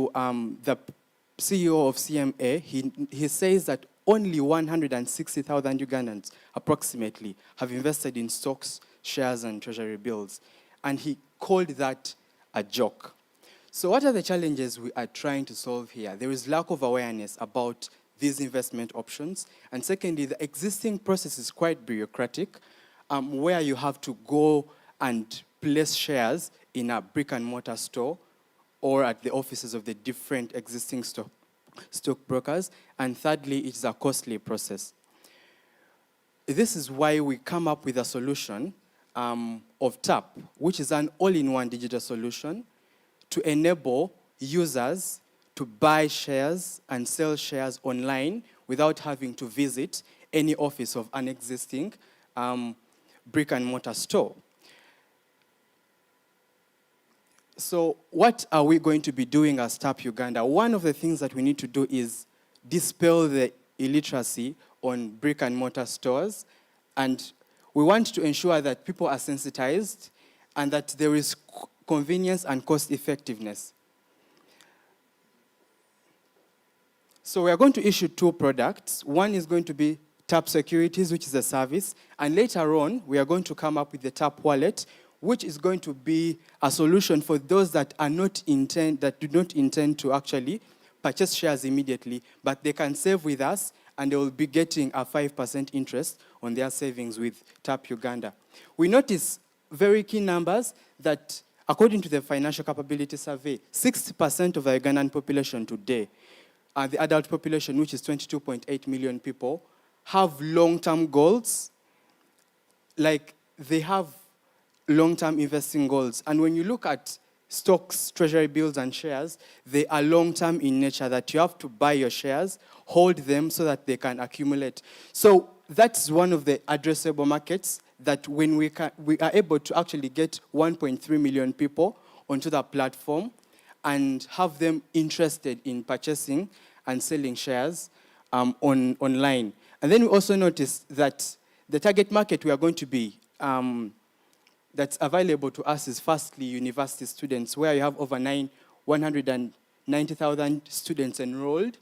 the CEO of CMA, he says that only 160,000 Ugandans, approximately, have invested in stocks, shares, and treasury bills. And he called that a joke. So what are the challenges we are trying to solve here? There is lack of awareness about these investment options. And secondly, the existing process is quite bureaucratic, where you have to go and place shares in a brick-and-mortar store or at the offices of the different existing stockbrokers. And thirdly, it's a costly process. This is why we come up with a solution of TAP, which is an all-in-one digital solution to enable users to buy shares and sell shares online without having to visit any office of an existing brick-and-mortar store. So what are we going to be doing as TAP Uganda? One of the things that we need to do is dispel the illiteracy on brick-and-mortar stores, and we want to ensure that people are sensitized and that there is convenience and cost-effectiveness. So we are going to issue 2 products. One is going to be TAP Securities, which is a service, and later on, we are going to come up with the TAP Wallet, which is going to be a solution for those that do not intend to actually purchase shares immediately, but they can save with us, and they will be getting a 5% interest on their savings with TAP Uganda. We notice very key numbers that, according to the Financial Capability Survey, 60% of the Ugandan population today, the adult population, which is 22.8 million people, have long-term goals. Like, they have long-term investing goals. And when you look at stocks, treasury bills, and shares, they are long-term in nature, that you have to buy your shares, hold them so that they can accumulate. So that's one of the addressable markets that when we are able to actually get 1.3 million people onto the platform and have them interested in purchasing and selling shares online. And then we also noticed that the target market we are going to be that's available to us is firstly university students, where you have over 190,000 students enrolled.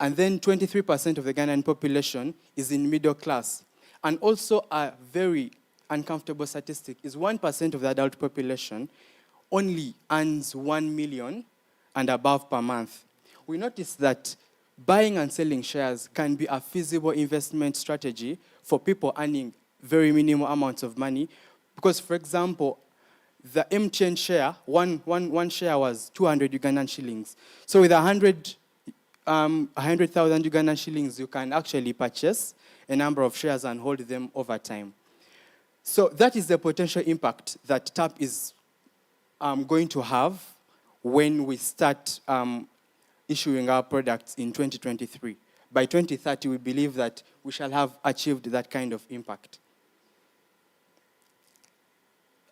And then 23% of the Ghanaian population is in middle class. And also a very uncomfortable statistic is 1% of the adult population only earns 1 million and above per month. We noticed that buying and selling shares can be a feasible investment strategy for people earning very minimal amounts of money. Because, for example, the MTN share, one share was 200 Ugandan shillings. So with 100,000 Ugandan shillings, you can actually purchase a number of shares and hold them over time. So that is the potential impact that TAP is going to have when we start issuing our products in 2023. By 2030, we believe that we shall have achieved that kind of impact.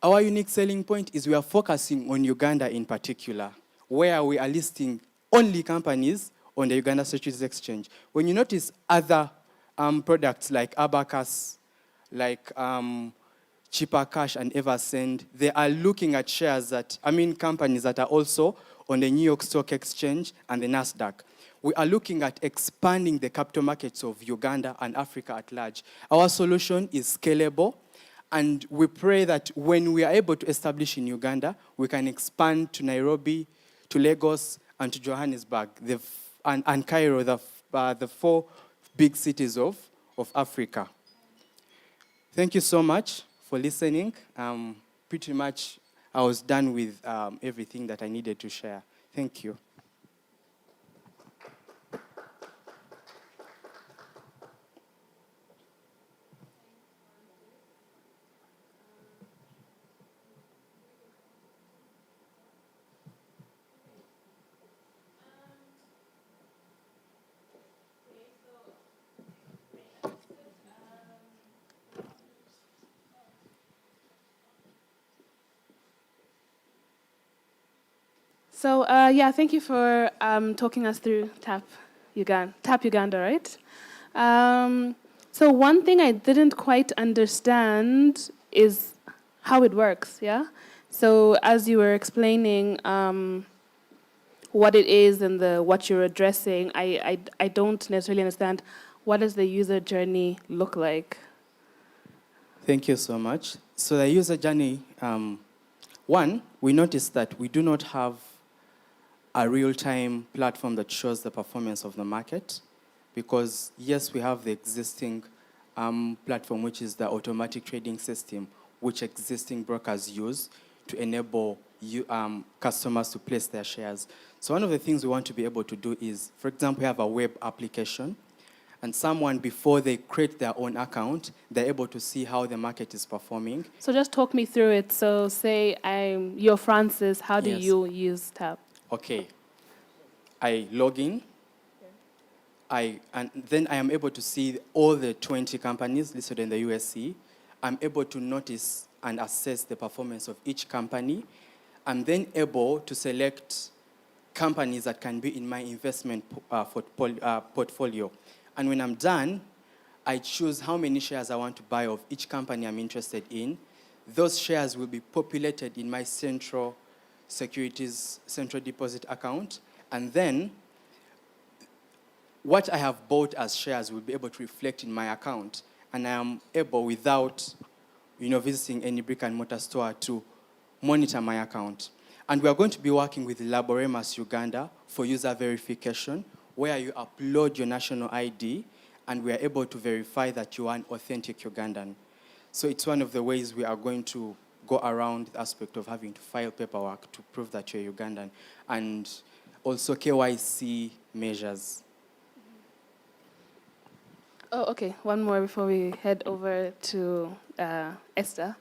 Our unique selling point is we are focusing on Uganda in particular, where we are listing only companies on the Uganda Securities Exchange. When you notice other products like Abacus, like Cheaper Cash and Eversend, they are looking at companies that are also on the New York Stock Exchange and the NASDAQ. We are looking at expanding the capital markets of Uganda and Africa at large. Our solution is scalable, and we pray that when we are able to establish in Uganda, we can expand to Nairobi, to Lagos, and to Johannesburg, and Cairo, the 4 big cities of Africa. Thank you so much for listening. Pretty much, I was done with everything that I needed to share. Thank you. So thank you for talking us through TAP Uganda, right? So one thing I didn't quite understand is how it works, yeah? So as you were explaining, what it is and what you're addressing, I don't necessarily understand what does the user journey look like. Thank you so much. So the user journey, one, we noticed that we do not have a real-time platform that shows the performance of the market, because yes, we have the existing platform, which is the automatic trading system, which existing brokers use to enable customers to place their shares. So one of the things we want to be able to do is, for example, we have a web application, and someone, before they create their own account, they're able to see how the market is performing. So just talk me through it. So say you're Francis, how do Yes. you use TAP? Okay. I log in. And then I am able to see all the 20 companies listed in the USC. I'm able to notice and assess the performance of each company. I'm then able to select companies that can be in my investment portfolio. And when I'm done, I choose how many shares I want to buy of each company I'm interested in. Those shares will be populated in my central deposit account. And then what I have bought as shares will be able to reflect in my account. And I am able, without visiting any brick and mortar store, to monitor my account. And we are going to be working with Laboremas Uganda for user verification, where you upload your national ID, and we are able to verify that you are an authentic Ugandan. So it's one of the ways we are going to go around the aspect of having to file paperwork to prove that you're Ugandan, and also KYC measures. Oh, okay. One more before we head over to Esther.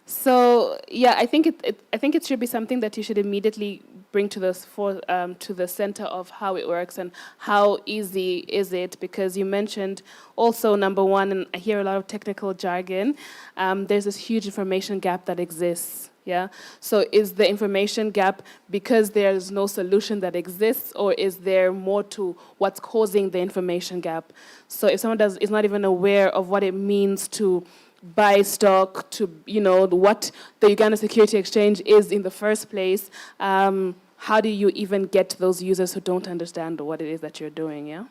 So yeah, I think it should be something that you should immediately bring to the center of how it works and how easy is it, because you mentioned also, number one, and I hear a lot of technical jargon, there's this huge information gap that exists. Yeah. So is the information gap because there's no solution that exists, or is there more to what's causing the information gap? So if someone is not even aware of what it means to buy stock, to what the Uganda Security Exchange is in the first place, how do you even get to those users who don't understand what it is that you're doing? Yeah.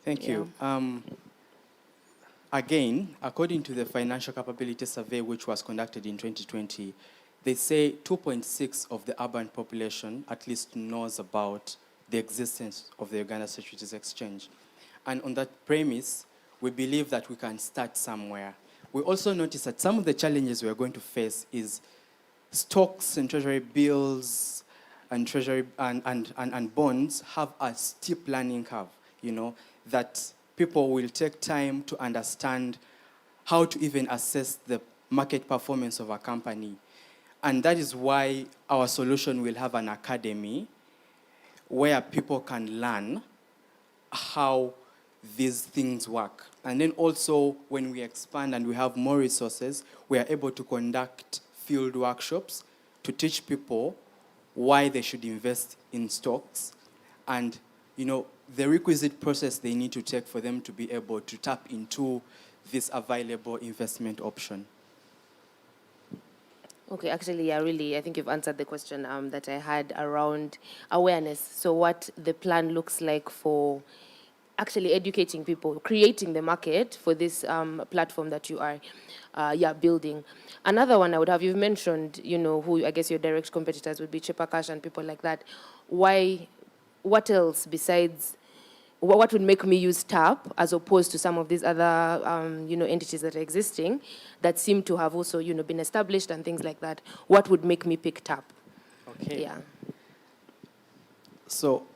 Thank you. Again, according to the Financial Capability Survey, which was conducted in 2020, they say 2.6 of the urban population at least knows about the existence of the Uganda Securities Exchange. And on that premise, we believe that we can start somewhere. We also notice that some of the challenges we are going to face is stocks and treasury bills and treasury and bonds have a steep learning curve, that people will take time to understand how to even assess the market performance of a company. And that is why our solution will have an academy where people can learn how these things work. And then also, when we expand and we have more resources, we are able to conduct field workshops to teach people why they should invest in stocks and, the requisite process they need to take for them to be able to tap into this available investment option. Okay, actually, I think you've answered the question that I had around awareness. So what the plan looks like for actually educating people, creating the market for this platform that you are building. Another one I would have, you've mentioned, who I guess your direct competitors would be Chepa Cash and people like that. What else besides, what would make me use TAP as opposed to some of these other, entities that are existing that seem to have also, been established and things like that? What would make me pick TAP? Okay. Yeah. So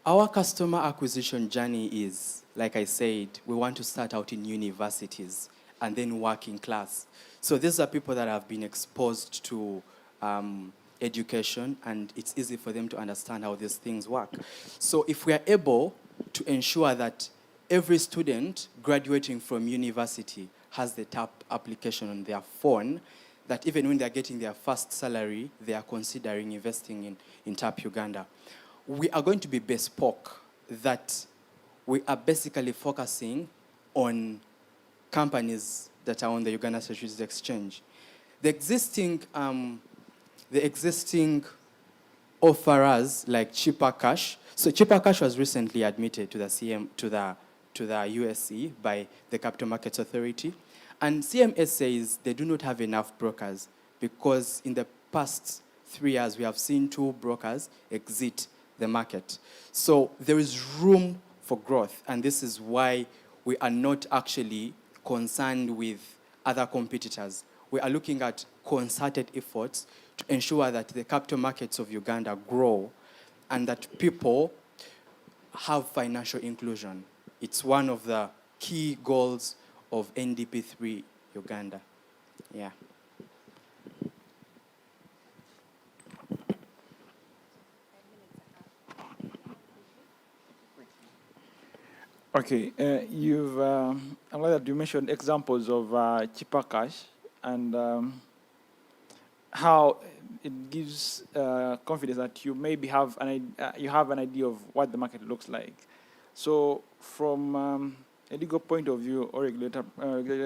our customer acquisition journey is, like I said, we want to start out in universities and then working class. So these are people that have been exposed to education, and it's easy for them to understand how these things work. So if we are able to ensure that every student graduating from university has the TAP application on their phone, that even when they're getting their first salary, they are considering investing in TAP Uganda. We are going to be bespoke, that we are basically focusing on companies that are on the Uganda Securities Exchange. The existing offer us like cheaper cash. So cheaper cash was recently admitted to the USC by the Capital Markets Authority. And CMS says they do not have enough brokers because in the past 3 years, we have seen 2 brokers exit the market. So there is room for growth, and this is why we are not actually concerned with other competitors. We are looking at concerted efforts to ensure that the capital markets of Uganda grow and that people have financial inclusion. It's one of the key goals of NDP3 Uganda. Yeah. Okay, I'm glad that you mentioned examples of cheaper cash and how it gives confidence that you maybe have you have an idea of what the market looks like. So from a legal point of view or regulator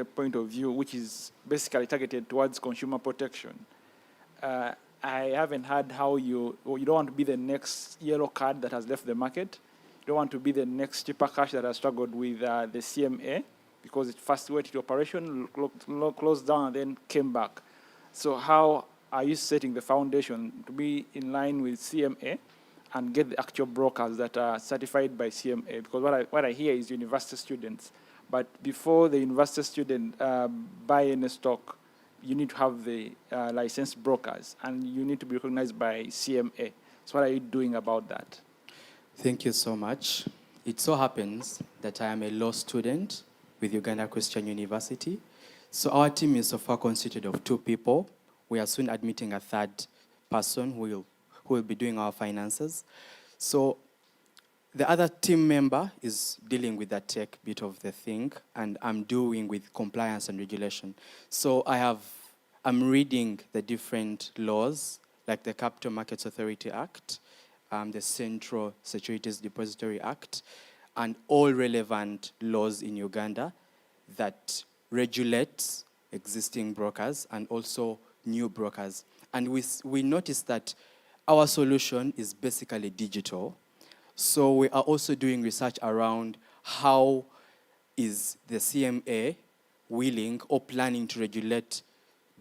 point of view, which is basically targeted towards consumer protection, I haven't heard how you don't want to be the next yellow card that has left the market. You don't want to be the next cheaper cash that has struggled with the CMA because it first went into operation, closed down, and then came back. So how are you setting the foundation to be in line with CMA and get the actual brokers that are certified by CMA? Because what I hear is university students. But before the university student buy any stock, you need to have the licensed brokers, and you need to be recognized by CMA. So what are you doing about that? Thank you so much. It so happens that I am a law student with Uganda Christian University. So our team is so far constituted of 2 people. We are soon admitting a 3rd person who will be doing our finances. So the other team member is dealing with the tech bit of the thing, and I'm doing with compliance and regulation. So I'm reading the different laws, like the Capital Markets Authority Act, the Central Securities Depository Act, and all relevant laws in Uganda that regulate existing brokers and also new brokers. And we noticed that our solution is basically digital. So we are also doing research around how is the CMA willing or planning to regulate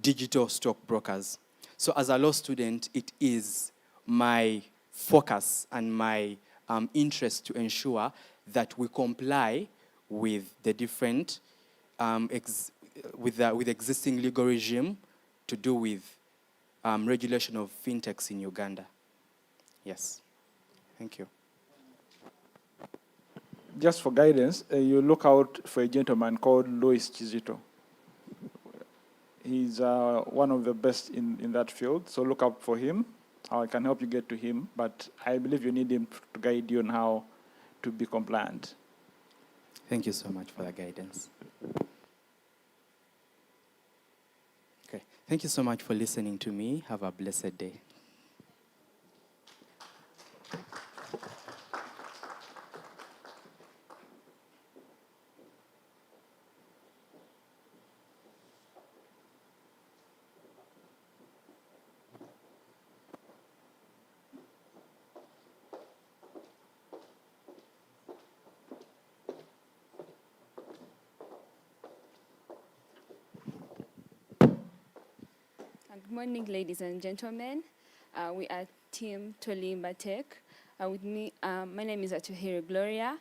digital stock brokers. So as a law student, it is my focus and my interest to ensure that we comply with the different, with existing legal regime to do with regulation of fintechs in Uganda. Yes. Thank you. Just for guidance, you look out for a gentleman called Louis Chizito. He's one of the best in that field, so look out for him. I can help you get to him, but I believe you need him to guide you on how to be compliant. Thank you so much for the guidance. Okay. Thank you so much for listening to me. Have a blessed day. Good morning, ladies and gentlemen. We are Team Tolimba Tech. With me, my name is Atuhere Gloria.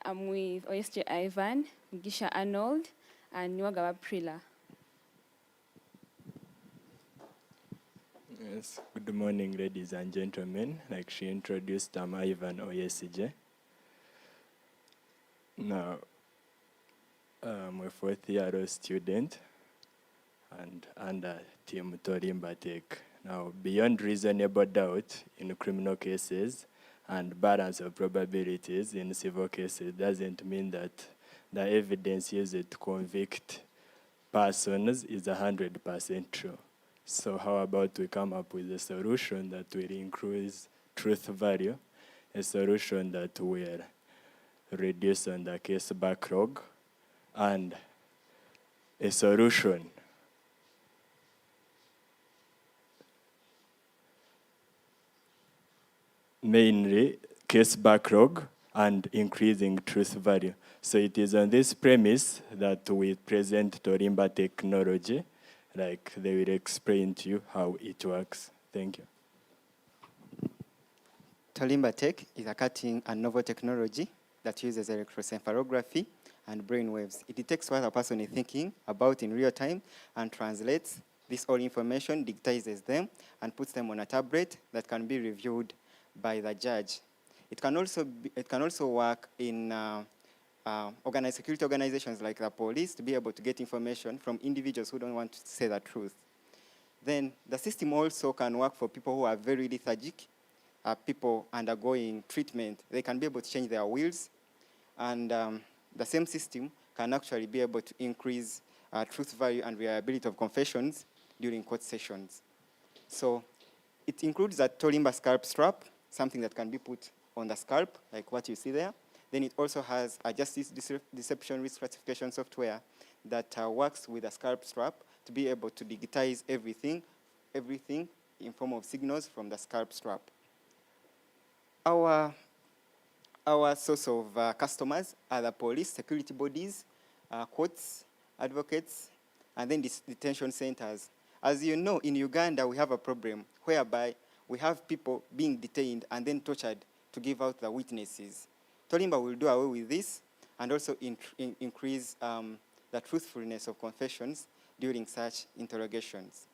I'm with OSJ Ivan, Gisha Arnold, and Nwagawa Prila. Yes, good morning, ladies and gentlemen. Like she introduced, I'm Ivan OSJ. Now, I'm a 4th-year student and under Team Tolimba Tech. Now, beyond reasonable doubt in criminal cases and balance of probabilities in civil cases doesn't mean that the evidence used to convict persons is 100% true. So how about we come up with a solution that will increase truth value, a solution that will reduce on the case backlog, and a solution mainly case backlog and increasing truth value. So it is on this premise that we present Torimba technology, like they will explain to you how it works. Thank you. Torimba Tech is a cutting and novel technology that uses electroencephalography and brainwaves. It detects what a person is thinking about in real time and translates this all information, digitizes them, and puts them on a tablet that can be reviewed by the judge. It can also work in security organizations like the police to be able to get information from individuals who don't want to say the truth. Then the system also can work for people who are very lethargic, people undergoing treatment. They can be able to change their wills, and the same system can actually be able to increase truth value and reliability of confessions during court sessions. So it includes a Torimba scalp strap, something that can be put on the scalp, like what you see there. Then it also has a justice deception risk classification software that works with a scalp strap to be able to digitize everything in form of signals from the scalp strap. Our source of customers are the police, security bodies, courts, advocates, and then detention centers. As you know, in Uganda, we have a problem whereby we have people being detained and then tortured to give out the witnesses. Torimba will do away with this and also increase the truthfulness of confessions during such interrogations.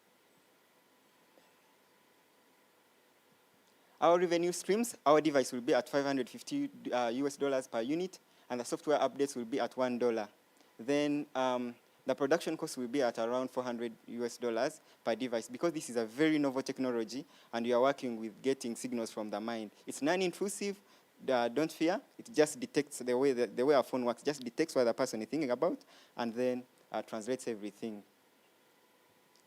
Our revenue streams, our device will be at $550 US per unit, and the software updates will be at $1. Then the production cost will be at around $400 US per device, because this is a very novel technology and we are working with getting signals from the mind. It's non-intrusive, don't fear. It just detects the way our phone works, just detects what the person is thinking about and then translates everything.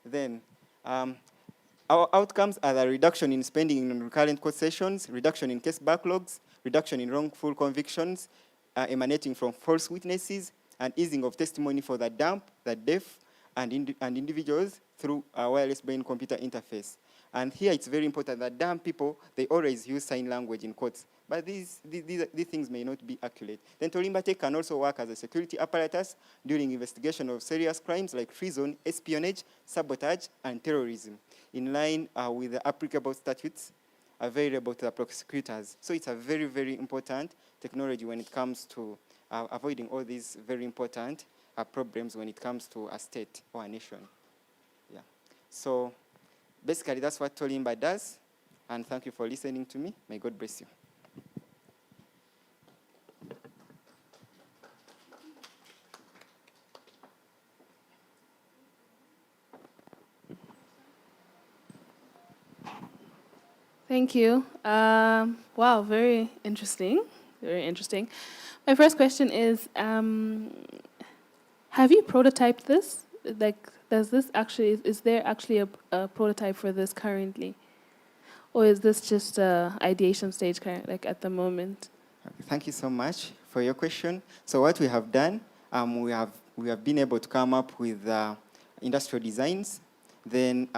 Then our outcomes are the reduction in spending in recurrent court sessions, reduction in case backlogs, reduction in wrongful convictions emanating from false witnesses, and easing of testimony for the dumb, the deaf, and individuals through a wireless brain-computer interface. And here it's very important that dumb people, they always use sign language in courts. But these things may not be accurate. Then Torimba Tech can also work as a security apparatus during investigation of serious crimes like treason, espionage, sabotage, and terrorism, in line with the applicable statutes available to the prosecutors. So it's a very, very important technology when it comes to avoiding all these very important problems when it comes to a state or a nation. Yeah. So basically, that's what Torimba does. And thank you for listening to me. May God bless you. Thank you. Wow, very interesting. Very interesting. My first question is, have you prototyped this? Like, is there actually a prototype for this currently? Or is this just ideation stage like at the moment? Thank you so much for your question. So what we have done, we have been able to come up with industrial designs. Then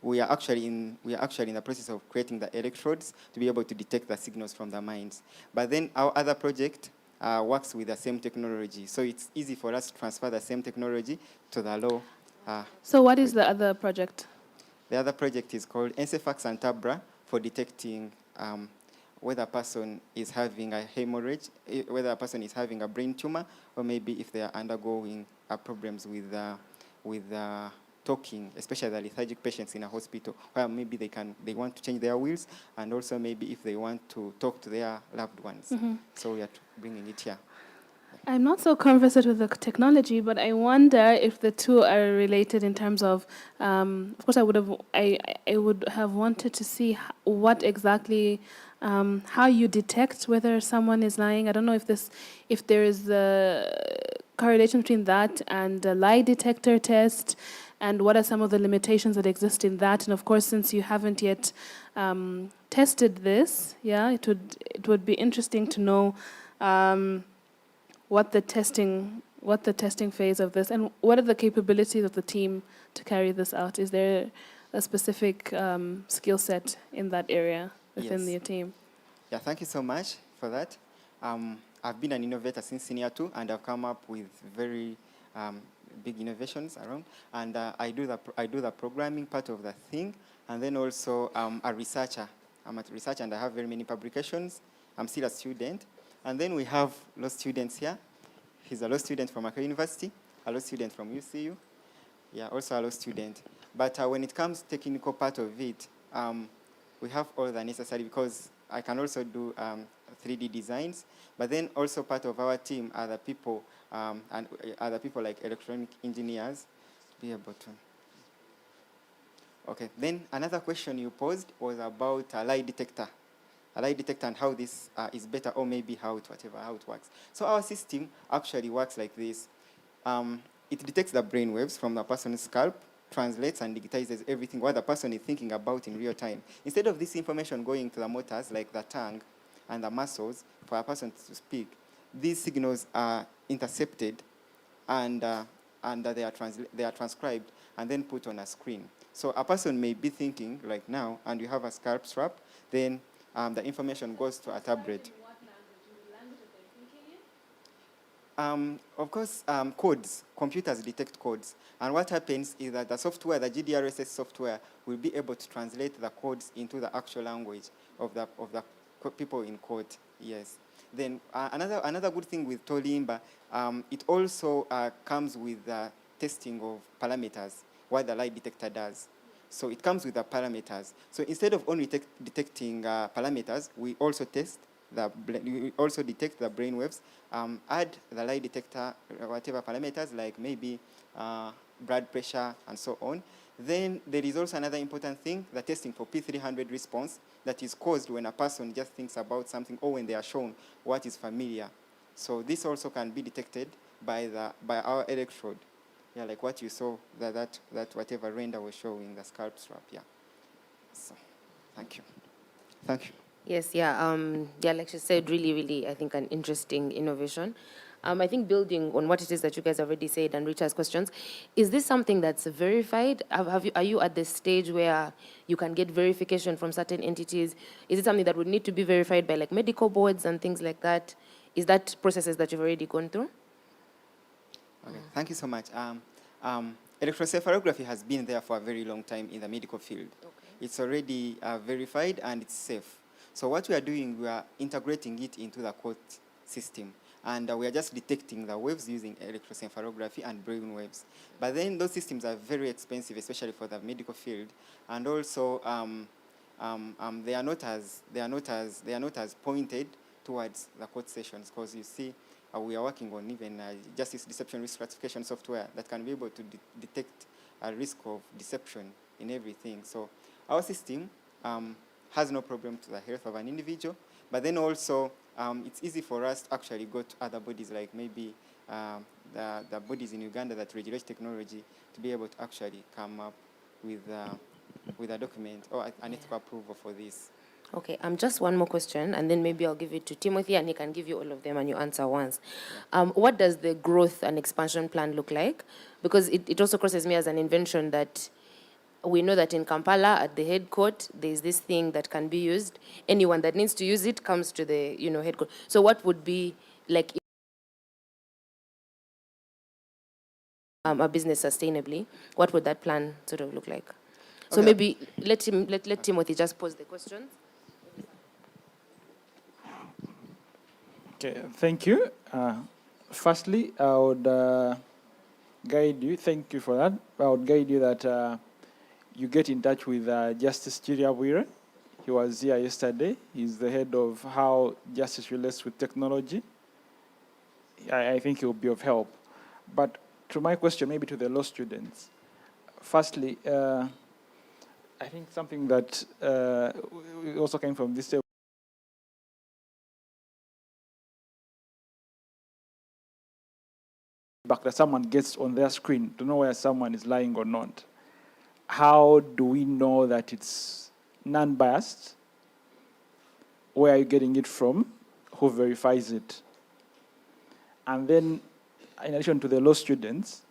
we are actually in the process of creating the electrodes to be able to detect the signals from the minds. But then our other project works with the same technology, so it's easy for us to transfer the same technology to the law. So what is the other project? The other project is called Encefax and Tabra for detecting whether a person is having a hemorrhage, whether a person is having a brain tumor, or maybe if they are undergoing problems with talking, especially the lethargic patients in a hospital, where maybe they want to change their wills, and also maybe if they want to talk to their loved ones. Mm-hmm. So we are bringing it here. I'm not so conversant with the technology, but I wonder if the two are related in terms of course, I would have wanted to see what exactly, how you detect whether someone is lying. I don't know if there is a correlation between that and a lie detector test, and what are some of the limitations that exist in that. And of course, since you haven't yet tested this, yeah, it would be interesting to know what the testing phase of this, and what are the capabilities of the team to carry this out? Is there a specific skill set in that area within your team? Yeah, thank you so much for that. I've been an innovator since senior 2, and I've come up with very big innovations around. And I do the programming part of the thing, and then also a researcher. I'm a researcher, and I have very many publications. I'm still a student. And then we have law students here. He's a law student from Accra University, a law student from UCU. Yeah, also a law student. But when it comes to technical part of it, we have all the necessary, because I can also do 3D designs. But then also part of our team are the people, and other people like electronic engineers to be able to. Okay, then another question you posed was about a lie detector. A lie detector and how this is better, or maybe how it works. So our system actually works like this. It detects the brain waves from the person's scalp, translates and digitizes everything what the person is thinking about in real time. Instead of this information going to the motors, like the tongue and the muscles, for a person to speak, these signals are intercepted and they are transcribed and then put on a screen. So a person may be thinking like now, and you have a scalp strap, then the information goes to a tablet. Of course, codes. Computers detect codes. And what happens is that the software, the GDRSS software, will be able to translate the codes into the actual language of the people in court. Yes. Then another good thing with Tolimba, it also comes with testing of parameters, what the lie detector does. So it comes with the parameters. So instead of only detecting parameters, we also we also detect the brain waves, add the lie detector, whatever parameters, like maybe blood pressure and so on. Then there is also another important thing, the testing for P300 response that is caused when a person just thinks about something or when they are shown what is familiar. So this also can be detected by our electrode. Yeah, like what you saw, that whatever render was showing, the scalp strap, yeah. So, thank you. Thank you. Yes, yeah, like she said, really, I think an interesting innovation. I think building on what it is that you guys already said and Richard's questions, is this something that's verified? Are you at the stage where you can get verification from certain entities? Is it something that would need to be verified by like medical boards and things like that? Is that processes that you've already gone through? Okay, thank you so much. Electroencephalography has been there for a very long time in the medical field. Okay. It's already verified and it's safe. So what we are doing, we are integrating it into the court system. And we are just detecting the waves using electroencephalography and brain waves. But then those systems are very expensive, especially for the medical field. And also, they are not as pointed towards the court sessions, because you see, we are working on even justice deception risk classification software that can be able to detect a risk of deception in everything. So our system has no problem to the health of an individual, but then also it's easy for us to actually go to other bodies, like maybe the bodies in Uganda that regulate technology, to be able to actually come up with a document or an ethical approval for this. Okay, just one more question, and then maybe I'll give it to Timothy, and he can give you all of them, and you answer once. Yeah. What does the growth and expansion plan look like? Because it also crosses me as an invention that we know that in Kampala, at the head court, there's this thing that can be used. Anyone that needs to use it comes to the head court. So what would be like a business sustainably? What would that plan sort of look like? So maybe let Timothy just pose the questions. Okay, thank you. Firstly, I would guide you. Thank you for that. I would guide you that you get in touch with Justice Chiriabwire. He was here yesterday. He's the head of how justice relates with technology. I think he will be of help. But to my question, maybe to the law students. Firstly, I think something that also came from this table, back that someone gets on their screen to know where someone is lying or not. How do we know that it's non-biased? Where are you getting it from? Who verifies it? And then, in addition to the law students,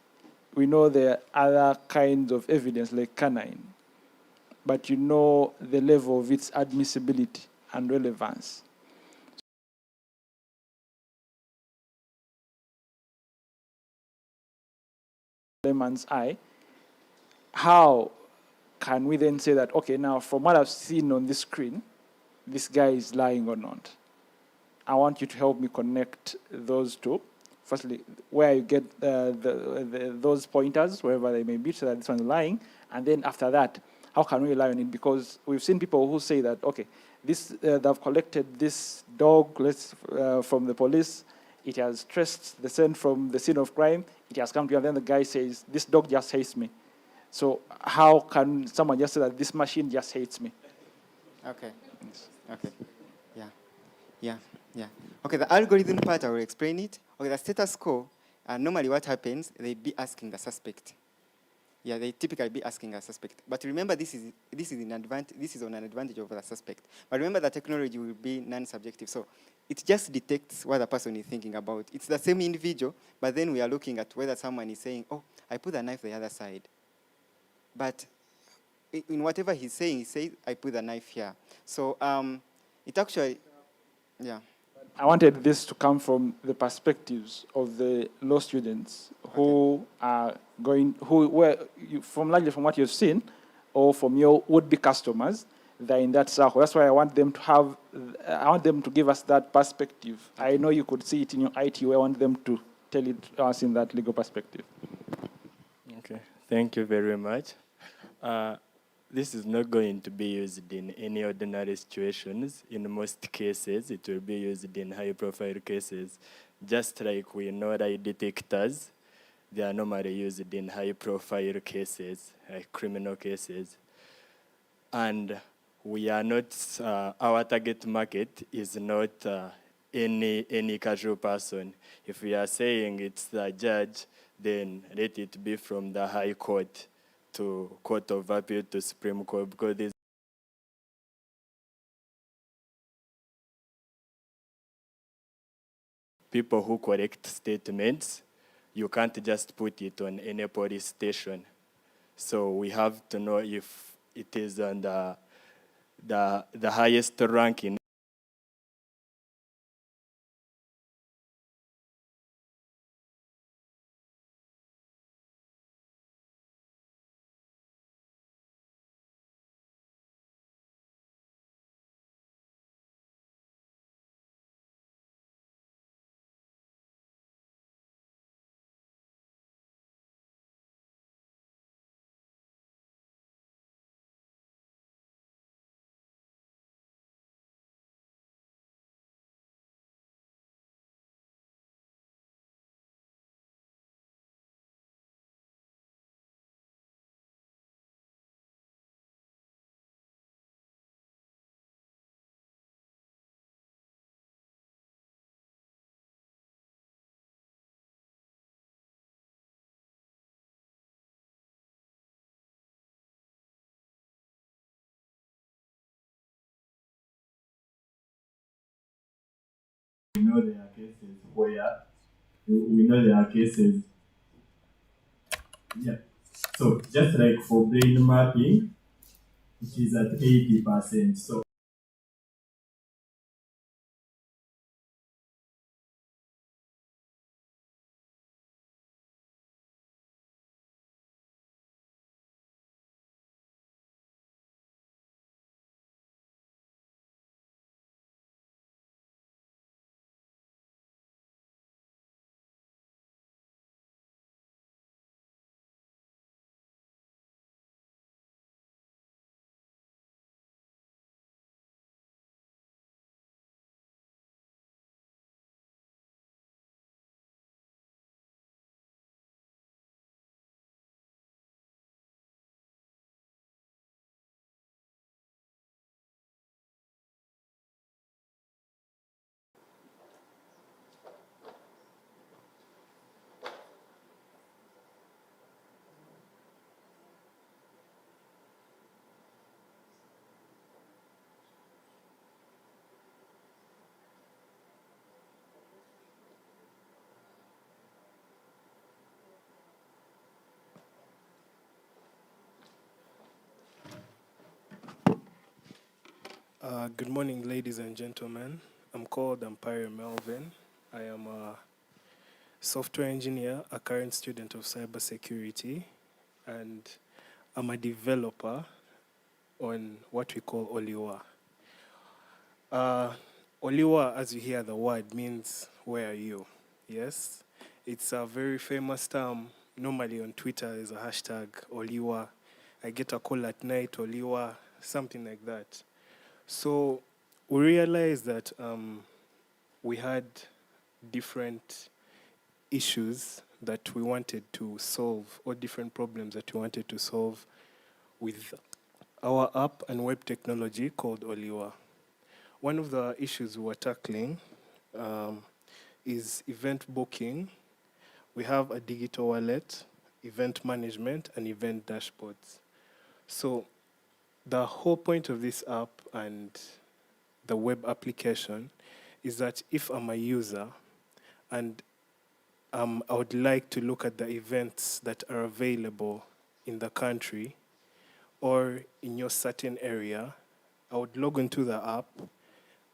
we know there are other kinds of evidence like canine, but you know the level of its admissibility and relevance. layman's eye, how can we then say that, okay, now from what I've seen on this screen, this guy is lying or not? I want you to help me connect those two. Firstly, where you get those pointers, wherever they may be, so that this one's lying. And then after that, how can we rely on it? Because we've seen people who say that, okay, this they've collected this dog from the police. It has traced the scent from the scene of crime. It has come to you, and then the guy says, this dog just hates me. So how can someone just say that this machine just hates me? Okay. Okay. Yeah. Okay, the algorithm part, I will explain it. Okay, the status quo, normally what happens, they be asking the suspect. Yeah, they typically be asking a suspect. But remember, this is on an advantage over the suspect. But remember, the technology will be non-subjective. So it just detects what the person is thinking about. It's the same individual, but then we are looking at whether someone is saying, oh, I put the knife the other side. But in whatever he's saying, he says, I put the knife here. So it actually, yeah. I wanted this to come from the perspectives of the law students who are going, largely from what you've seen, or from your would-be customers, they're in that circle. That's why I want them to give us that perspective. Okay. I know you could see it in your IT, I want them to tell it to us in that legal perspective. Okay, thank you very much. This is not going to be used in any ordinary situations. In most cases, it will be used in high-profile cases. Just like we know lie detectors, they are normally used in high-profile cases, like criminal cases. And we are not, our target market is not any casual person. If we are saying it's the judge, then let it be from the High Court to Court of Appeal to Supreme Court, because there's people who collect statements. You can't just put it on any police station. So we have to know if it is on the highest ranking. We know there are cases where yeah. So just like for brain mapping, it is at 80%. So Good morning, ladies and gentlemen. I'm called Empire Melvin. I am software engineer, a current student of cybersecurity, and I'm a developer on what we call Oliwa. Oliwa, as you hear the word, means where are you? Yes, it's a very famous term. Normally on Twitter is a hashtag Oliwa. I get a call at night, Oliwa, something like that. So we realized that we had different issues that we wanted to solve, or different problems that we wanted to solve with our app and web technology called Oliwa. One of the issues we were tackling is event booking. We have a digital wallet, event management, and event dashboards. So the whole point of this app and the web application is that if I'm a user and I would like to look at the events that are available in the country or in your certain area, I would log into the app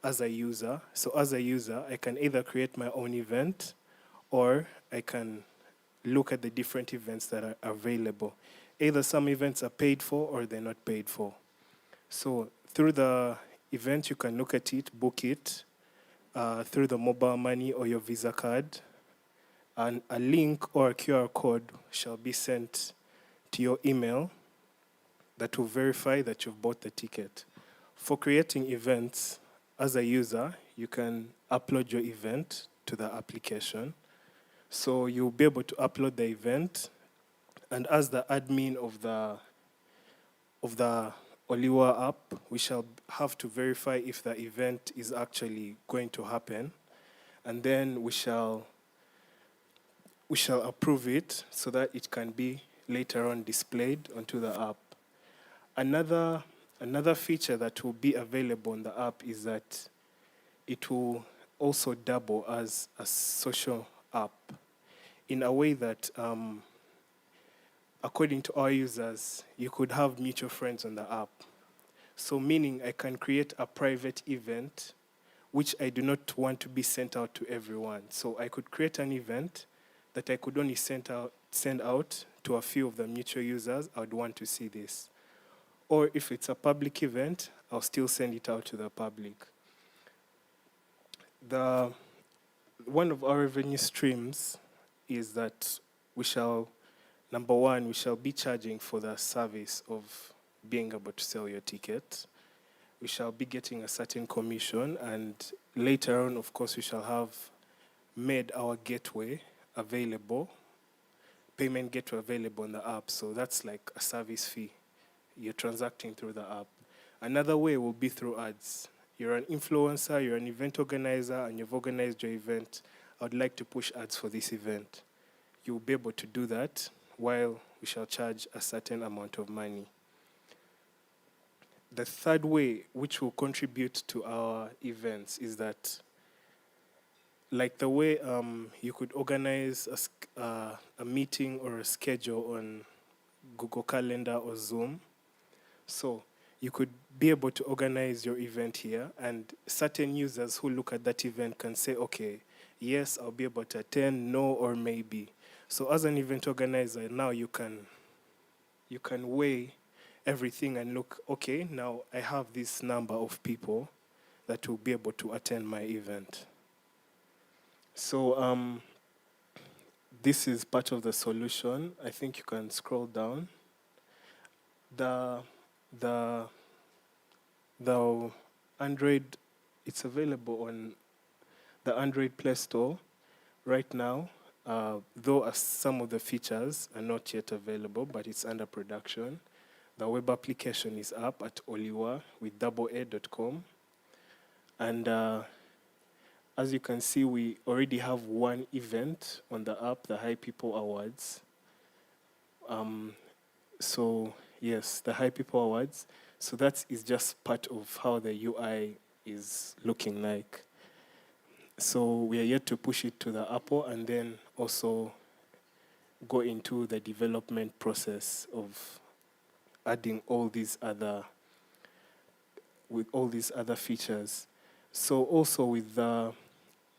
as a user. So as a user, I can either create my own event or I can look at the different events that are available. Either some events are paid for or they're not paid for. So through the event, you can look at it, book it through the mobile money or your Visa card. And a link or a QR code shall be sent to your email that will verify that you've bought the ticket. For creating events, as a user, you can upload your event to the application. So you'll be able to upload the event, and as the admin of the Oliwa app, we shall have to verify if the event is actually going to happen, and then we shall approve it so that it can be later on displayed onto the app. Another feature that will be available on the app is that it will also double as a social app in a way that, according to our users, you could have mutual friends on the app. So meaning I can create a private event which I do not want to be sent out to everyone. So I could create an event that I could only send out to a few of the mutual users. I would want to see this. Or if it's a public event, I'll still send it out to the public. One of our revenue streams is that number one, we shall be charging for the service of being able to sell your ticket. We shall be getting a certain commission, and later on, of course, we shall have made our gateway available, payment gateway available on the app. So that's like a service fee. You're transacting through the app. Another way will be through ads. You're an influencer, you're an event organizer, and you've organized your event. I would like to push ads for this event. You'll be able to do that while we shall charge a certain amount of money. The third way, which will contribute to our events, is that like the way you could organize a meeting or a schedule on Google Calendar or Zoom. So you could be able to organize your event here, and certain users who look at that event can say, okay, yes, I'll be able to attend, no, or maybe. So as an event organizer, now you can weigh everything and look, okay, now I have this number of people that will be able to attend my event. So this is part of the solution. I think you can scroll down. The Android, it's available on the Android Play Store right now, though some of the features are not yet available, but it's under production. The web application is up at Oliwa with AA.com. And as you can see, we already have one event on the app, the High People Awards. So yes, the High People Awards. So that is just part of how the UI is looking like. So we are yet to push it to the Apple and then also go into the development process of adding all these other features. So also with on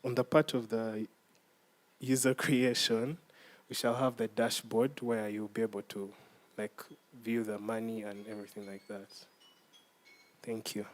the part of the user creation, we shall have the dashboard where you'll be able to like view the money and everything like that. Thank you.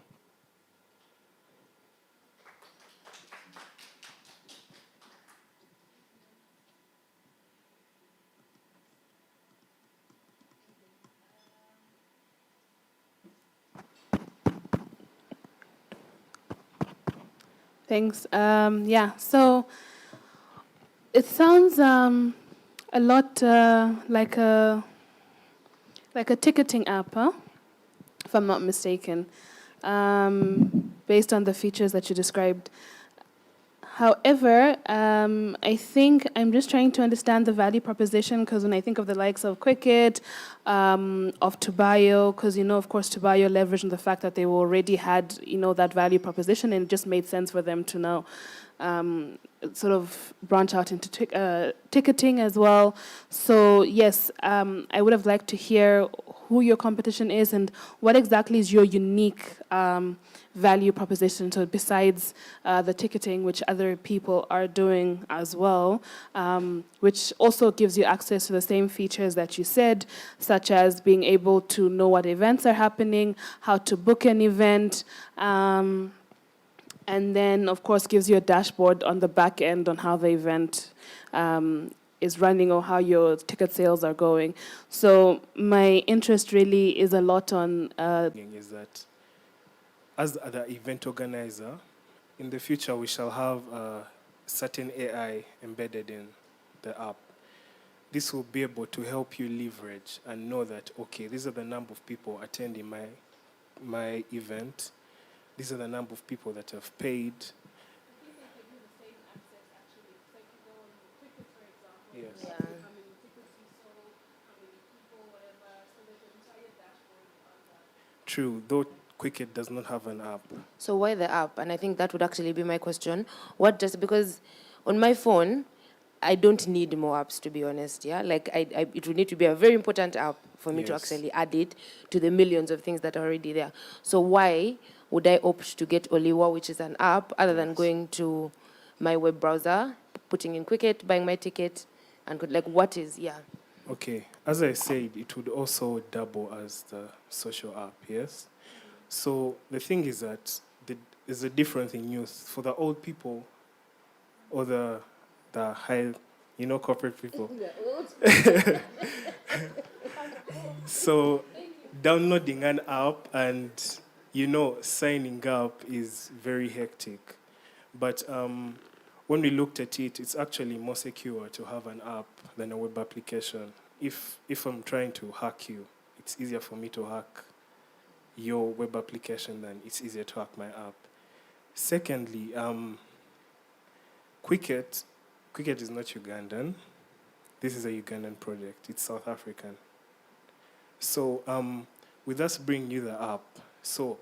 Thanks. Yeah, so it sounds a lot like a ticketing app, huh? If I'm not mistaken, based on the features that you described. However, I think I'm just trying to understand the value proposition, because when I think of the likes of Quicket, of Tubayo, because, of course, Tubayo leveraged on the fact that they already had, that value proposition, and it just made sense for them to now sort of branch out into ticketing as well. So, yes, I would have liked to hear who your competition is and what exactly is your unique value proposition. So besides the ticketing, which other people are doing as well, which also gives you access to the same features that you said, such as being able to know what events are happening, how to book an event, and then, of course, gives you a dashboard on the back end on how the event is running or how your ticket sales are going. So my interest really is a lot on... is that as the event organizer, in the future we shall have certain AI embedded in the app. This will be able to help you leverage and know that, okay, these are the number of people attending my event. These are the number of people that have paid. Yes. Yeah. True, though Quicket does not have an app. So why the app? And I think that would actually be my question. Because on my phone, I don't need more apps, to be honest, yeah? Like, it would need to be a very important app for me to actually add it to the millions of things that are already there. So why would I opt to get Oliwa, which is an app, other than going to my web browser, putting in Quicket, buying my ticket, and what is, yeah? Okay, as I said, it would also double as the social app, yes? So the thing is that there's a difference in use. For the old people or the high, corporate people. So downloading an app and, signing up is very hectic. But when we looked at it, it's actually more secure to have an app than a web application. If I'm trying to hack you, it's easier for me to hack your web application than it's easier to hack my app. Secondly, Quicket is not Ugandan. This is a Ugandan project. It's South African. So with us bringing you the app, so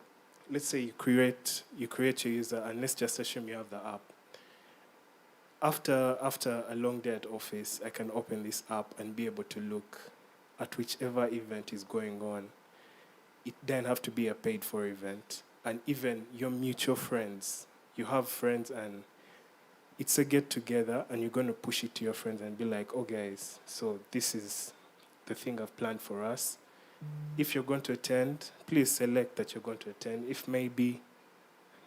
let's say you create your user, and let's just assume you have the app. After a long day at office, I can open this app and be able to look at whichever event is going on. It doesn't have to be a paid-for event. And even your mutual friends, you have friends and it's a get-together and you're going to push it to your friends and be like, oh, guys, so this is the thing I've planned for us. If you're going to attend, please select that you're going to attend. If maybe,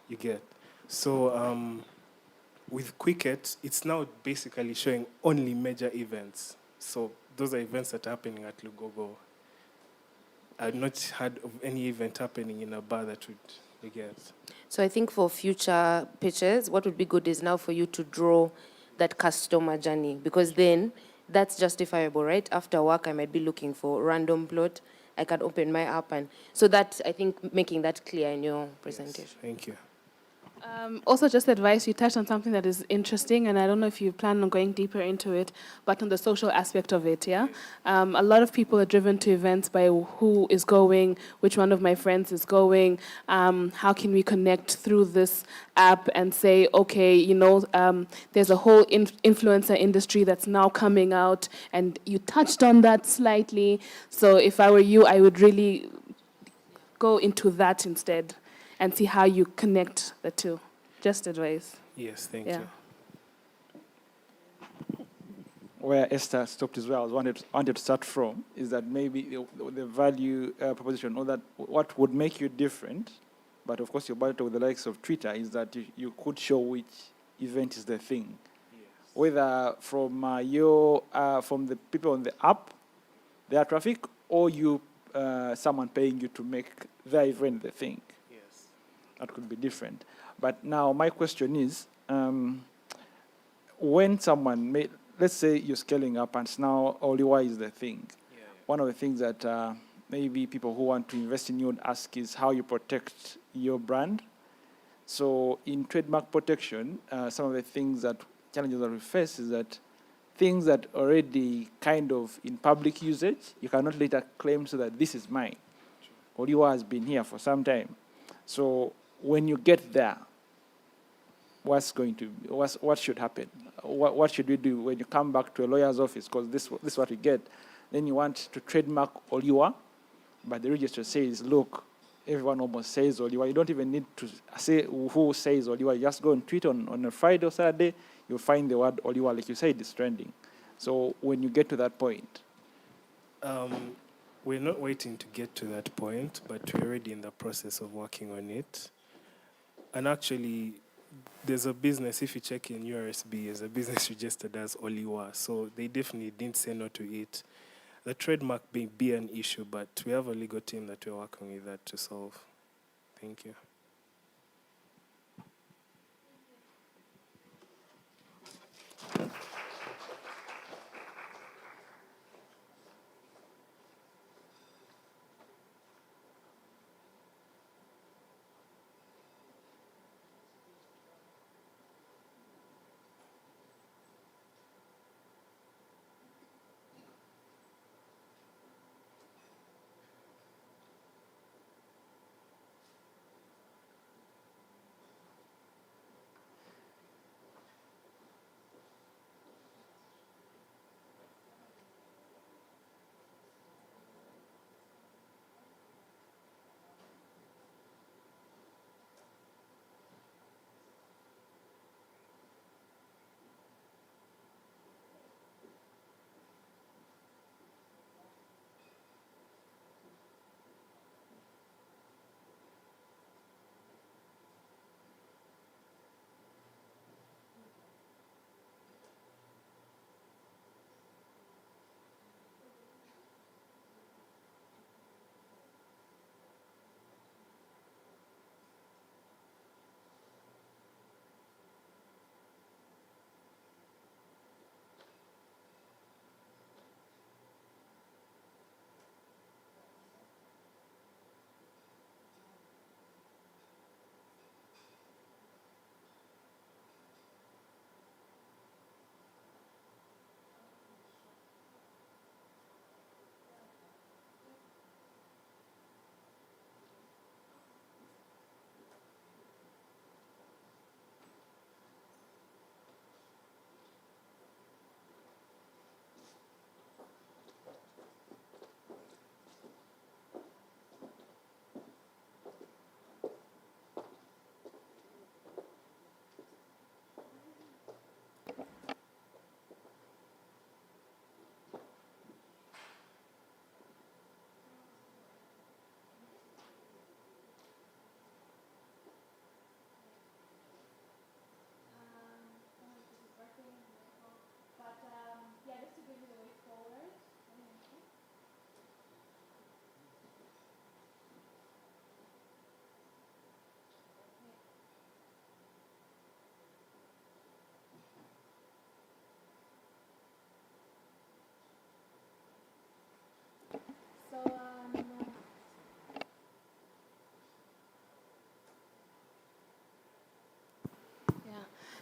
you get. So with Quicket, it's now basically showing only major events. So those are events that are happening at Lugogo. I've not heard of any event happening in a bar that would, you get. So I think for future pitches, what would be good is now for you to draw that customer journey, because then that's justifiable, right? After work, I might be looking for random plot. I can open my app, and so that, I think, making that clear in your presentation. Yes, thank you. Also, just advice, you touched on something that is interesting, and I don't know if you plan on going deeper into it, but on the social aspect of it, yeah? A lot of people are driven to events by who is going, which one of my friends is going, how can we connect through this app and say, okay, there's a whole influencer industry that's now coming out, and you touched on that slightly. So if I were you, I would really go into that instead and see how you connect the two. Just advice. Yes, thank you. where Esther stopped is where I was wanted to start from, is that maybe the value proposition, or that what would make you different, but of course your battle with the likes of Twitter is that you could show which event is the thing. Yes. Whether from from the people on the app, their traffic, or someone paying you to make their event the thing. Yes. That could be different. But now my question is, when someone let's say you're scaling up and now Oliwa is the thing. Yeah. One of the things that maybe people who want to invest in you would ask is how you protect your brand. So in trademark protection, some of the challenges that we face is that things that already kind of in public usage, you cannot later claim so that this is mine. Oliwa has been here for some time. So when you get there, what should happen? What should we do when you come back to a lawyer's office? Because this is what you get. Then you want to trademark Oliwa, but the register says, look, everyone almost says Oliwa. You don't even need to say who says Oliwa. You just go and tweet on a Friday or Saturday, you'll find the word Oliwa, like you said, is trending. So when you get to that point, we're not waiting to get to that point, but we're already in the process of working on it. And actually, there's a business, if you check in URSB, there's a business registered as Oliwa. So they definitely didn't say no to it. The trademark may be an issue, but we have a legal team that we're working with that to solve. Thank you.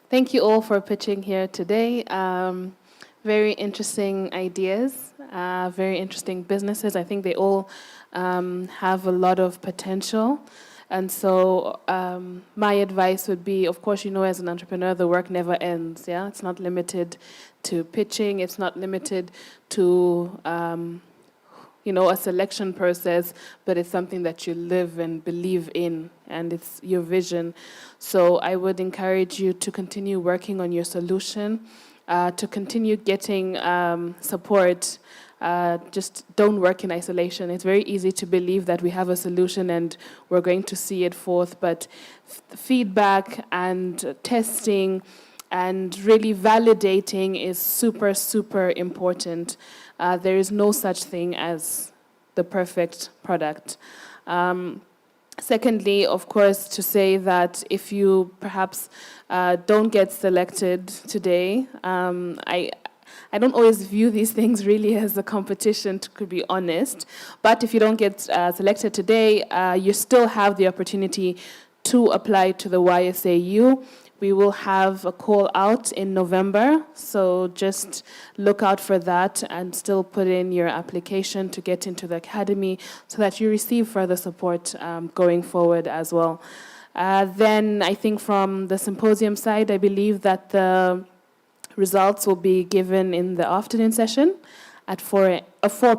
Thank you all for pitching here today. Very interesting ideas, very interesting businesses. I think they all have a lot of potential. And so my advice would be, of course, as an entrepreneur, the work never ends. Yeah, it's not limited to pitching. It's not limited to a selection process, but it's something that you live and believe in, and it's your vision. So I would encourage you to continue working on your solution, to continue getting support. Just don't work in isolation. It's very easy to believe that we have a solution and we're going to see it forth, but feedback and testing and really validating is super, super important. There is no such thing as the perfect product. Secondly, of course, to say that if you perhaps don't get selected today, I don't always view these things really as a competition, to be honest. But if you don't get selected today, you still have the opportunity to apply to the YSAU. We will have a call out in November, so just look out for that and still put in your application to get into the academy so that you receive further support going forward as well. Then I think from the symposium side, I believe that the results will be given in the afternoon session at 4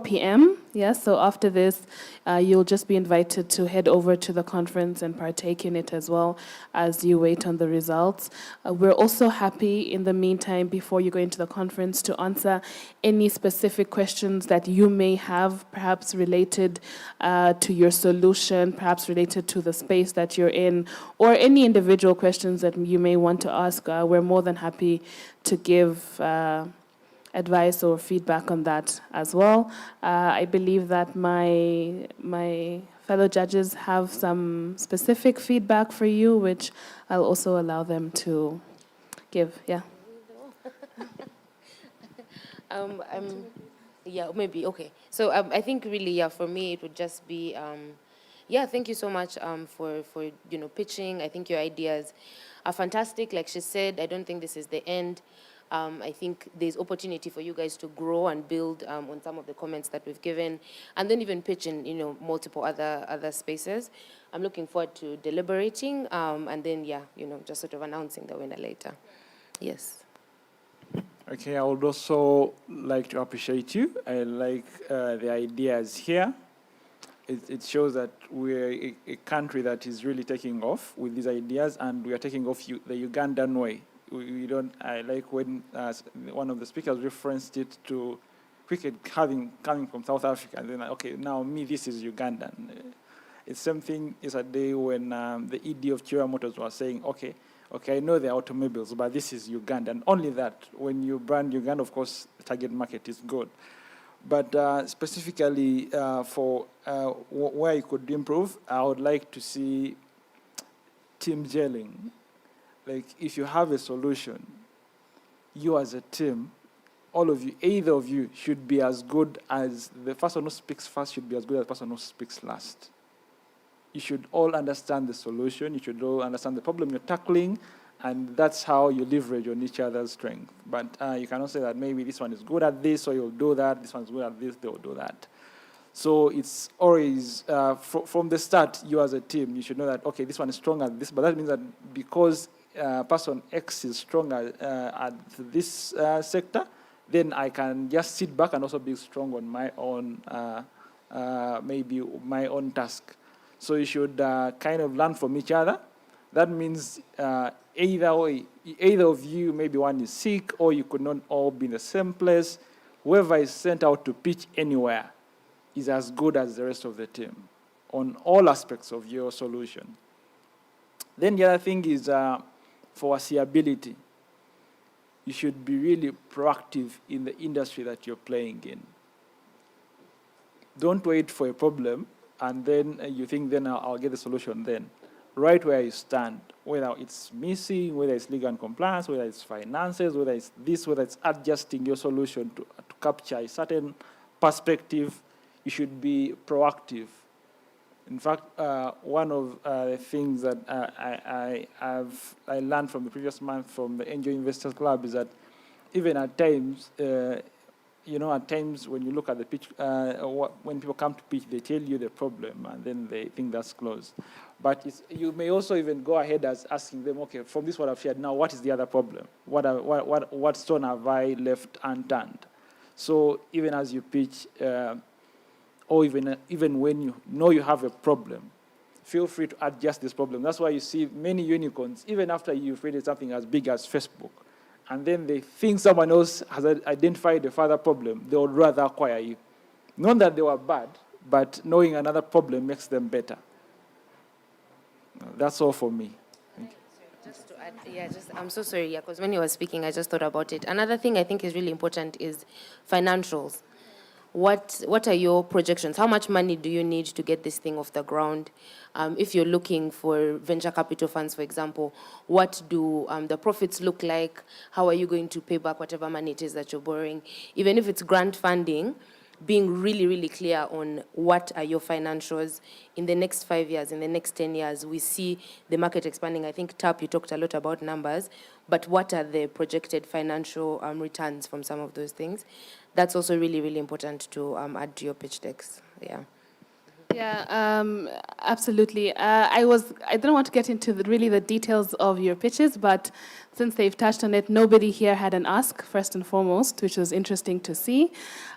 p.m. Yes, so after this, you'll just be invited to head over to the conference and partake in it as well as you wait on the results. We're also happy in the meantime, before you go into the conference, to answer any specific questions that you may have, perhaps related to your solution, perhaps related to the space that you're in, or any individual questions that you may want to ask. We're more than happy to give advice or feedback on that as well. I believe that my fellow judges have some specific feedback for you, which I'll also allow them to give. Yeah. Yeah, maybe, okay. So I think really, yeah, for me, it would just be, yeah, thank you so much for pitching. I think your ideas are fantastic. Like she said, I don't think this is the end. I think there's opportunity for you guys to grow and build on some of the comments that we've given, and then even pitch in, multiple other spaces. I'm looking forward to deliberating, and then, yeah, just sort of announcing the winner later. Yes. Okay, I would also like to appreciate you. I like the ideas here. It shows that we're a country that is really taking off with these ideas, and we are taking off the Ugandan way. We don't. I like when one of the speakers referenced it to cricket coming from South Africa, and then okay, now this is Ugandan. It's something yesterday when the ED of Chira Motors was saying, okay, I know they're automobiles, but this is Uganda. And only that, when you brand Uganda, of course, the target market is good. But specifically for where you could improve, I would like to see team gelling. Like, if you have a solution, you as a team, all of you, either of you, should be as good as the person who speaks first should be as good as the person who speaks last. You should all understand the solution. You should all understand the problem you're tackling, and that's how you leverage on each other's strength. But you cannot say that maybe this one is good at this, so you'll do that. This one's good at this, they'll do that. So it's always, from the start, you as a team, you should know that, okay, this one is strong at this, but that means that because person X is stronger at this sector, then I can just sit back and also be strong on my own, maybe my own task. So you should kind of learn from each other. That means either of you, maybe one is sick, or you could not all be in the same place. Whoever is sent out to pitch anywhere is as good as the rest of the team on all aspects of your solution. Then the other thing is foreseeability. You should be really proactive in the industry that you're playing in. Don't wait for a problem and then you think, then I'll get the solution then. Right where you stand, whether it's missing, whether it's legal and compliance, whether it's finances, whether it's this, whether it's adjusting your solution to capture a certain perspective, you should be proactive. In fact, one of the things that I learned from the previous month from the Angel Investors Club is that even at times, at times when you look at the pitch, when people come to pitch, they tell you the problem, and then they think that's closed. But you may also even go ahead as asking them, okay, from this what I've shared, now what is the other problem? What stone have I left unturned? So even as you pitch, or even when you know you have a problem, feel free to adjust this problem. That's why you see many unicorns, even after you've created something as big as Facebook, and then they think someone else has identified a further problem, they would rather acquire you. Not that they were bad, but knowing another problem makes them better. That's all for me. Just to add, I'm so sorry, because when you were speaking, I just thought about it. Another thing I think is really important is financials. What are your projections? How much money do you need to get this thing off the ground? If you're looking for venture capital funds, for example, what do the profits look like? How are you going to pay back whatever money it is that you're borrowing? Even if it's grant funding, being really, really clear on what are your financials in the next 5 years, in the next 10 years. We see the market expanding. I think, TAP, you talked a lot about numbers, but what are the projected financial returns from some of those things? That's also really, really important to add to your pitch decks. Yeah. Yeah, absolutely. I didn't want to get into really the details of your pitches, but since they've touched on it, nobody here had an ask, first and foremost, which was interesting to see.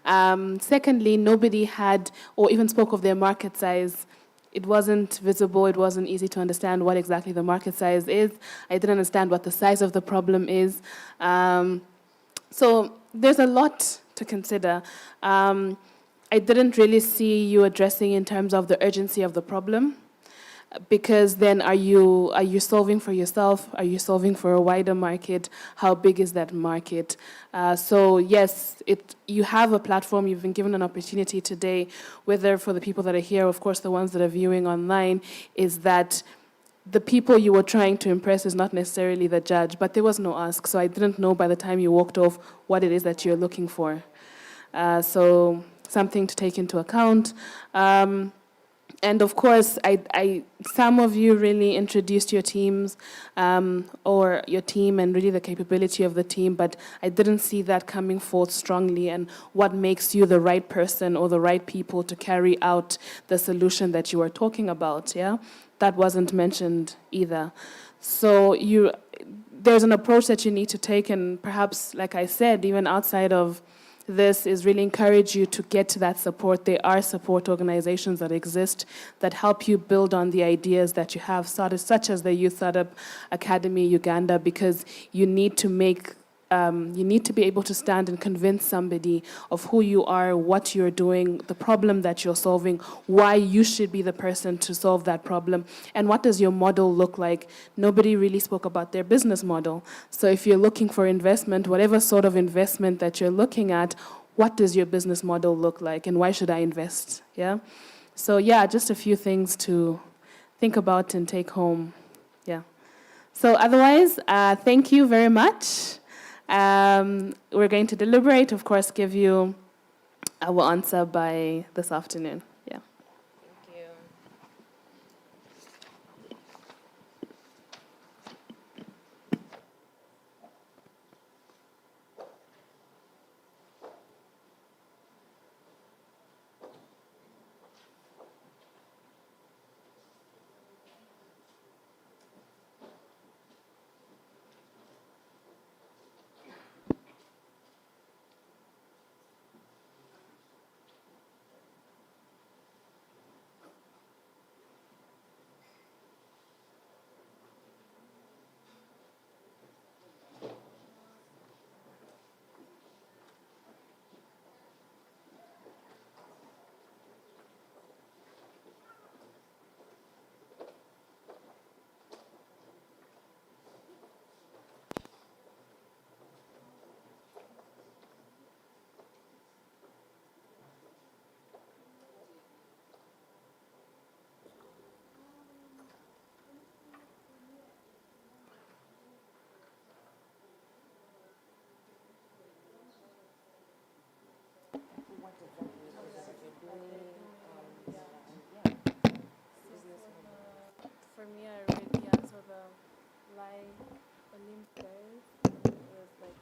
Secondly, nobody had or even spoke of their market size. It wasn't visible, it wasn't easy to understand what exactly the market size is. I didn't understand what the size of the problem is. So there's a lot to consider. I didn't really see you addressing in terms of the urgency of the problem, because then are you solving for yourself? Are you solving for a wider market? How big is that market? So yes, you have a platform, you've been given an opportunity today, whether for the people that are here, of course the ones that are viewing online, is that the people you were trying to impress is not necessarily the judge, but there was no ask, so I didn't know by the time you walked off what it is that you're looking for. So something to take into account. And of course, some of you really introduced your teams or your team and really the capability of the team, but I didn't see that coming forth strongly, and what makes you the right person or the right people to carry out the solution that you are talking about, yeah? That wasn't mentioned either. So there's an approach that you need to take, and perhaps, like I said, even outside of this is really encourage you to get to that support. There are support organizations that exist that help you build on the ideas that you have started, such as the Youth Startup Academy Uganda, because you need to be able to stand and convince somebody of who you are, what you're doing, the problem that you're solving, why you should be the person to solve that problem, and what does your model look like. Nobody really spoke about their business model. So if you're looking for investment, whatever sort of investment that you're looking at, what does your business model look like, and why should I invest? Yeah. So yeah, just a few things to think about and take home. Yeah. So otherwise, thank you very much. We're going to deliberate, of course, give you our answer by this afternoon. Yeah. Thank you. For me, I read the answer, the lie, Olympics, was like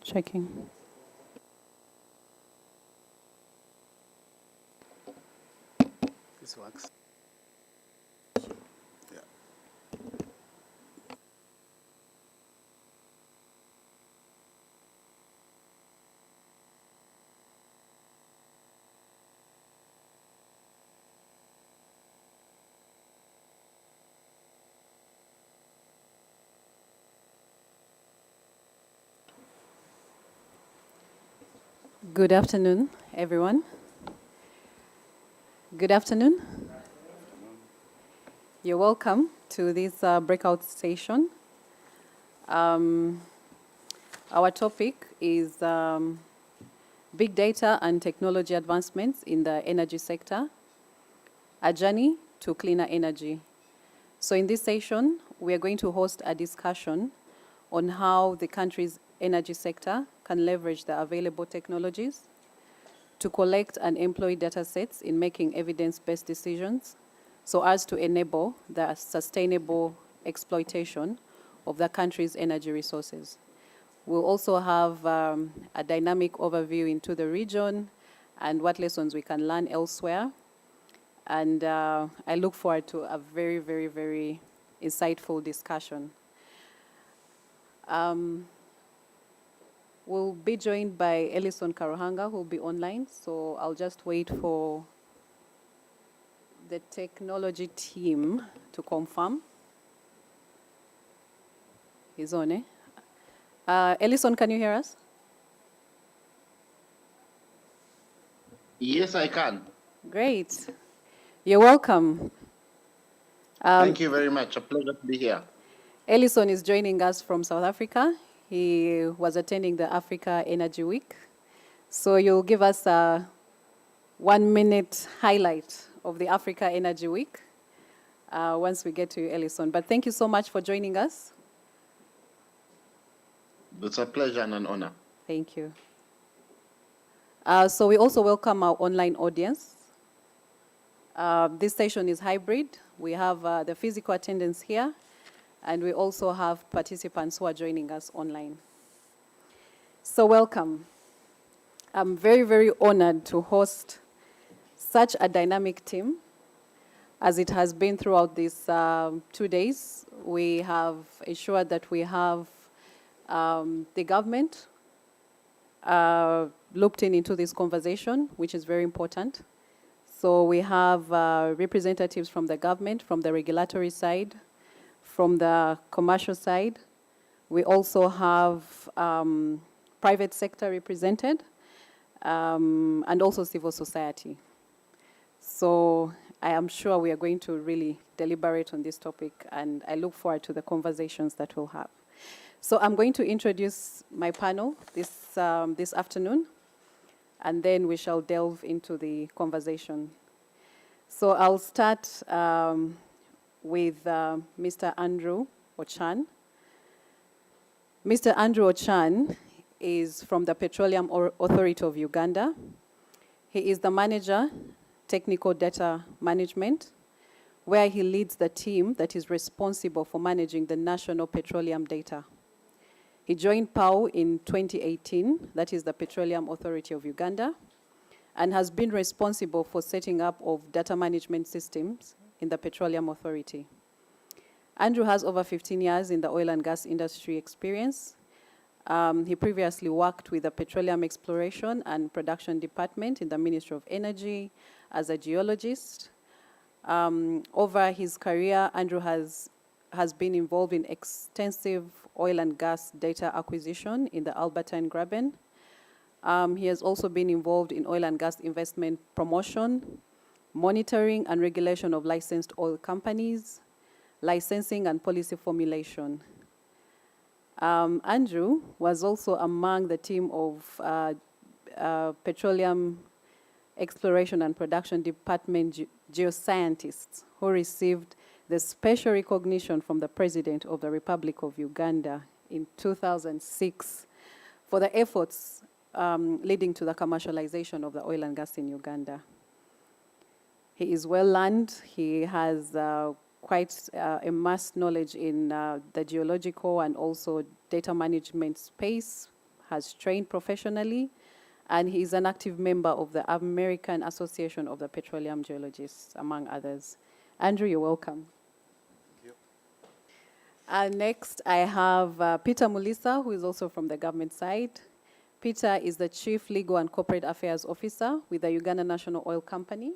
Checking. This works. Good afternoon, everyone. Good afternoon. You're welcome to this breakout session. Our topic is big data and technology advancements in the energy sector, a journey to cleaner energy. So in this session, we are going to host a discussion on how the country's energy sector can leverage the available technologies to collect and employ data sets in making evidence-based decisions so as to enable the sustainable exploitation of the country's energy resources. We'll also have a dynamic overview into the region and what lessons we can learn elsewhere. And I look forward to a very, very, very insightful discussion. We'll be joined by Ellison Karuhanga, who will be online. So I'll just wait for the technology team to confirm. He's on, eh? Ellison, can you hear us? Yes, I can. Great. You're welcome. Thank you very much. A pleasure to be here. Ellison is joining us from South Africa. He was attending the Africa Energy Week. So you'll give us a 1-minute highlight of the Africa Energy Week once we get to you, Ellison. But thank you so much for joining us. It's a pleasure and an honor. Thank you. So we also welcome our online audience. This session is hybrid. We have the physical attendance here, and we also have participants who are joining us online. So welcome. I'm very, very honored to host such a dynamic team as it has been throughout these 2 days. We have ensured that we have the government looped into this conversation, which is very important. So we have representatives from the government, from the regulatory side, from the commercial side. We also have private sector represented, and also civil society. So I am sure we are going to really deliberate on this topic, and I look forward to the conversations that we'll have. So I'm going to introduce my panel this afternoon, and then we shall delve into the conversation. So I'll start with Mr. Andrew Ochan. Mr. Andrew Ochan is from the Petroleum Authority of Uganda. He is the manager, technical data management, where he leads the team that is responsible for managing the national petroleum data. He joined PAU in 2018, that is the Petroleum Authority of Uganda, and has been responsible for setting up of data management systems in the Petroleum Authority. Andrew has over 15 years in the oil and gas industry experience. He previously worked with the Petroleum Exploration and Production Department in the Ministry of Energy as a geologist. Over his career, Andrew has been involved in extensive oil and gas data acquisition in the Albertine Graben. He has also been involved in oil and gas investment promotion, monitoring and regulation of licensed oil companies, licensing and policy formulation. Andrew was also among the team of Petroleum Exploration and Production Department geoscientists who received the special recognition from the President of the Republic of Uganda in 2006 for the efforts leading to the commercialization of the oil and gas in Uganda. He is well learned. He has quite immersed knowledge in the geological and also data management space, has trained professionally, and he is an active member of the American Association of the Petroleum Geologists, among others. Andrew, you're welcome. Next, I have Peter Mulisa, who is also from the government side. Peter is the Chief Legal and Corporate Affairs Officer with the Uganda National Oil Company.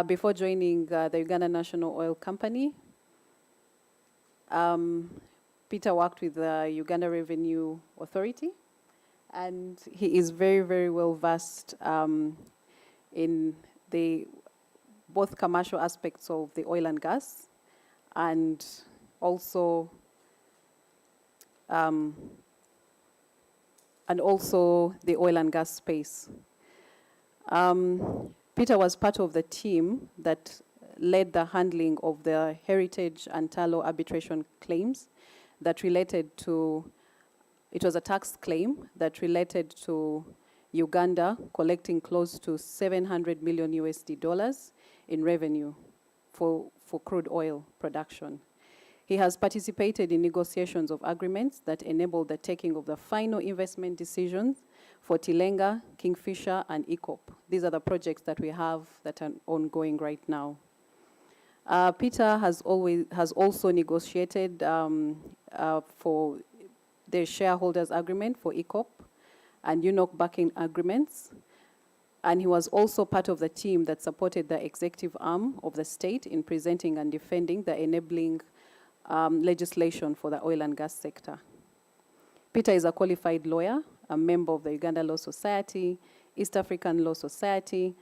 Before joining the Uganda National Oil Company, Peter worked with the Uganda Revenue Authority, and he is very, very well versed in both commercial aspects of the oil and gas, and also the oil and gas space. Peter was part of the team that led the handling of the Heritage and Talo arbitration claims that related to, it was a tax claim that related to Uganda collecting close to $700 million in revenue for crude oil production. He has participated in negotiations of agreements that enabled the taking of the final investment decisions for Tilenga, Kingfisher, and ECOP. These are the projects that we have that are ongoing right now. Peter has also negotiated for the shareholders agreement for ECOP and UNOC backing agreements. And he was also part of the team that supported the executive arm of the state in presenting and defending the enabling legislation for the oil and gas sector. Peter is a qualified lawyer, a member of the Uganda Law Society, East African Law Society,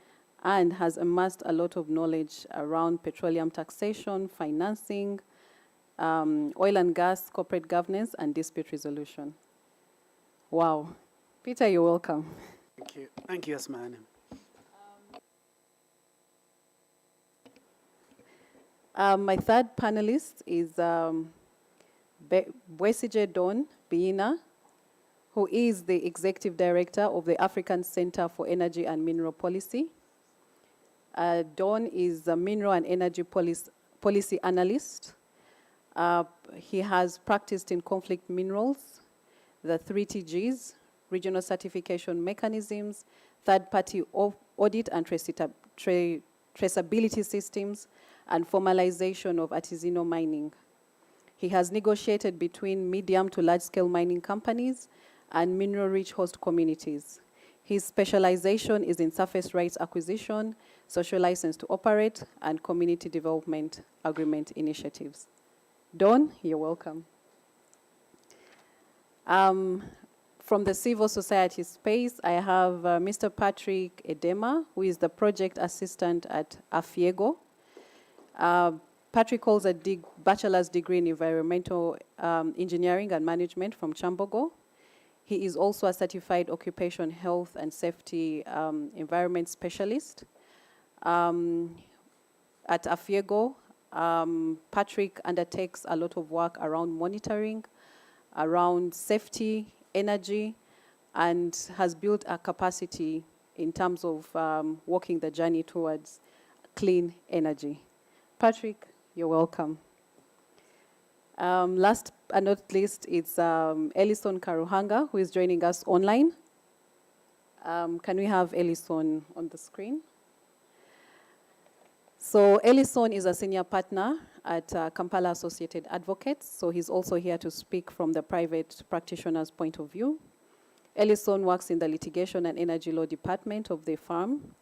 and has amassed a lot of knowledge around petroleum taxation, financing, oil and gas, corporate governance, and dispute resolution. Wow. Peter, you're welcome. Thank you. Thank you, Asmani. My third panelist is Bwesige Don Biina, who is the Executive Director of the African Center for Energy and Mineral Policy. Don is a mineral and energy policy analyst. He has practiced in conflict minerals, the 3 TGs, regional certification mechanisms, third-party audit and traceability systems, and formalization of artisanal mining. He has negotiated between medium to large-scale mining companies and mineral-rich host communities. His specialization is in surface rights acquisition, social license to operate, and community development agreement initiatives. Don, you're welcome. From the civil society space, I have Mr. Patrick Edema, who is the project assistant at Afiego. Patrick holds a bachelor's degree in environmental engineering and management from Chambogo. He is also a certified occupation health and safety environment specialist. At Afiego, Patrick undertakes a lot of work around monitoring, around safety, energy, and has built a capacity in terms of walking the journey towards clean energy. Patrick, you're welcome. Last but not least, it's Ellison Karuhanga, who is joining us online. Can we have Ellison on the screen? So Ellison is a senior partner at Kampala Associated Advocates, so he's also here to speak from the private practitioner's point of view. Ellison works in the litigation and energy law department of the firm.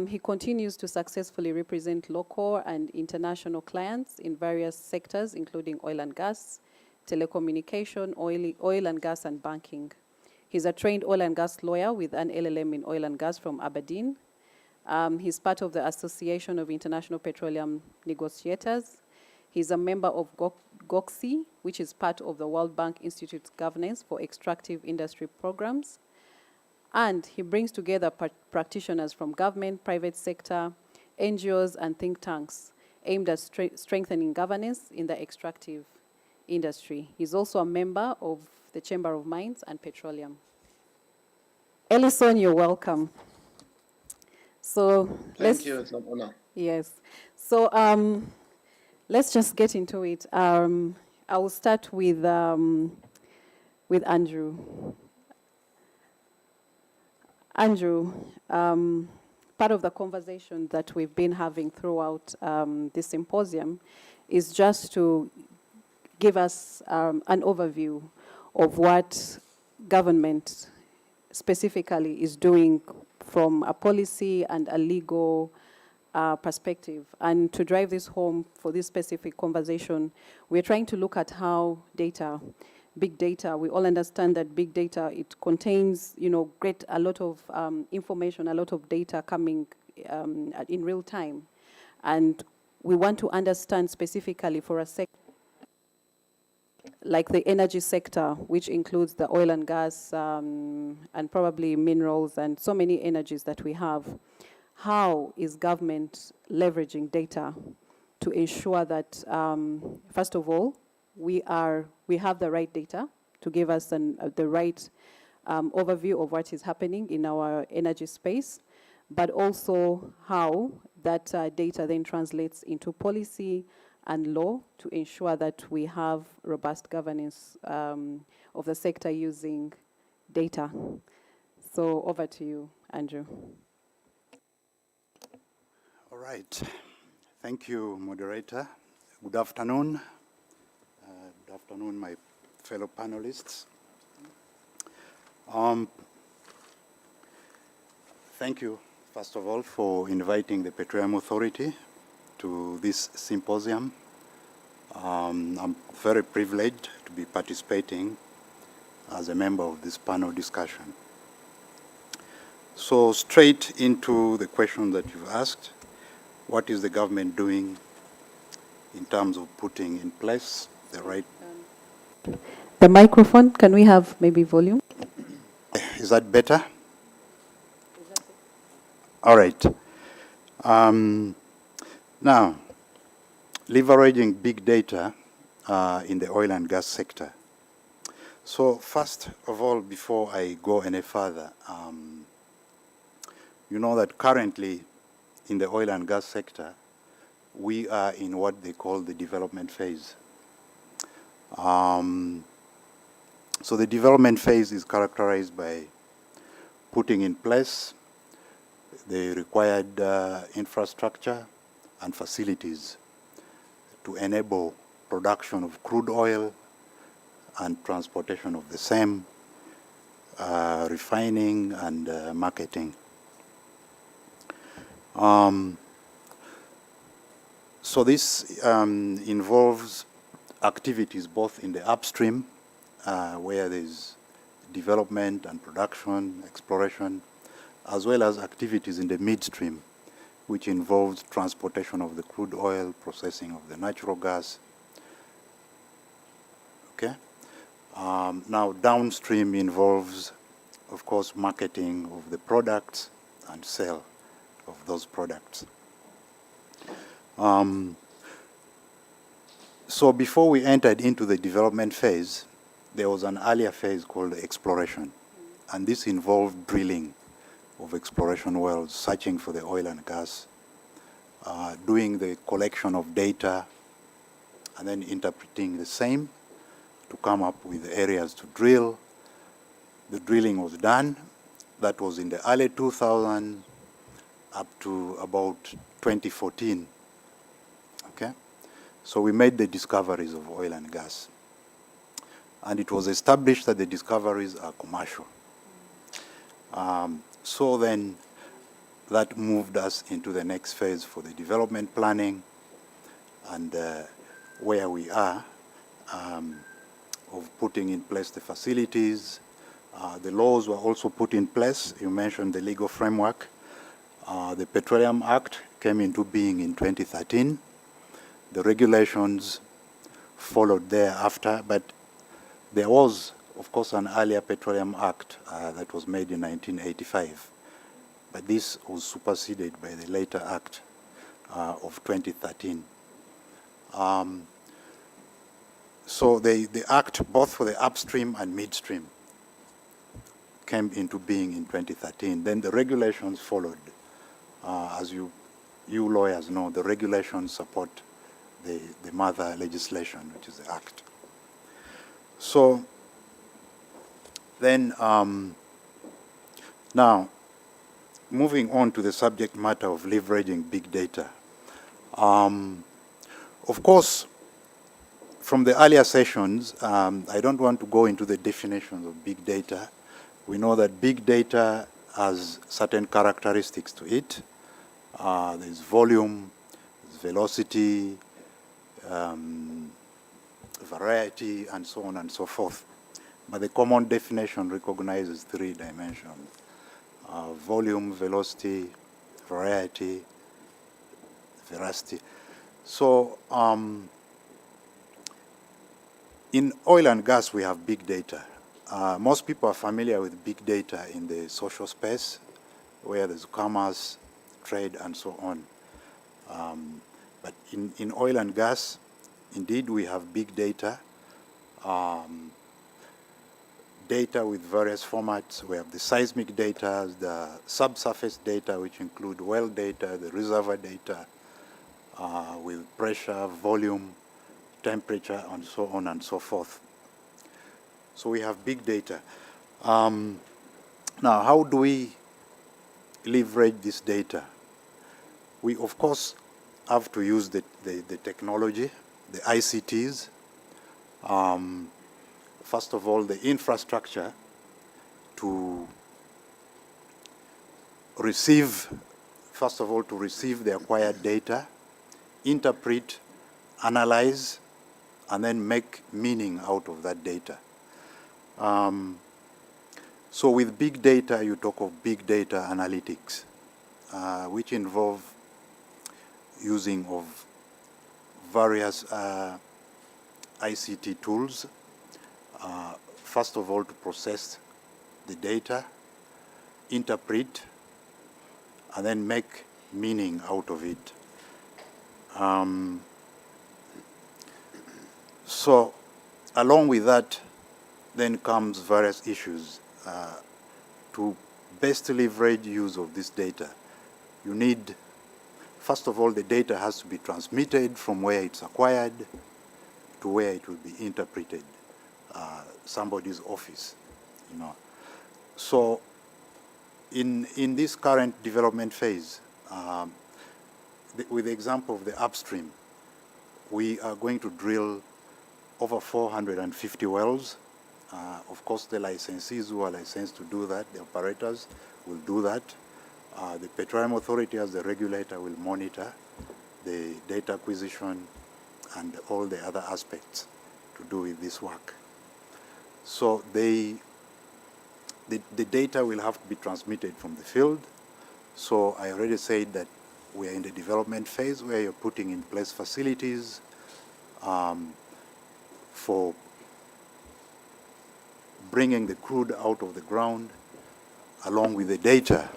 He continues to successfully represent local and international clients in various sectors, including oil and gas, telecommunication, oil and gas, and banking. He's a trained oil and gas lawyer with an LLM in oil and gas from Aberdeen. He's part of the Association of International Petroleum Negotiators. He's a member of GOXI, which is part of the World Bank Institute's governance for extractive industry programs. And he brings together practitioners from government, private sector, NGOs, and think tanks aimed at strengthening governance in the extractive industry. He's also a member of the Chamber of Mines and Petroleum. Ellison, you're welcome. So Thank you, it's an honor. Yes. So let's just get into it. I will start with Andrew. Andrew, part of the conversation that we've been having throughout this symposium is just to give us an overview of what government specifically is doing from a policy and a legal perspective. And to drive this home for this specific conversation, we're trying to look at how data, big data, we all understand that big data, it contains, a lot of information, a lot of data coming in real time. And we want to understand specifically for a sector, like the energy sector, which includes the oil and gas and probably minerals and so many energies that we have. How is government leveraging data to ensure that, first of all, we have the right data to give us the right overview of what is happening in our energy space, but also how that data then translates into policy and law to ensure that we have robust governance of the sector using data. So over to you, Andrew. All right. Thank you, moderator. Good afternoon. Good afternoon, my fellow panelists. Thank you, first of all, for inviting the Petroleum Authority to this symposium. I'm very privileged to be participating as a member of this panel discussion. So straight into the question that you've asked, what is the government doing in terms of putting in place the right... The microphone, can we have maybe volume? Is that better? All right. Now, leveraging big data in the oil and gas sector. So first of all, before I go any further, you know that currently in the oil and gas sector, we are in what they call the development phase. So the development phase is characterized by putting in place the required infrastructure and facilities to enable production of crude oil and transportation of the same, refining and marketing. So this involves activities both in the upstream, where there's development and production, exploration, as well as activities in the midstream, which involves transportation of the crude oil, processing of the natural gas. Okay. Now, downstream involves, of course, marketing of the products and sale of those products. So before we entered into the development phase, there was an earlier phase called exploration. And this involved drilling of exploration wells, searching for the oil and gas, doing the collection of data, and then interpreting the same to come up with areas to drill. The drilling was done. That was in the early 2000s up to about 2014. Okay? So we made the discoveries of oil and gas. And it was established that the discoveries are commercial. So then that moved us into the next phase for the development planning and where we are of putting in place the facilities. The laws were also put in place. You mentioned the legal framework. The Petroleum Act came into being in 2013. The regulations followed thereafter, but there was, of course, an earlier Petroleum Act that was made in 1985. But this was superseded by the later Act of 2013. So the Act, both for the upstream and midstream, came into being in 2013. Then the regulations followed. As you lawyers know, the regulations support the mother legislation, which is the Act. So then, now, moving on to the subject matter of leveraging big data. Of course, from the earlier sessions, I don't want to go into the definitions of big data. We know that big data has certain characteristics to it. There's volume, there's velocity, variety, and so on and so forth. But the common definition recognizes 3 dimensions: volume, velocity, variety, veracity. So in oil and gas, we have big data. Most people are familiar with big data in the social space, where there's commerce, trade, and so on. But in oil and gas, indeed, we have big data. Data with various formats. We have the seismic data, the subsurface data, which include well data, the reservoir data, with pressure, volume, temperature, and so on and so forth. So we have big data. Now, how do we leverage this data? We, of course, have to use the technology, the ICTs. First of all, the infrastructure to receive, the acquired data, interpret, analyze, and then make meaning out of that data. So with big data, you talk of big data analytics, which involve using of various ICT tools. First of all, to process the data, interpret, and then make meaning out of it. So along with that, then comes various issues. To best leverage use of this data, you need, first of all, the data has to be transmitted from where it's acquired to where it will be interpreted, somebody's office, you know. So in this current development phase, with the example of the upstream, we are going to drill over 450 wells. Of course, the licensees who are licensed to do that, the operators, will do that. The Petroleum Authority, as the regulator, will monitor the data acquisition and all the other aspects to do with this work. So the data will have to be transmitted from the field. So I already said that we are in the development phase where you're putting in place facilities for bringing the crude out of the ground along with the data.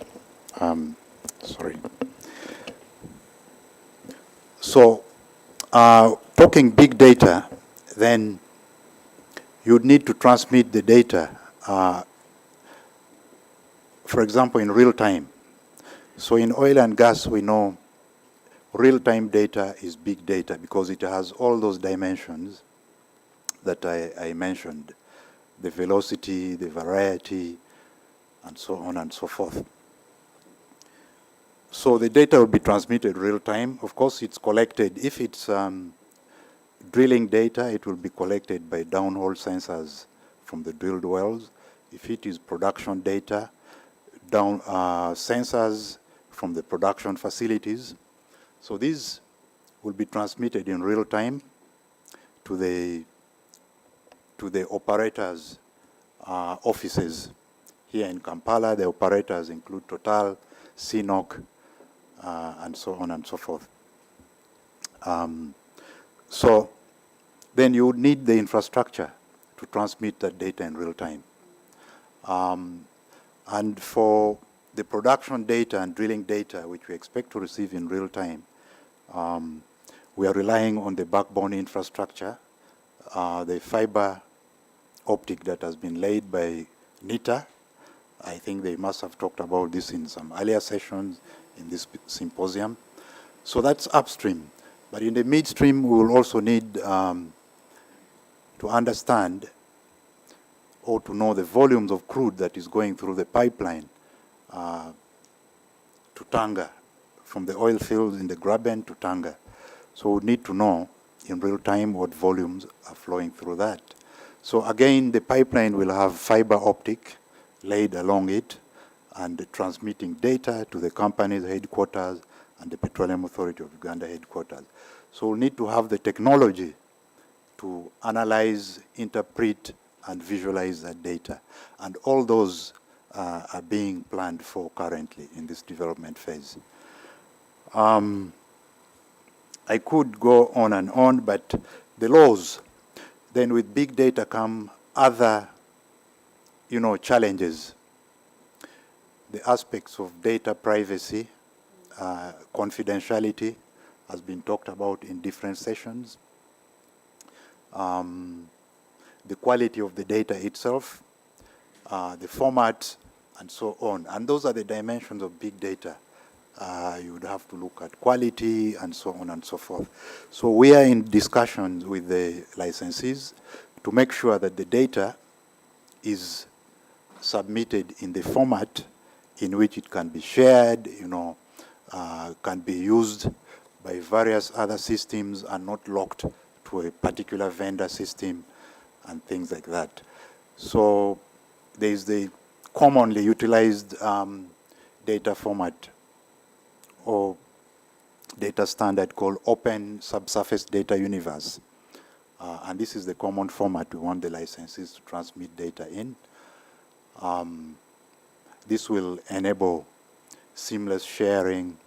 So talking big data, then you'd need to transmit the data, for example, in real time. So in oil and gas, we know real-time data is big data because it has all those dimensions that I mentioned, the velocity, the variety, and so on and so forth. So the data will be transmitted real time. Of course, it's collected. If it's drilling data, it will be collected by downhole sensors from the drilled wells. If it is production data, sensors from the production facilities. So these will be transmitted in real time to the operators' offices. Here in Kampala, the operators include Total, CNOC, and so on and so forth. So then you would need the infrastructure to transmit that data in real time. And for the production data and drilling data, which we expect to receive in real time, we are relying on the backbone infrastructure, the fiber optic that has been laid by NITA. I think they must have talked about this in some earlier sessions in this symposium. So that's upstream. But in the midstream, we will also need to understand or to know the volumes of crude that is going through the pipeline to Tanga, from the oil fields in the Graben to Tanga. So we need to know in real time what volumes are flowing through that. So again, the pipeline will have fiber optic laid along it and transmitting data to the company's headquarters and the Petroleum Authority of Uganda headquarters. So we'll need to have the technology to analyze, interpret, and visualize that data. And all those are being planned for currently in this development phase. I could go on and on, but the laws, then with big data come other, challenges. The aspects of data privacy, confidentiality has been talked about in different sessions. The quality of the data itself, the format, and so on. And those are the dimensions of big data. You would have to look at quality and so on and so forth. So we are in discussions with the licensees to make sure that the data is submitted in the format in which it can be shared, can be used by various other systems and not locked to a particular vendor system and things like that. So there is the commonly utilized data format or data standard called Open Subsurface Data Universe. And this is the common format we want the licensees to transmit data in. This will enable seamless sharing,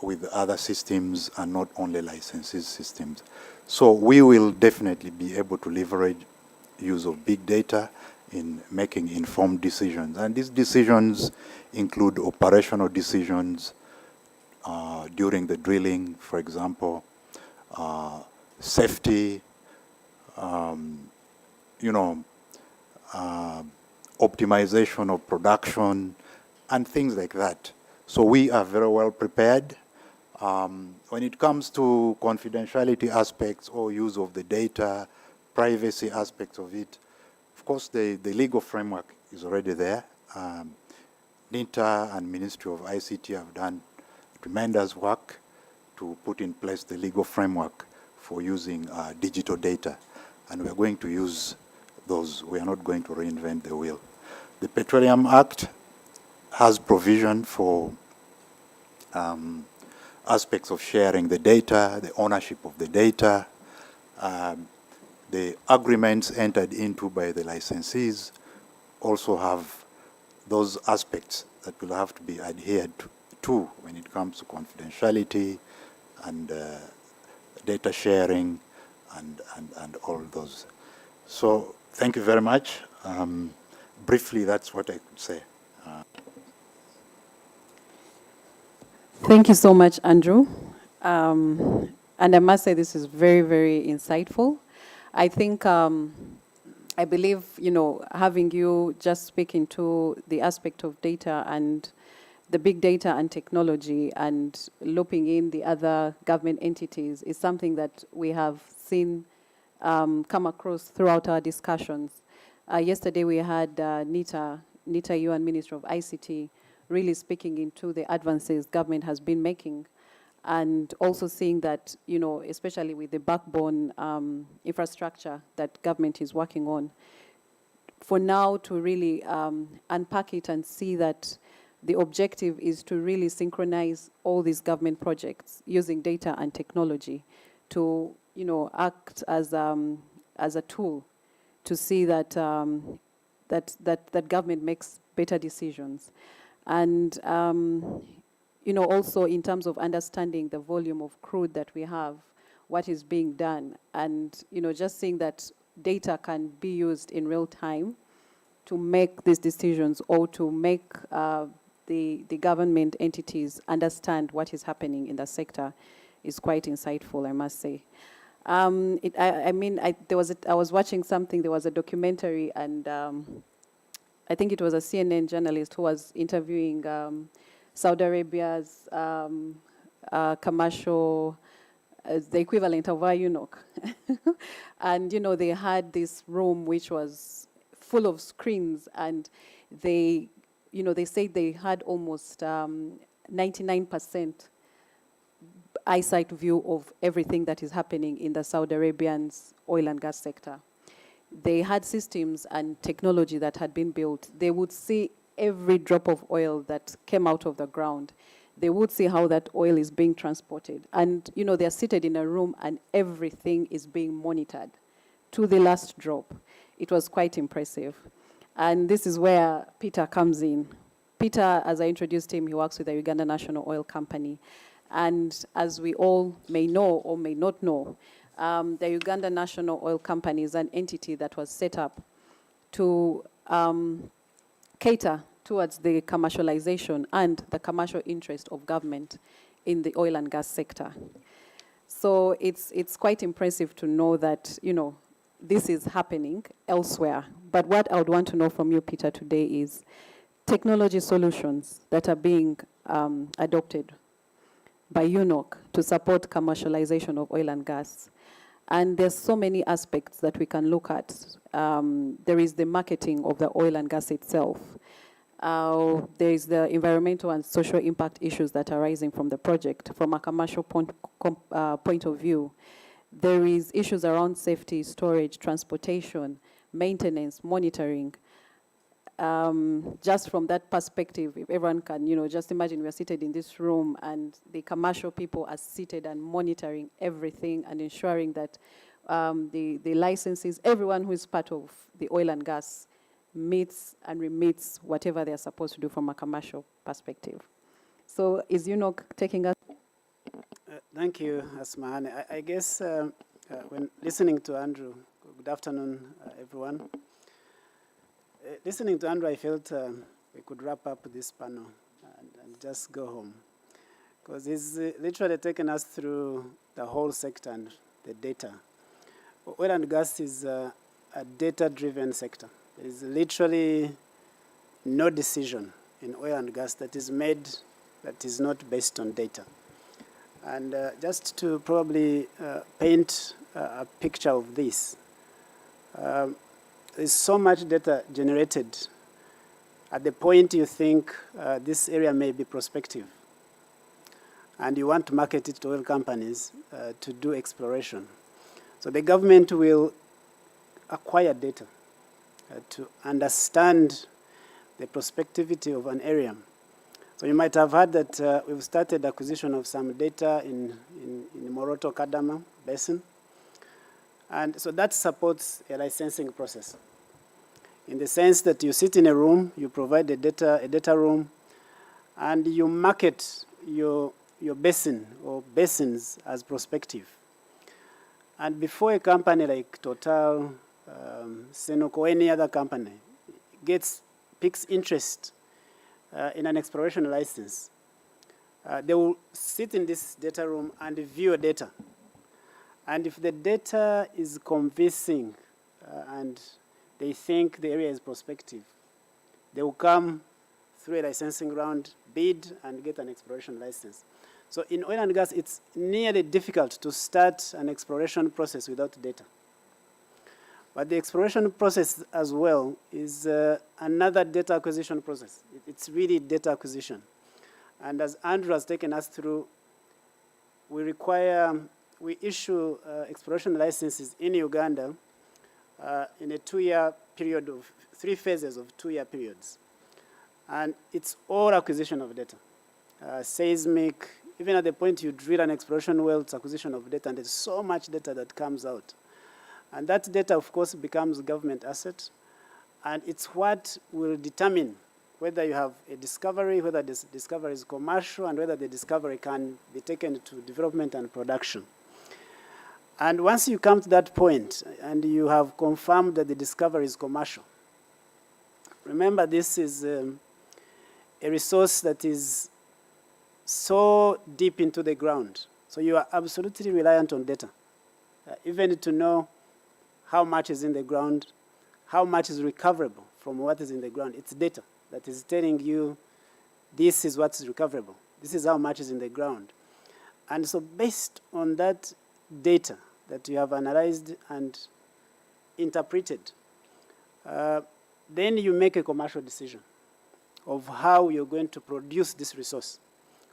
with other systems and not only licenses systems. So we will definitely be able to leverage use of big data in making informed decisions. And these decisions include operational decisions during the drilling, for example, safety, optimization of production, and things like that. So we are very well prepared. When it comes to confidentiality aspects or use of the data, privacy aspects of it, of course, the legal framework is already there. NITA and Ministry of ICT have done tremendous work to put in place the legal framework for using digital data. And we are going to use those. We are not going to reinvent the wheel. The Petroleum Act has provision for aspects of sharing the data, the ownership of the data, the agreements entered into by the licensees also have those aspects that will have to be adhered to when it comes to confidentiality and data sharing and all those. So thank you very much. Briefly, that's what I could say. Thank you so much, Andrew. And I must say this is very, very insightful. I think, I believe, having you just speaking to the aspect of data and the big data and technology and looping in the other government entities is something that we have seen come across throughout our discussions. Yesterday we had NITA UN Minister of ICT really speaking into the advances government has been making, and also seeing that, especially with the backbone infrastructure that government is working on, for now to really unpack it and see that the objective is to really synchronize all these government projects using data and technology to, act as a tool to see that that government makes better decisions. And also in terms of understanding the volume of crude that we have, what is being done, and just seeing that data can be used in real time to make these decisions or to make the government entities understand what is happening in the sector is quite insightful, I must say. I was watching something, there was a documentary, and I think it was a CNN journalist who was interviewing Saudi Arabia's commercial, the equivalent of a eunuch. And, they had this room which was full of screens, and they they say they had almost 99% eyesight view of everything that is happening in the Saudi Arabian's oil and gas sector. They had systems and technology that had been built. They would see every drop of oil that came out of the ground. They would see how that oil is being transported. And, they're seated in a room and everything is being monitored to the last drop. It was quite impressive. And this is where Peter comes in. Peter, as I introduced him, he works with the Uganda National Oil Company. And as we all may know or may not know, the Uganda National Oil Company is an entity that was set up to cater towards the commercialization and the commercial interest of government in the oil and gas sector. So it's quite impressive to know that, this is happening elsewhere. But what I would want to know from you, Peter, today is technology solutions that are being adopted by UNOC to support commercialization of oil and gas. And there's so many aspects that we can look at. There is the marketing of the oil and gas itself. There is the environmental and social impact issues that are arising from the project from a commercial point of view. There is issues around safety, storage, transportation, maintenance, monitoring. Just from that perspective, if everyone can, just imagine we're seated in this room and the commercial people are seated and monitoring everything and ensuring that the licenses, everyone who is part of the oil and gas meets and remits whatever they're supposed to do from a commercial perspective. So is UNOC taking us? Thank you, Asman. I guess when listening to Andrew, good afternoon, everyone. Listening to Andrew, I felt we could wrap up this panel and just go home. Because he's literally taken us through the whole sector and the data. Oil and gas is a data-driven sector. There is literally no decision in oil and gas that is made that is not based on data. And just to probably paint a picture of this, there's so much data generated at the point you think this area may be prospective. And you want to market it to oil companies to do exploration. So the government will acquire data to understand the prospectivity of an area. So you might have heard that we've started acquisition of some data in Moroto-Kadama Basin. And so that supports a licensing process in the sense that you sit in a room, you provide a data room, and you market your basin or basins as prospective. And before a company like Total, Senoko, or any other company picks interest in an exploration license, they will sit in this data room and view data. And if the data is convincing and they think the area is prospective, they will come through a licensing round, bid, and get an exploration license. So in oil and gas, it's nearly difficult to start an exploration process without data. But the exploration process as well is another data acquisition process. It's really data acquisition. And as Andrew has taken us through, we issue exploration licenses in Uganda in a 2-year period of 3 phases of 2-year periods. And it's all acquisition of data. Seismic, even at the point you drill an exploration well, it's acquisition of data, and there's so much data that comes out. And that data, of course, becomes government asset, and it's what will determine whether you have a discovery, whether this discovery is commercial, and whether the discovery can be taken to development and production. And once you come to that point, and you have confirmed that the discovery is commercial, remember this is a resource that is so deep into the ground. So you are absolutely reliant on data, even to know how much is in the ground, how much is recoverable from what is in the ground. It's data that is telling you this is what's recoverable. This is how much is in the ground. And so based on that data that you have analyzed and interpreted, then you make a commercial decision of how you're going to produce this resource,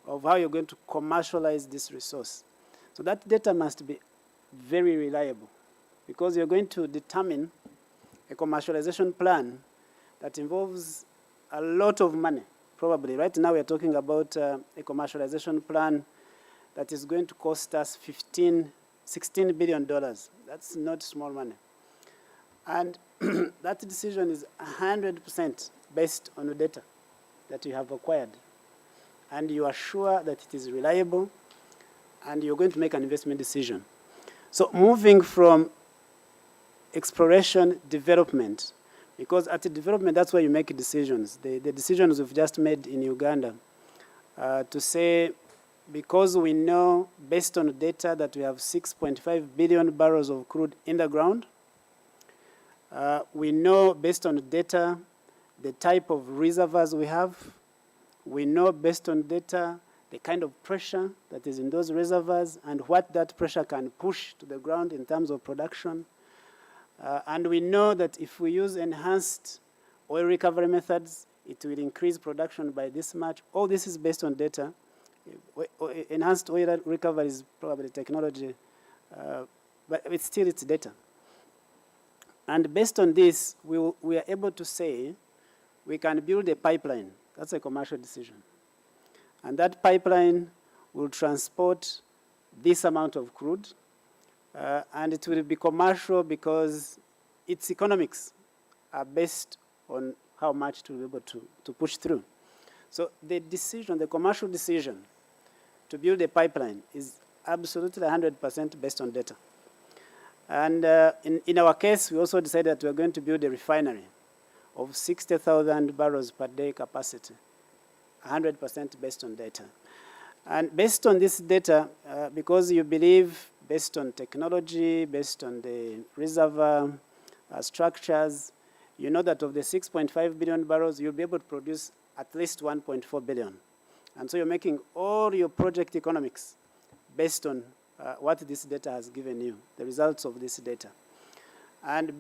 of how you're going to commercialize this resource. So that data must be very reliable, because you're going to determine a commercialization plan that involves a lot of money, probably. Right now we're talking about a commercialization plan that is going to cost us $16 billion. That's not small money. And that decision is 100% based on the data that you have acquired. And you are sure that it is reliable, and you're going to make an investment decision. So moving from exploration development, because at the development, that's where you make decisions. The decisions we've just made in Uganda to say, because we know based on data that we have 6.5 billion barrels of crude in the ground, we know based on data the type of reservoirs we have. We know based on data the kind of pressure that is in those reservoirs and what that pressure can push to the ground in terms of production. And we know that if we use enhanced oil recovery methods, it will increase production by this much. All this is based on data. Enhanced oil recovery is probably technology, but it's still it's data. And based on this, we are able to say we can build a pipeline. That's a commercial decision. And that pipeline will transport this amount of crude, and it will be commercial because its economics are based on how much to be able to push through. So the decision, the commercial decision to build a pipeline is absolutely 100% based on data. And in our case, we also decided that we are going to build a refinery of 60,000 barrels per day capacity, 100% based on data. And based on this data, because you believe based on technology, based on the reservoir structures, you know that of the 6.5 billion barrels, you'll be able to produce at least 1.4 billion. And so you're making all your project economics based on what this data has given you, the results of this data. And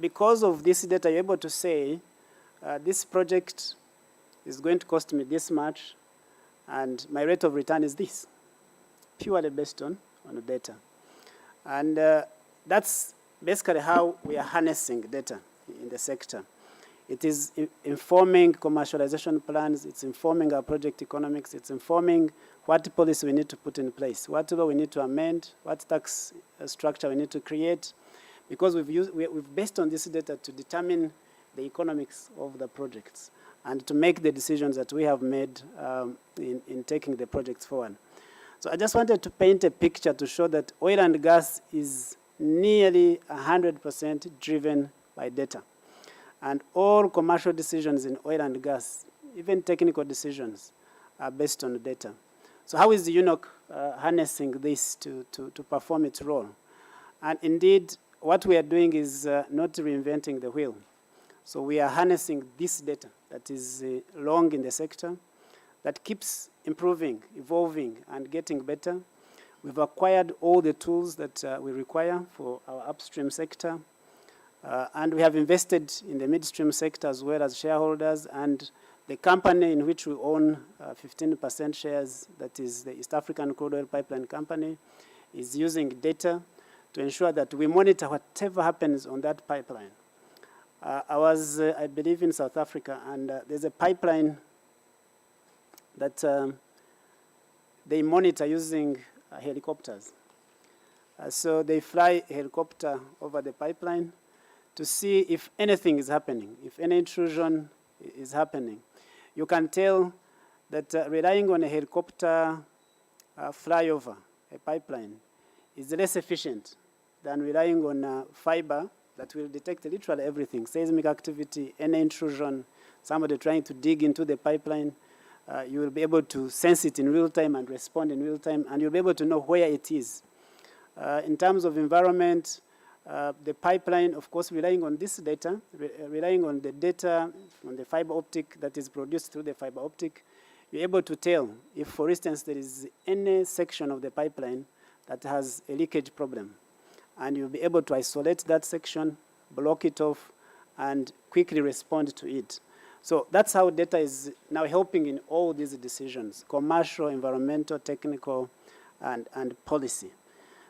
because of this data, you're able to say, this project is going to cost me this much, and my rate of return is this, purely based on the data. And that's basically how we are harnessing data in the sector. It is informing commercialization plans, it's informing our project economics, it's informing what policy we need to put in place, what law we need to amend, what tax structure we need to create, because we've based on this data to determine the economics of the projects and to make the decisions that we have made in taking the projects forward. So I just wanted to paint a picture to show that oil and gas is nearly 100% driven by data. And all commercial decisions in oil and gas, even technical decisions, are based on data. So how is the UNOC harnessing this to perform its role? And indeed, what we are doing is not reinventing the wheel. So we are harnessing this data that is long in the sector, that keeps improving, evolving, and getting better. We've acquired all the tools that we require for our upstream sector. And we have invested in the midstream sector as well as shareholders, and the company in which we own 15% shares, that is the East African Crude Oil Pipeline Company, is using data to ensure that we monitor whatever happens on that pipeline. I was, I believe, in South Africa, and there's a pipeline that they monitor using helicopters. So they fly a helicopter over the pipeline to see if anything is happening, if any intrusion is happening. You can tell that relying on a helicopter flyover, a pipeline, is less efficient than relying on fiber that will detect literally everything, seismic activity, any intrusion, somebody trying to dig into the pipeline. You will be able to sense it in real time and respond in real time, and you'll be able to know where it is. In terms of environment, the pipeline, of course, relying on this data, relying on the data from the fiber optic that is produced through the fiber optic, you're able to tell if, for instance, there is any section of the pipeline that has a leakage problem. And you'll be able to isolate that section, block it off, and quickly respond to it. So that's how data is now helping in all these decisions: commercial, environmental, technical, and policy.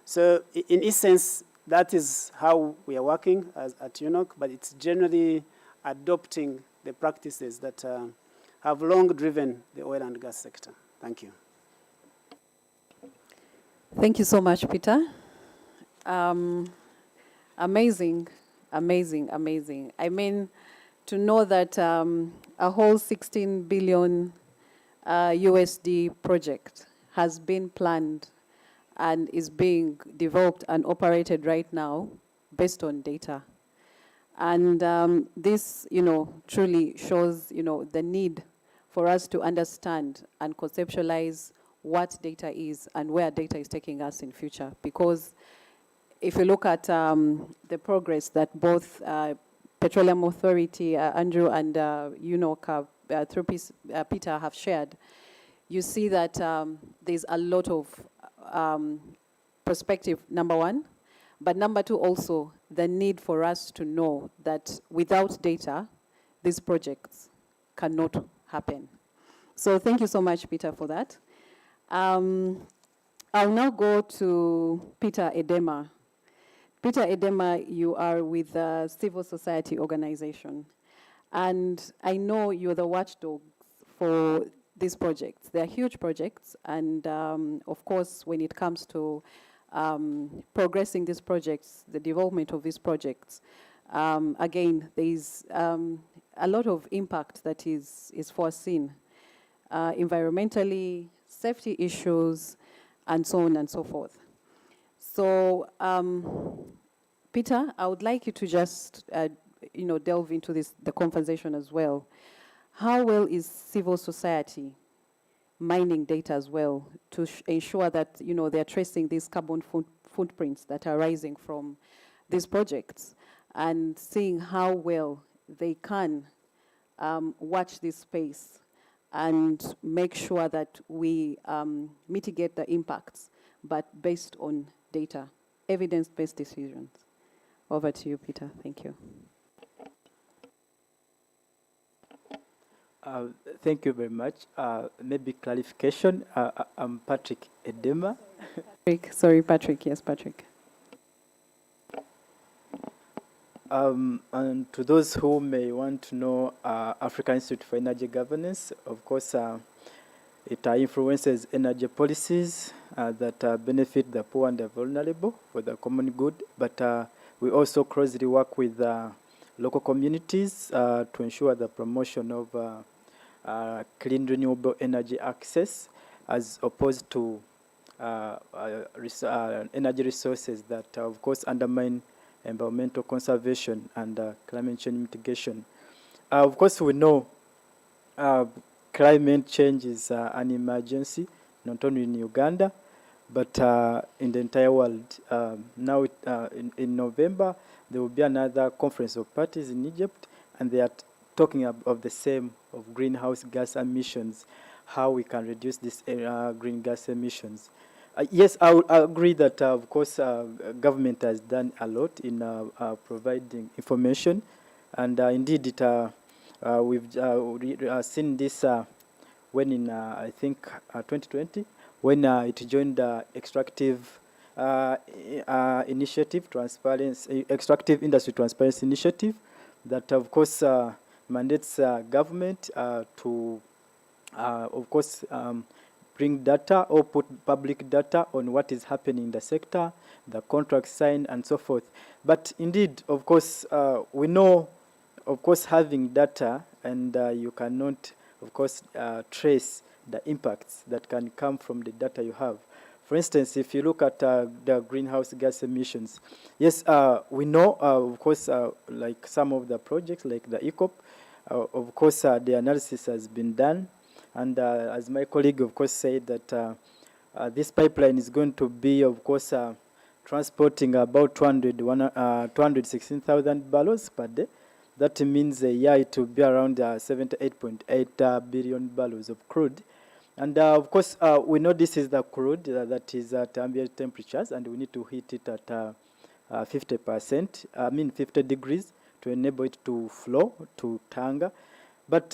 So in essence, that is how we are working at UNOC, but it's generally adopting the practices that have long driven the oil and gas sector. Thank you. Thank you so much, Peter. Amazing, amazing, amazing. I mean, to know that a whole 16 billion USD project has been planned and is being developed and operated right now based on data. And this, truly shows, the need for us to understand and conceptualize what data is and where data is taking us in future. Because if you look at the progress that both Petroleum Authority, Andrew, and UNOC through Peter have shared, you see that there's a lot of perspective, number one. But number two, also, the need for us to know that without data, these projects cannot happen. So thank you so much, Peter, for that. I'll now go to Peter Edema. Peter Edema, you are with a civil society organization. And I know you're the watchdogs for these projects. They're huge projects. And of course, when it comes to progressing these projects, the development of these projects, again, there's a lot of impact that is foreseen environmentally, safety issues, and so on and so forth. So, Peter, I would like you to just, delve into the conversation as well. How well is civil society mining data as well to ensure that, they're tracing these carbon footprints that are rising from these projects and seeing how well they can watch this space and make sure that we mitigate the impacts, but based on data, evidence-based decisions. Over to you, Peter. Thank you. Thank you very much. Maybe clarification. I'm Patrick Edema. Sorry, Patrick. Yes, Patrick. And to those who may want to know African Institute for Energy Governance, of course, it influences energy policies that benefit the poor and the vulnerable for the common good. But we also closely work with local communities to ensure the promotion of clean renewable energy access as opposed to energy resources that, of course, undermine environmental conservation and climate change mitigation. Of course, we know climate change is an emergency, not only in Uganda, but in the entire world. Now, in November, there will be another conference of parties in Egypt, and they are talking of the same, of greenhouse gas emissions, how we can reduce these green gas emissions. Yes, I would agree that, of course, government has done a lot in providing information, and indeed, we've seen this when in, I think, 2020, when it joined the extractive initiative, extractive industry transparency initiative, that, of course, mandates government to, of course, bring data or put public data on what is happening in the sector, the contract signed, and so forth. But indeed, of course, we know, of course, having data, and you cannot, of course, trace the impacts that can come from the data you have. For instance, if you look at the greenhouse gas emissions, yes, we know, of course, like some of the projects, like the ECOP, of course, the analysis has been done. And as my colleague, of course, said that this pipeline is going to be, of course, transporting about 216,000 barrels per day. That means a year it will be around 78.8 billion barrels of crude. And of course, we know this is the crude that is at ambient temperatures, and we need to heat it at 50%, 50 degrees to enable it to flow to Tanga. But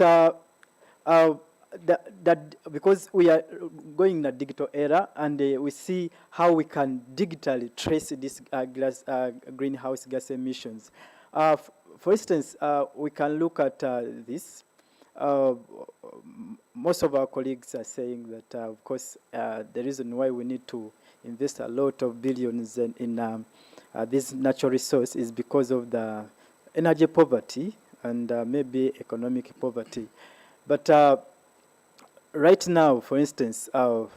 because we are going in a digital era, and we see how we can digitally trace these greenhouse gas emissions. For instance, we can look at this. Most of our colleagues are saying that, of course, the reason why we need to invest a lot of billions in this natural resource is because of the energy poverty and maybe economic poverty. But right now, for instance,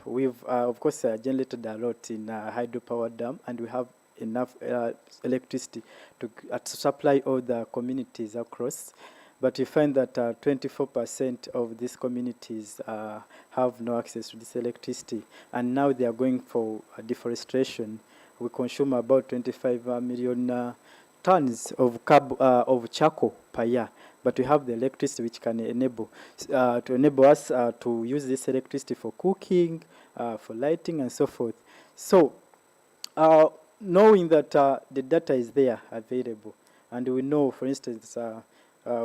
we've, of course, generated a lot in hydropower dam, and we have enough electricity to supply all the communities across. But we find that 24% of these communities have no access to this electricity, and now they are going for deforestation. We consume about 25 million tons of charcoal per year, but we have the electricity which can enable us to use this electricity for cooking, for lighting, and so forth. So, knowing that the data is there available, and we know, for instance,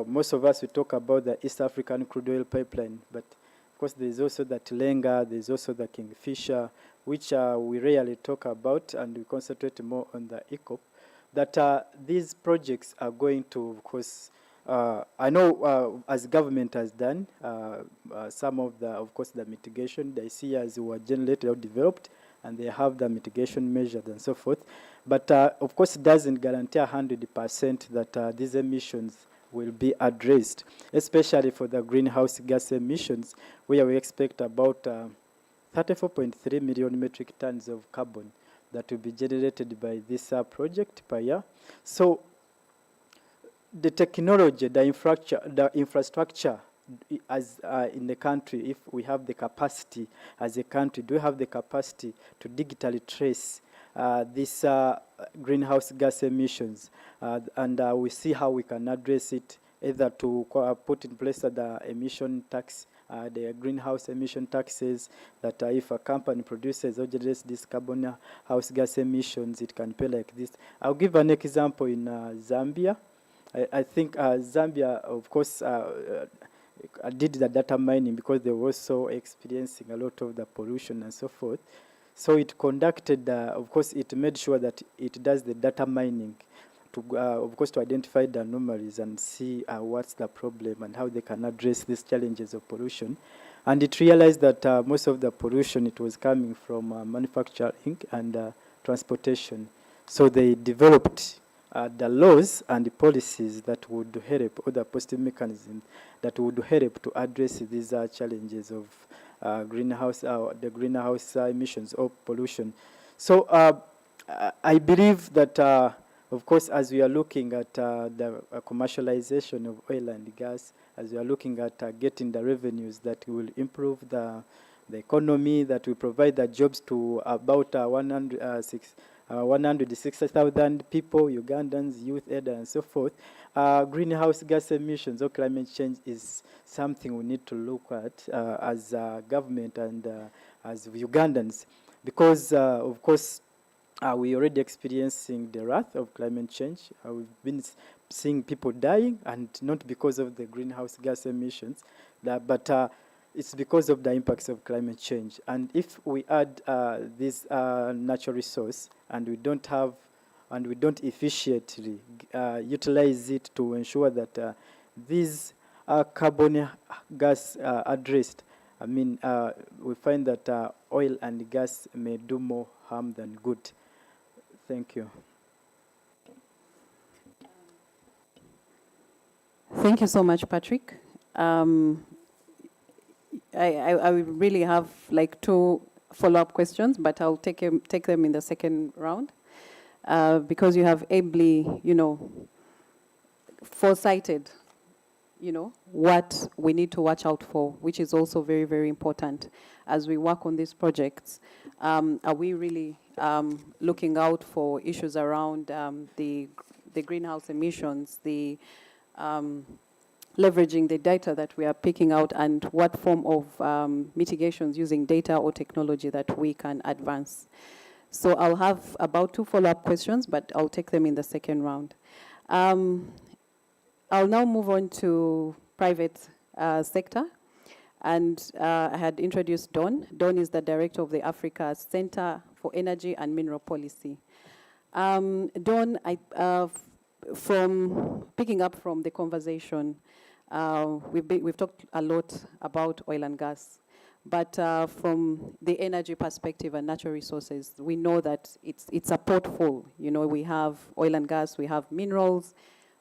most of us, we talk about the East African crude oil pipeline, but of course there's also the Tilenga, there's also the Kingfisher, which we rarely talk about, and we concentrate more on the ECOP, that these projects are going to, of course, I know as government has done, some of course, the mitigation, the ICRs were generated or developed, and they have the mitigation measures and so forth. But of course, it doesn't guarantee 100% that these emissions will be addressed, especially for the greenhouse gas emissions, where we expect about 34.3 million metric tons of carbon that will be generated by this project per year. So the technology, the infrastructure as in the country, if we have the capacity as a country, do we have the capacity to digitally trace these greenhouse gas emissions, and we see how we can address it, either to put in place the emission tax, the greenhouse emission taxes, that if a company produces or generates these carbon house gas emissions, it can pay like this. I'll give an example in Zambia. I think Zambia, of course, did the data mining because they were also experiencing a lot of the pollution and so forth. So it conducted, of course, it made sure that it does the data mining to, of course, to identify the anomalies and see what's the problem and how they can address these challenges of pollution. And it realized that most of the pollution, it was coming from manufacturing and transportation. So they developed the laws and the policies that would help, or the positive mechanisms that would help to address these challenges of the greenhouse emissions or pollution. So I believe that, of course, as we are looking at the commercialization of oil and gas, as we are looking at getting the revenues that will improve the economy, that will provide the jobs to about 160,000 people, Ugandans, youth, and so forth. Greenhouse gas emissions or climate change is something we need to look at as a government and as Ugandans, because, of course, we're already experiencing the wrath of climate change. We've been seeing people dying, and not because of the greenhouse gas emissions, but it's because of the impacts of climate change. And if we add this natural resource and we don't efficiently utilize it to ensure that these carbon gas are addressed, I mean, we find that oil and gas may do more harm than good. Thank you. Thank you so much, Patrick. I really have like 2 follow-up questions, but I'll take them in the second round, because you have ably, foresighted, what we need to watch out for, which is also very, very important as we work on these projects. Are we really looking out for issues around the greenhouse emissions, the leveraging the data that we are picking out, and what form of mitigations using data or technology that we can advance? So I'll have about 2 follow-up questions, but I'll take them in the second round. I'll now move on to private sector. And I had introduced Don. Don is the director of the Africa Center for Energy and Mineral Policy. Don, from picking up from the conversation, we've talked a lot about oil and gas. But from the energy perspective and natural resources, we know that it's a portfolio. You know, we have oil and gas, we have minerals,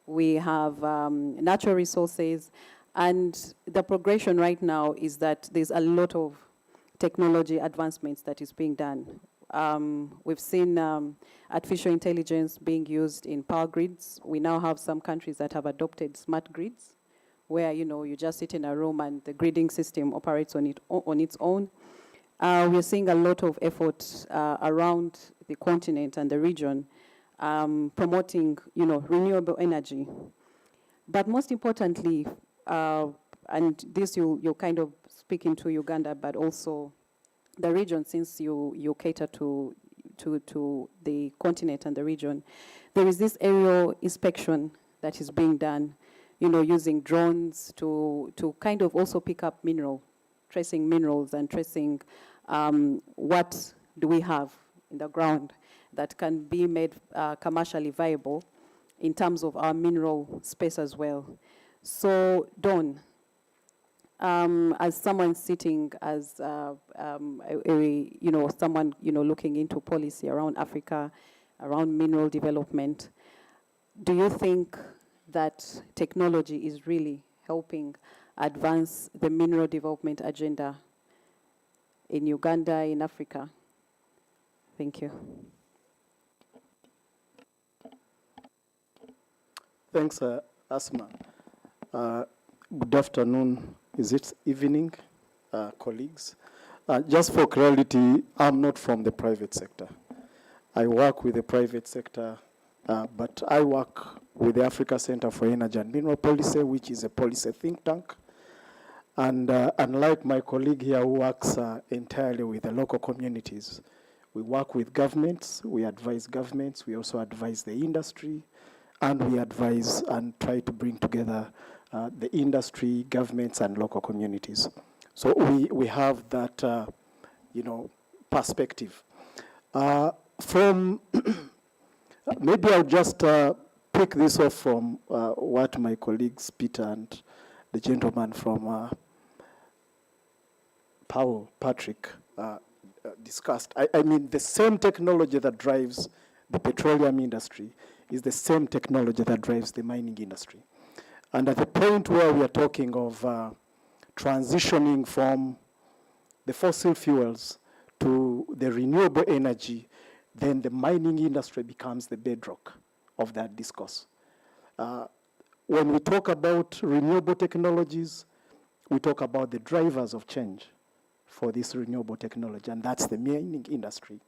we have natural resources, and the progression right now is that there's a lot of technology advancements that is being done. We've seen artificial intelligence being used in power grids. We now have some countries that have adopted smart grids, where you just sit in a room and the gridding system operates on its own. We're seeing a lot of effort around the continent and the region promoting renewable energy. But most importantly, and this you're kind of speaking to Uganda, but also the region, since you cater to the continent and the region, there is this aerial inspection that is being done, using drones to kind of also pick up tracing minerals and tracing what do we have in the ground that can be made commercially viable in terms of our mineral space as well. So, Don, as someone sitting as someone looking into policy around Africa, around mineral development, do you think that technology is really helping advance the mineral development agenda in Uganda, in Africa? Thank you. Thanks, Asma. Good afternoon. Is it evening, colleagues? Just for clarity, I'm not from the private sector. I work with the private sector, but I work with the Africa Center for Energy and Mineral Policy, which is a policy think tank. And unlike my colleague here who works entirely with the local communities, we work with governments, we advise governments, we also advise the industry, and we advise and try to bring together the industry, governments, and local communities. So we have that, perspective. From maybe I'll just pick this off from what my colleagues Peter and the gentleman from Patrick discussed. I mean, the same technology that drives the petroleum industry is the same technology that drives the mining industry. And at the point where we are talking of transitioning from the fossil fuels to the renewable energy, then the mining industry becomes the bedrock of that discourse. When we talk about renewable technologies, we talk about the drivers of change for this renewable technology, and that's the mining industry.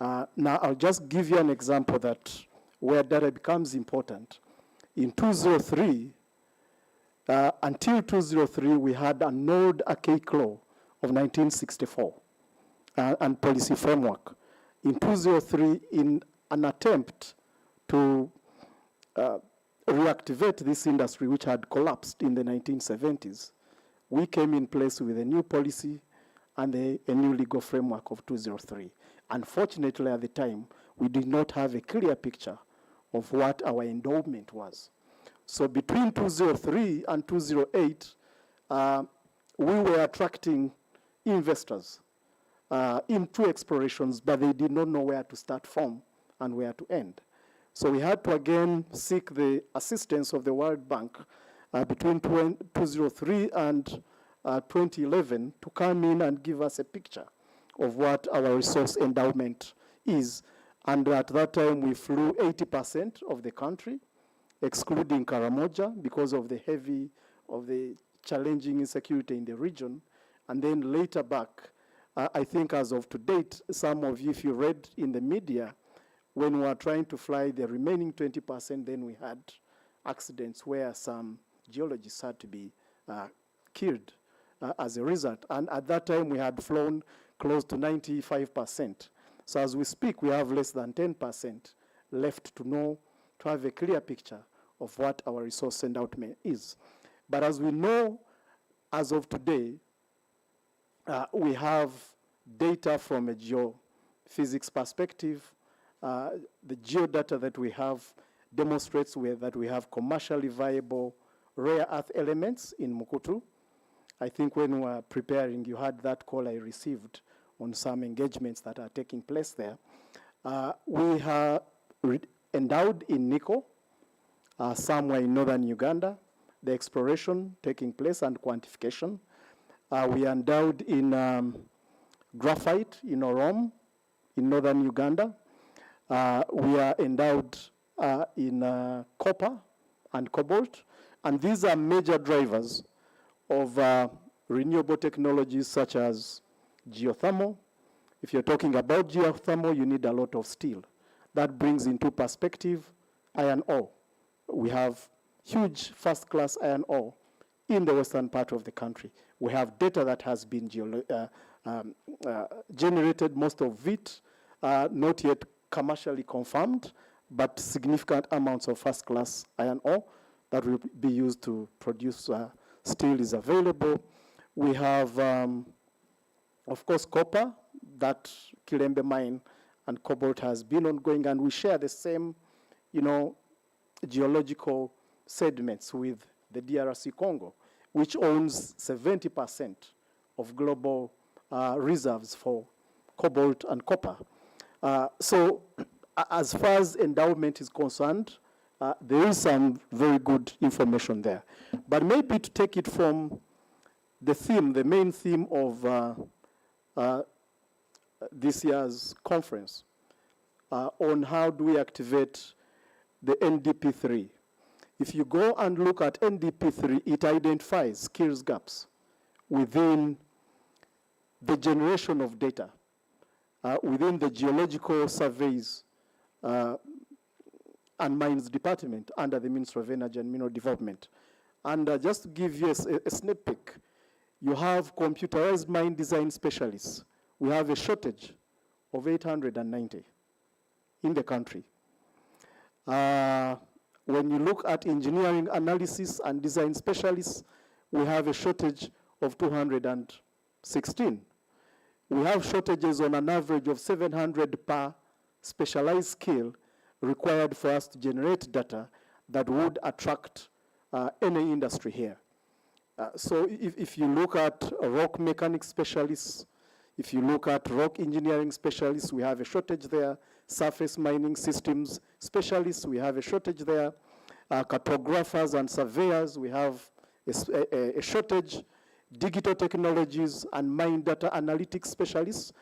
Now, I'll just give you an example that where data becomes important. In 2003, until 2003, we had an old archaic law of 1964 and policy framework. In 2003, in an attempt to reactivate this industry, which had collapsed in the 1970s, we came in place with a new policy and a new legal framework of 2003. Unfortunately, at the time, we did not have a clear picture of what our endowment was. So between 2003 and 2008, we were attracting investors into explorations, but they did not know where to start from and where to end. So we had to again seek the assistance of the World Bank between 2003 and 2011 to come in and give us a picture of what our resource endowment is. And at that time, we flew 80% of the country, excluding Karamoja because of the challenging insecurity in the region. And then later back, I think as of to date, some of you, if you read in the media, when we were trying to fly the remaining 20%, then we had accidents where some geologists had to be killed as a result. And at that time, we had flown close to 95%. So as we speak, we have less than 10% left to know, to have a clear picture of what our resource endowment is. But as we know, as of today, we have data from a geophysics perspective. The geodata that we have demonstrates that we have commercially viable rare earth elements in Mukutu. I think when we were preparing, you had that call I received on some engagements that are taking place there. We are endowed in nickel, somewhere in northern Uganda, the exploration taking place and quantification. We are endowed in graphite in Orom, in northern Uganda. We are endowed in copper and cobalt. And these are major drivers of renewable technologies such as geothermal. If you're talking about geothermal, you need a lot of steel. That brings into perspective iron ore. We have huge first-class iron ore in the western part of the country. We have data that has been generated, most of it not yet commercially confirmed, but significant amounts of first-class iron ore that will be used to produce steel is available. We have, of course, copper, that Kilembe mine, and cobalt has been ongoing, and we share the same, geological sediments with the DRC Congo, which owns 70% of global reserves for cobalt and copper. So as far as endowment is concerned, there is some very good information there. But maybe to take it from the theme, the main theme of this year's conference, on how do we activate the NDP3. If you go and look at NDP3, it identifies skills gaps within the generation of data, within the geological surveys and mines department under the Ministry of Energy and Mineral Development. And just to give you a sneak peek, you have computerized mine design specialists. We have a shortage of 890 in the country. When you look at engineering analysis and design specialists, we have a shortage of 216. We have shortages on an average of 700 per specialized skill required for us to generate data that would attract any industry here. So if you look at rock mechanics specialists, if you look at rock engineering specialists, we have a shortage there. Surface mining systems specialists, we have a shortage there. Cartographers and surveyors, we have a shortage. Digital technologies and mine data analytics specialists,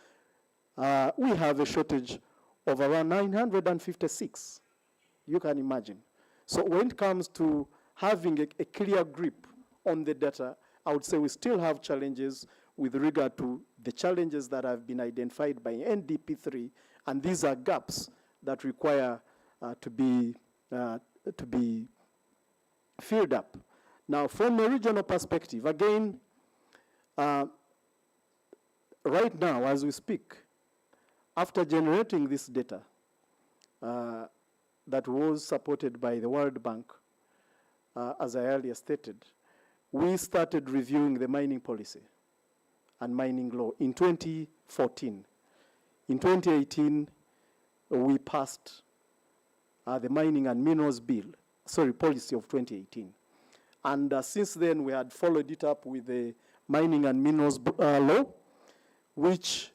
we have a shortage of around 956. You can imagine. So when it comes to having a clear grip on the data, I would say we still have challenges with regard to the challenges that have been identified by NDP3, and these are gaps that require to be filled up. Now, from a regional perspective, again, right now, as we speak, after generating this data that was supported by the World Bank, as I earlier stated, we started reviewing the mining policy and mining law in 2014. In 2018, we passed the Mining and Minerals Policy of 2018. And since then, we had followed it up with the Mining and Minerals Law, which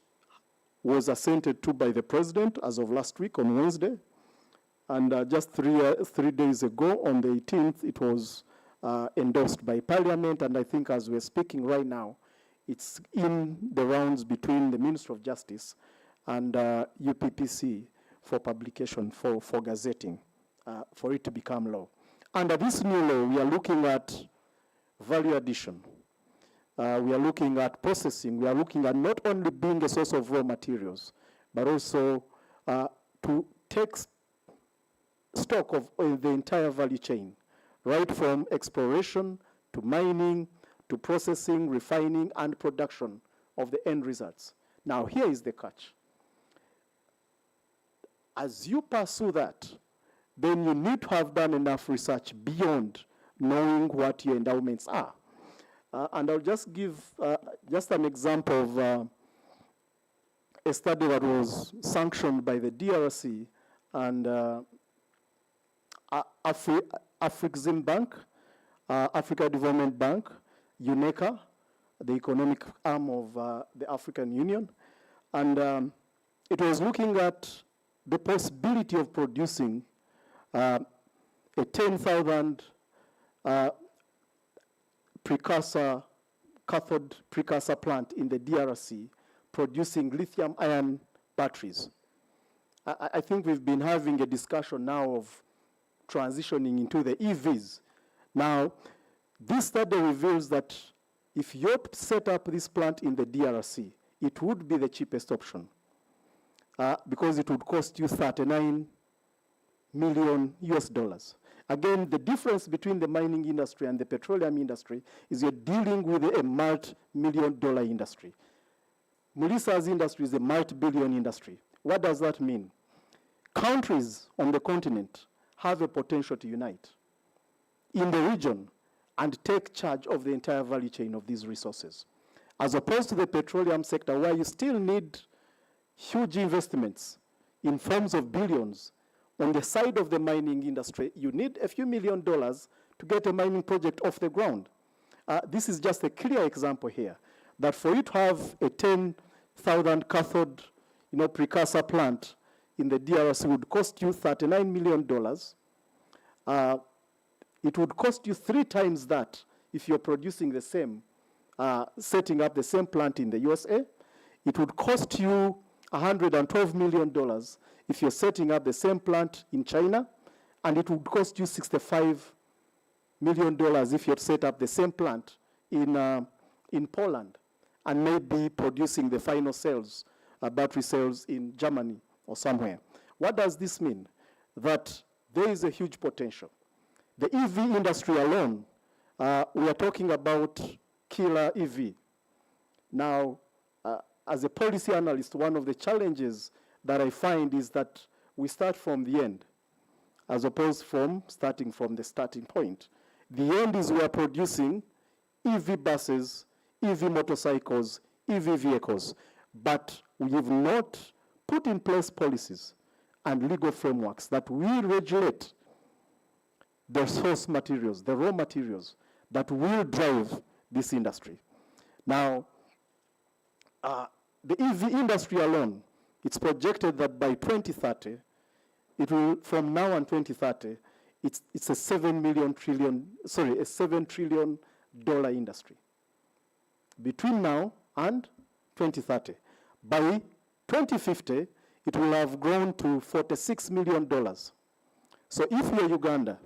was assented to by the President as of last week on Wednesday. And just three days ago, on the 18th, it was endorsed by Parliament. And I think as we're speaking right now, it's in the rounds between the Ministry of Justice and UPPC for publication, for gazetting, for it to become law. Under this new law, we are looking at value addition. We are looking at processing. We are looking at not only being a source of raw materials, but also to take stock of the entire value chain, right from exploration to mining to processing, refining, and production of the end results. Now, here is the catch. As you pursue that, then you need to have done enough research beyond knowing what your endowments are. And I'll just give just an example of a study that was sanctioned by the DRC and Afrexim Bank, Africa Development Bank, UNECA, the economic arm of the African Union. And it was looking at the possibility of producing a 10,000 cathode precursor plant in the DRC producing lithium-ion batteries. I think we've been having a discussion now of transitioning into the EVs. Now, this study reveals that if you set up this plant in the DRC, it would be the cheapest option because it would cost you $39 million US dollars. Again, the difference between the mining industry and the petroleum industry is you're dealing with a multi-million-dollar industry. Mulisa's industry is a multi-billion industry. What does that mean? Countries on the continent have a potential to unite in the region and take charge of the entire value chain of these resources, as opposed to the petroleum sector where you still need huge investments in forms of billions. On the side of the mining industry, you need a few $1 million to get a mining project off the ground. This is just a clear example here, that for you to have a 10,000 cathode precursor plant in the DRC would cost you $39 million. It would cost you 3 times that if you're producing the same, setting up the same plant in the USA. It would cost you $112 million if you're setting up the same plant in China, and it would cost you $65 million if you set up the same plant in Poland, and maybe producing the final cells, battery cells in Germany or somewhere. What does this mean? That there is a huge potential. The EV industry alone, we are talking about killer EV. Now, as a policy analyst, one of the challenges that I find is that we start from the end, as opposed from starting from the starting point. The end is we are producing EV buses, EV motorcycles, EV vehicles, but we have not put in place policies and legal frameworks that will regulate the source materials, the raw materials that will drive this industry. Now, the EV industry alone, it's projected that by 2030, it will, from now on 2030, it's a $7 trillion industry. Between now and 2030. By 2050, it will have grown to $46 million. So if you're Uganda,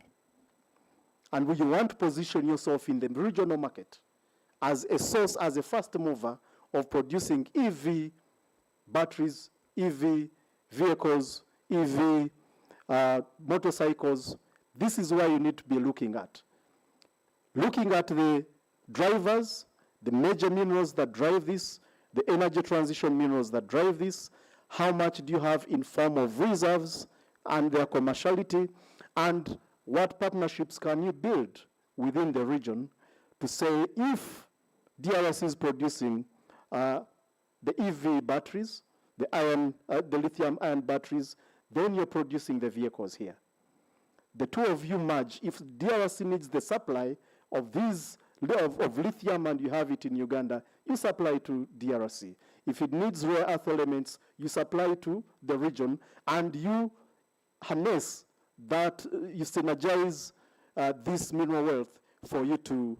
and you want to position yourself in the regional market as a source, as a first mover of producing EV batteries, EV vehicles, EV motorcycles, this is where you need to be looking at. Looking at the drivers, the major minerals that drive this, the energy transition minerals that drive this, how much do you have in form of reserves and their commerciality, and what partnerships can you build within the region to say if DRC is producing the EV batteries, the lithium-ion batteries, then you're producing the vehicles here. The two of you merge. If DRC needs the supply of these of lithium and you have it in Uganda, you supply to DRC. If it needs rare earth elements, you supply to the region, and you harness that, you synergize this mineral wealth for you to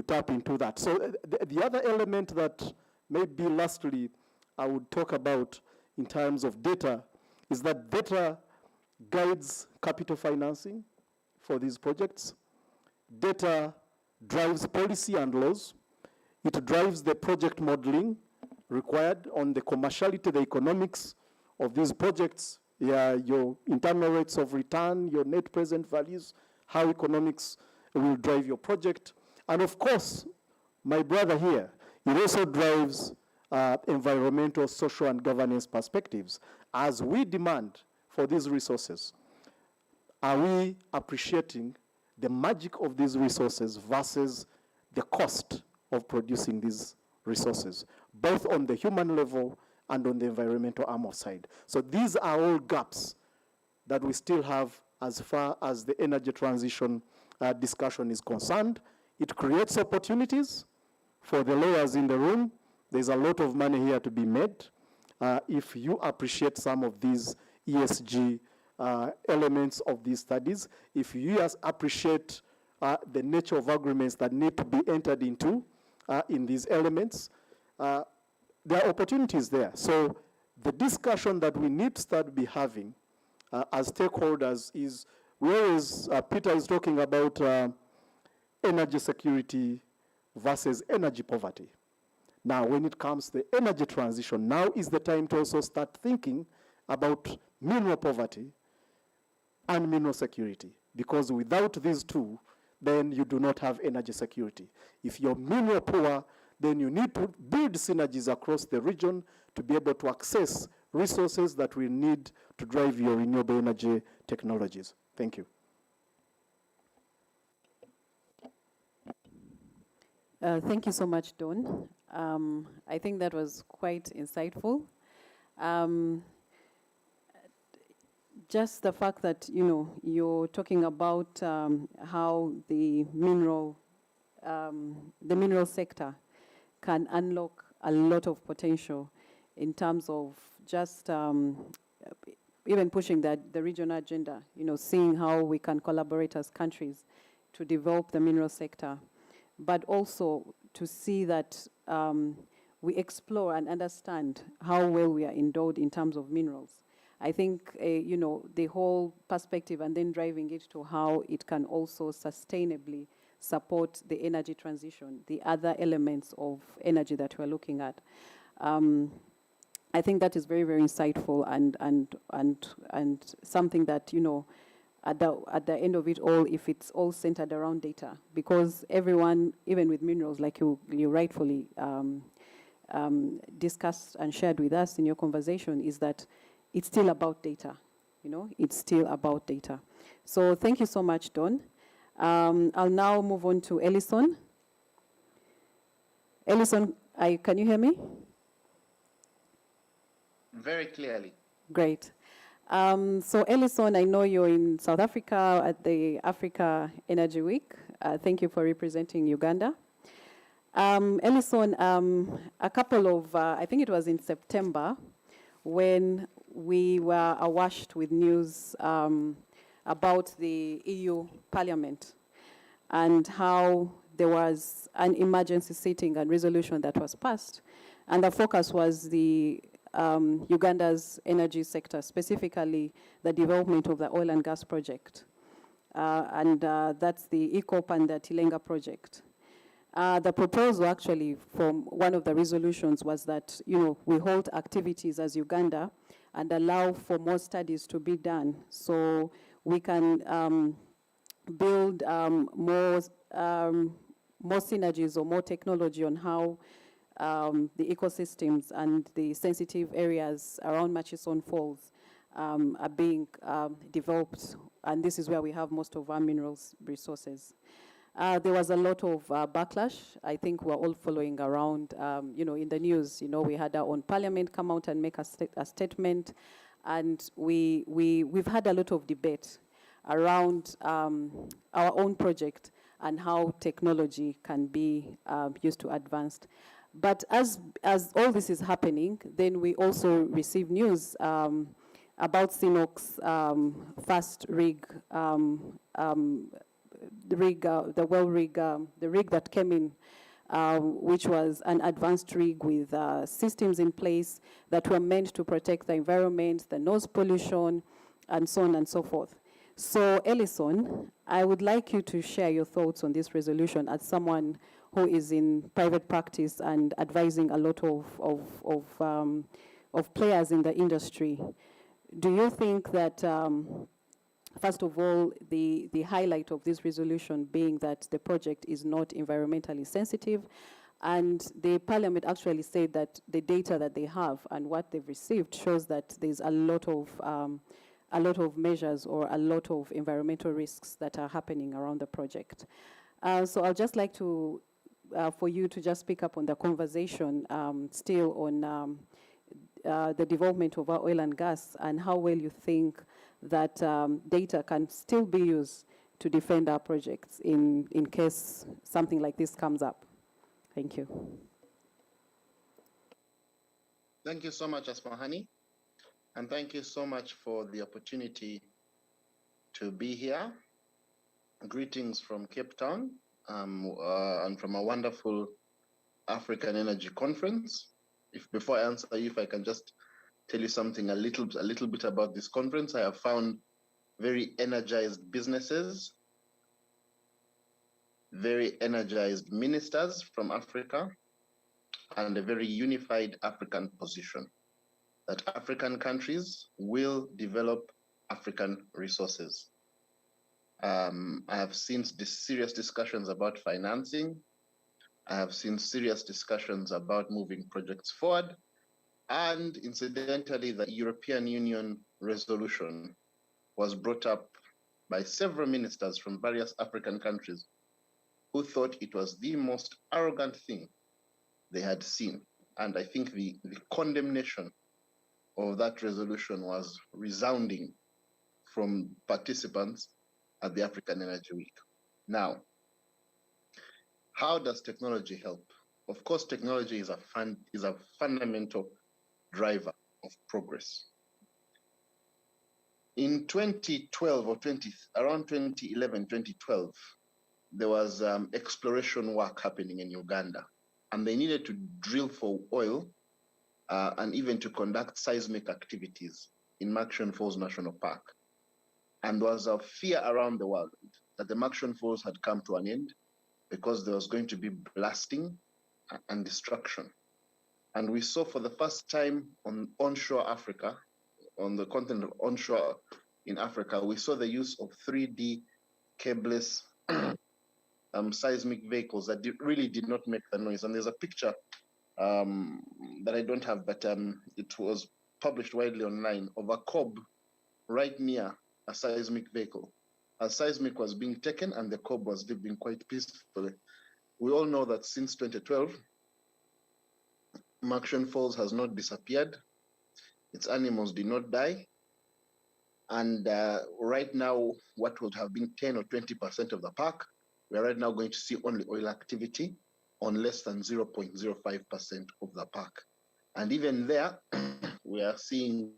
tap into that. So the other element that maybe lastly I would talk about in terms of data is that data guides capital financing for these projects. Data drives policy and laws. It drives the project modeling required on the commerciality, the economics of these projects, your internal rates of return, your net present values, how economics will drive your project. And of course, my brother here, it also drives environmental, social, and governance perspectives. As we demand for these resources, are we appreciating the magic of these resources versus the cost of producing these resources, both on the human level and on the environmental armor side. So these are all gaps that we still have as far as the energy transition discussion is concerned. It creates opportunities for the lawyers in the room. There's a lot of money here to be made. If you appreciate some of these ESG elements of these studies, if you appreciate the nature of agreements that need to be entered into in these elements, there are opportunities there. So the discussion that we need to start be having as stakeholders is, whereas Peter is talking about energy security versus energy poverty. Now, when it comes to the energy transition, now is the time to also start thinking about mineral poverty and mineral security, because without these two, then you do not have energy security. If you're mineral poor, then you need to build synergies across the region to be able to access resources that we need to drive your renewable energy technologies. Thank you. Thank you so much, Dawn. I think that was quite insightful. Just the fact that, you know, you're talking about how the mineral sector can unlock a lot of potential in terms of just even pushing the regional agenda, you know, seeing how we can collaborate as countries to develop the mineral sector, but also to see that we explore and understand how well we are endowed in terms of minerals. I think, you know, the whole perspective and then driving it to how it can also sustainably support the energy transition, the other elements of energy that we're looking at. I think that is very, very insightful and something that, you know, at the end of it all, if it's all centered around data, because everyone, even with minerals, like you rightfully discussed and shared with us in your conversation, is that it's still about data, you know, it's still about data. So thank you so much, Dawn. I'll now move on to Ellison. Ellison, can you hear me? Very clearly. Great. So Ellison, I know you're in South Africa at the Africa Energy Week. Thank you for representing Uganda. Ellison, a couple of, I think it was in September, when we were awashed with news about the EU Parliament and how there was an emergency sitting and resolution that was passed. And the focus was the Uganda's energy sector, specifically the development of the oil and gas project. And that's the ECOP and the Tilenga project. The proposal actually from one of the resolutions was that, you know, we hold activities as Uganda and allow for more studies to be done so we can build more synergies or more technology on how the ecosystems and the sensitive areas around Murchison Falls are being developed. And this is where we have most of our minerals resources. There was a lot of backlash. I think we're all following around, you know, in the news. You know, we had our own parliament come out and make a statement. And we've had a lot of debate around our own project and how technology can be used to advance. But as all this is happening, then we also receive news about Sinoc's fast rig, the rig that came in, which was an advanced rig with systems in place that were meant to protect the environment, the noise pollution, and so on and so forth. So, Ellison, I would like you to share your thoughts on this resolution as someone who is in private practice and advising a lot of players in the industry. Do you think that, first of all, the highlight of this resolution being that the project is not environmentally sensitive, and the parliament actually said that the data that they have and what they've received shows that there's a lot of measures or a lot of environmental risks that are happening around the project. So I'd just like to for you to just pick up on the conversation still on the development of our oil and gas and how well you think that data can still be used to defend our projects in case something like this comes up. Thank you. Thank you so much, Asmahani. And thank you so much for the opportunity to be here. Greetings from Cape Town and from a wonderful African Energy Conference. Before I answer you, if I can just tell you something a little bit about this conference. I have found very energized businesses, very energized ministers from Africa, and a very unified African position that African countries will develop African resources. I have seen serious discussions about financing. I have seen serious discussions about moving projects forward. And incidentally, the European Union resolution was brought up by several ministers from various African countries who thought it was the most arrogant thing they had seen. And I think the condemnation of that resolution was resounding from participants at the African Energy Week. Now, how does technology help? Of course, technology is a fundamental driver of progress. In 2012 or around 2011, 2012, there was exploration work happening in Uganda, and they needed to drill for oil and even to conduct seismic activities in Murchison Falls National Park. And there was a fear around the world that the Murchison Falls had come to an end because there was going to be blasting and destruction. And we saw for the first time on onshore Africa, on the continent of onshore in Africa, we saw the use of 3D cableless seismic vehicles that really did not make the noise. And there's a picture that I don't have, but it was published widely online of a cob right near a seismic vehicle. A seismic was being taken and the cob was living quite peacefully. We all know that since 2012, Murchison Falls has not disappeared. Its animals did not die. And right now, what would have been 10 or 20% of the park, we are right now going to see only oil activity on less than 0.05% of the park. And even there, we are seeing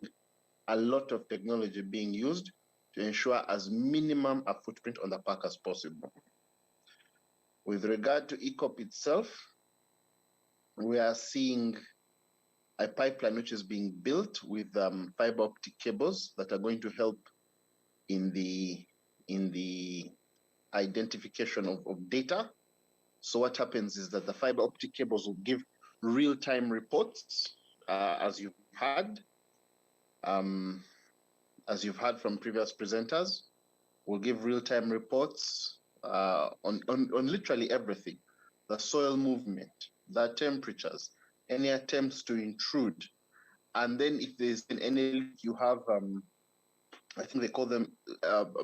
a lot of technology being used to ensure as minimum a footprint on the park as possible. With regard to ECOP itself, we are seeing a pipeline which is being built with fiber optic cables that are going to help in the identification of data. So what happens is that the fiber optic cables will give real-time reports, as you've had from previous presenters, will give real-time reports on literally everything: the soil movement, the temperatures, any attempts to intrude. And then if there's any leak, you have, I think they call them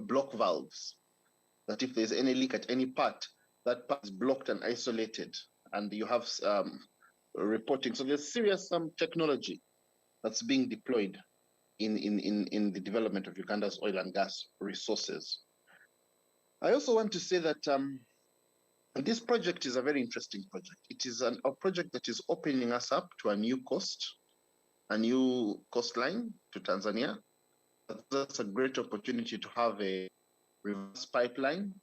block valves, that if there's any leak at any part, that part is blocked and isolated, and you have reporting. So there's serious technology that's being deployed in the development of Uganda's oil and gas resources. I also want to say that this project is a very interesting project. It is a project that is opening us up to a new coastline to Tanzania. That's a great opportunity to have a reverse pipeline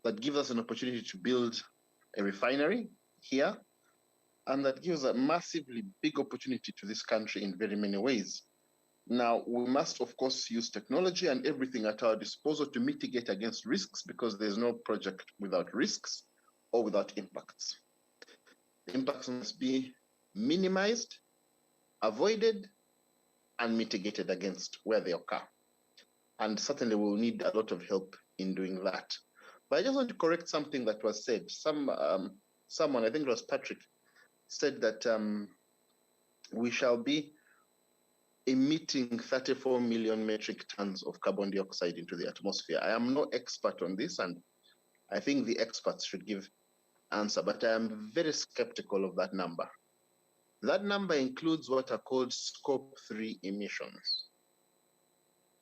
that gives us an opportunity to build a refinery here, and that gives a massively big opportunity to this country in very many ways. Now, we must, of course, use technology and everything at our disposal to mitigate against risks, because there's no project without risks or without impacts. The impacts must be minimized, avoided, and mitigated against where they occur. And certainly we'll need a lot of help in doing that. But I just want to correct something that was said. Someone, I think it was Patrick, said that we shall be emitting 34 million metric tons of carbon dioxide into the atmosphere. I am no expert on this, and I think the experts should give answer, but I am very skeptical of that number. That number includes what are called scope 3 emissions.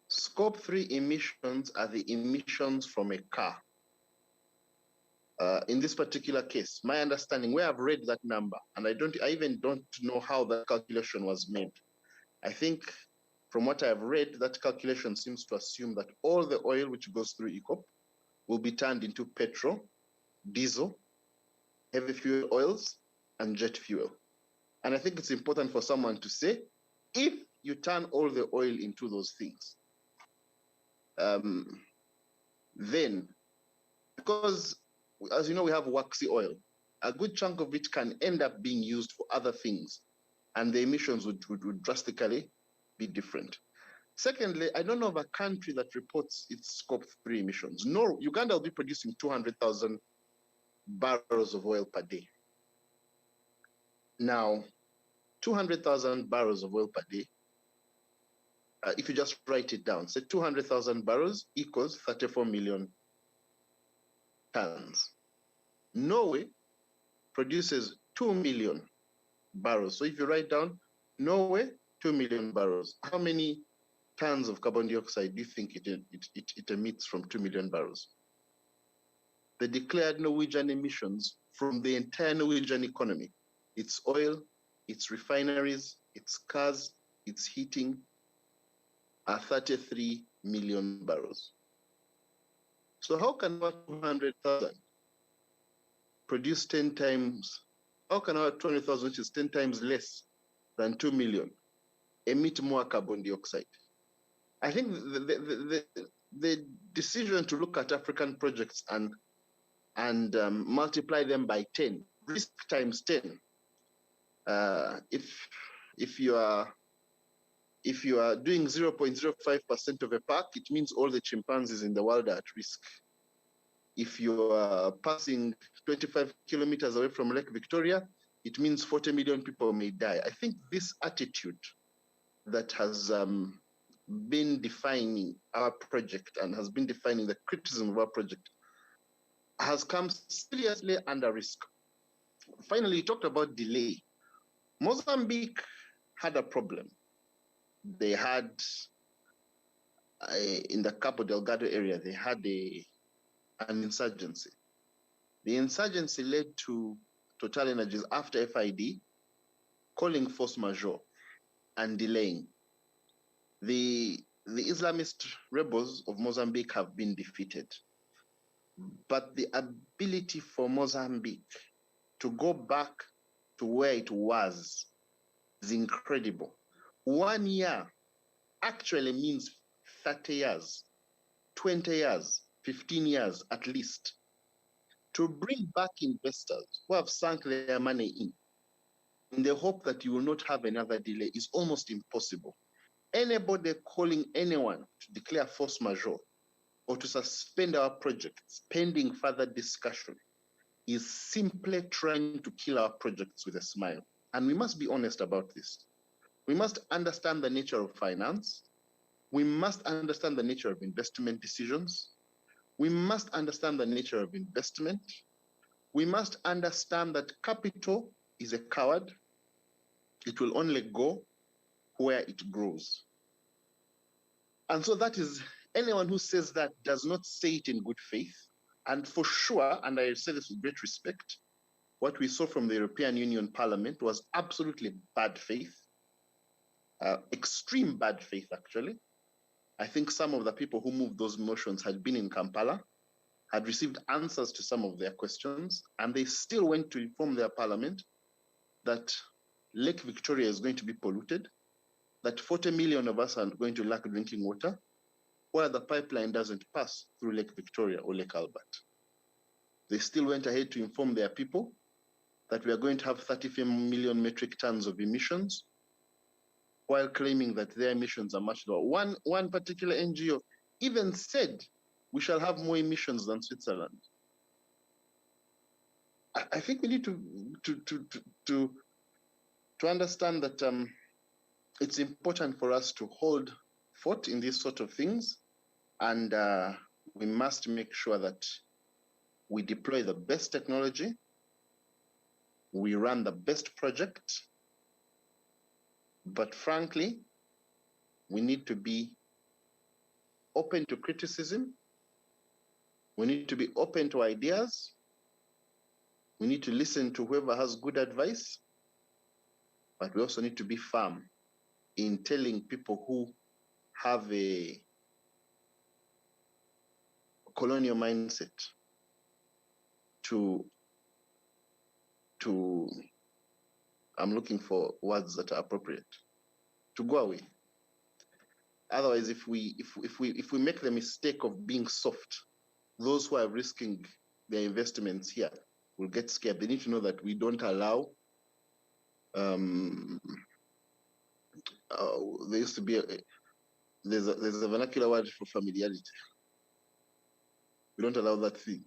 Scope 3 emissions are the emissions from a car. In this particular case, my understanding, where I've read that number, and I even don't know how that calculation was made. I think from what I've read, that calculation seems to assume that all the oil which goes through ECOP will be turned into petrol, diesel, heavy fuel oils, and jet fuel. And I think it's important for someone to say, if you turn all the oil into those things, then, because as you know, we have waxy oil, a good chunk of it can end up being used for other things, and the emissions would drastically be different. Secondly, I don't know of a country that reports its scope 3 emissions. No, Uganda will be producing 200,000 barrels of oil per day. Now, 200,000 barrels of oil per day, if you just write it down, say 200,000 barrels equals 34 million tons. Norway produces 2 million barrels. So if you write down Norway, 2 million barrels, how many tons of carbon dioxide do you think it emits from 2 million barrels? The declared Norwegian emissions from the entire Norwegian economy, its oil, its refineries, its cars, its heating, are 33 million barrels. So how can about 200,000 produce 10 times, how can our 200,000, which is 10 times less than 2 million, emit more carbon dioxide? I think the decision to look at African projects and multiply them by 10, risk times 10. If you are doing 0.05% of a park, it means all the chimpanzees in the world are at risk. If you are passing 25 kilometers away from Lake Victoria, it means 40 million people may die. I think this attitude that has been defining our project and has been defining the criticism of our project has come seriously under risk. Finally, you talked about delay. Mozambique had a problem. They had, in the Cabo Delgado area, they had an insurgency. The insurgency led to Total Energies, after FID, calling force majeure and delaying. The Islamist rebels of Mozambique have been defeated. But the ability for Mozambique to go back to where it was is incredible. 1 year actually means 30 years, 20 years, 15 years at least. To bring back investors who have sunk their money in the hope that you will not have another delay is almost impossible. Anybody calling anyone to declare force majeure or to suspend our projects pending further discussion is simply trying to kill our projects with a smile. And we must be honest about this. We must understand the nature of finance. We must understand the nature of investment decisions. We must understand the nature of investment. We must understand that capital is a coward. It will only go where it grows. And so that is, anyone who says that does not say it in good faith. And for sure, and I say this with great respect, what we saw from the European Union Parliament was absolutely bad faith, extreme bad faith, actually. I think some of the people who moved those motions had been in Kampala, had received answers to some of their questions, and they still went to inform their parliament that Lake Victoria is going to be polluted, that 40 million of us are going to lack drinking water, while the pipeline doesn't pass through Lake Victoria or Lake Albert. They still went ahead to inform their people that we are going to have 35 million metric tons of emissions, while claiming that their emissions are much lower. One particular NGO even said we shall have more emissions than Switzerland. I think we need to understand that it's important for us to hold fort in these sort of things, and we must make sure that we deploy the best technology, we run the best project, but frankly, we need to be open to criticism. We need to be open to ideas. We need to listen to whoever has good advice, but we also need to be firm in telling people who have a colonial mindset to I'm looking for words that are appropriate, to go away. Otherwise, if we make the mistake of being soft, those who are risking their investments here will get scared. They need to know that we don't allow. There used to be there's a vernacular word for familiarity. We don't allow that thing,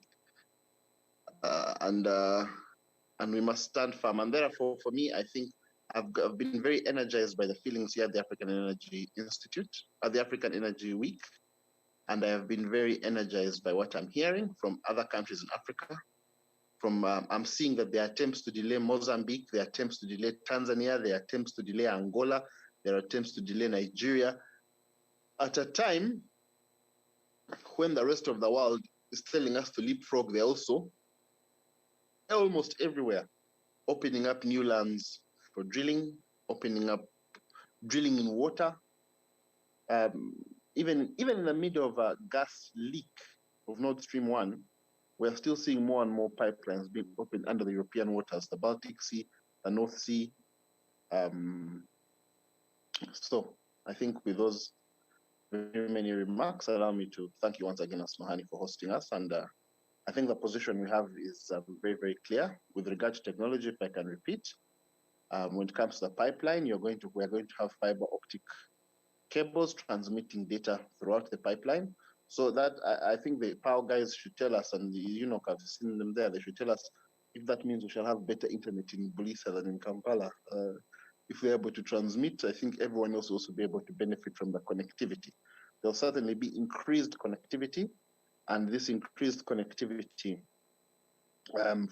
and we must stand firm. And therefore, for me, I think I've been very energized by the feelings here at the African Energy Institute, at the African Energy Week, and I have been very energized by what I'm hearing from other countries in Africa. I'm seeing that there are attempts to delay Mozambique, there are attempts to delay Tanzania, there are attempts to delay Angola, there are attempts to delay Nigeria, at a time when the rest of the world is telling us to leapfrog. They're also almost everywhere opening up new lands for drilling, opening up drilling in water. Even in the middle of a gas leak of Nord Stream 1, we're still seeing more and more pipelines being opened under the European waters, the Baltic Sea, the North Sea. So I think with those very many remarks, allow me to thank you once again, Asmahani, for hosting us. And I think the position we have is very, very clear. With regard to technology, if I can repeat, when it comes to the pipeline, we're going to have fiber optic cables transmitting data throughout the pipeline. So that I think the power guys should tell us, and I've seen them there, they should tell us if that means we shall have better internet in Bulisa than in Kampala. If we're able to transmit, I think everyone else will also be able to benefit from the connectivity. There'll certainly be increased connectivity, and this increased connectivity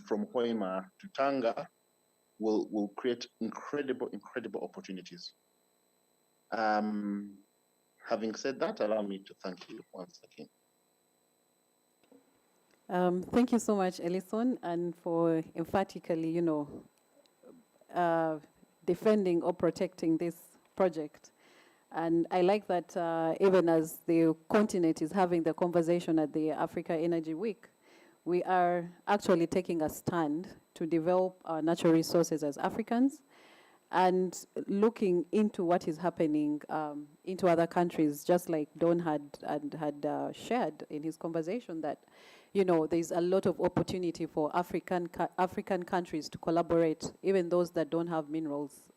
from Hoima to Tanga will create incredible opportunities. Having said that, allow me to thank you once again. Thank you so much, Ellison, and for emphatically, defending or protecting this project. And I like that even as the continent is having the conversation at the Africa Energy Week, we are actually taking a stand to develop our natural resources as Africans and looking into what is happening into other countries, just like Don had shared in his conversation, that there's a lot of opportunity for African countries to collaborate, even those that don't have minerals,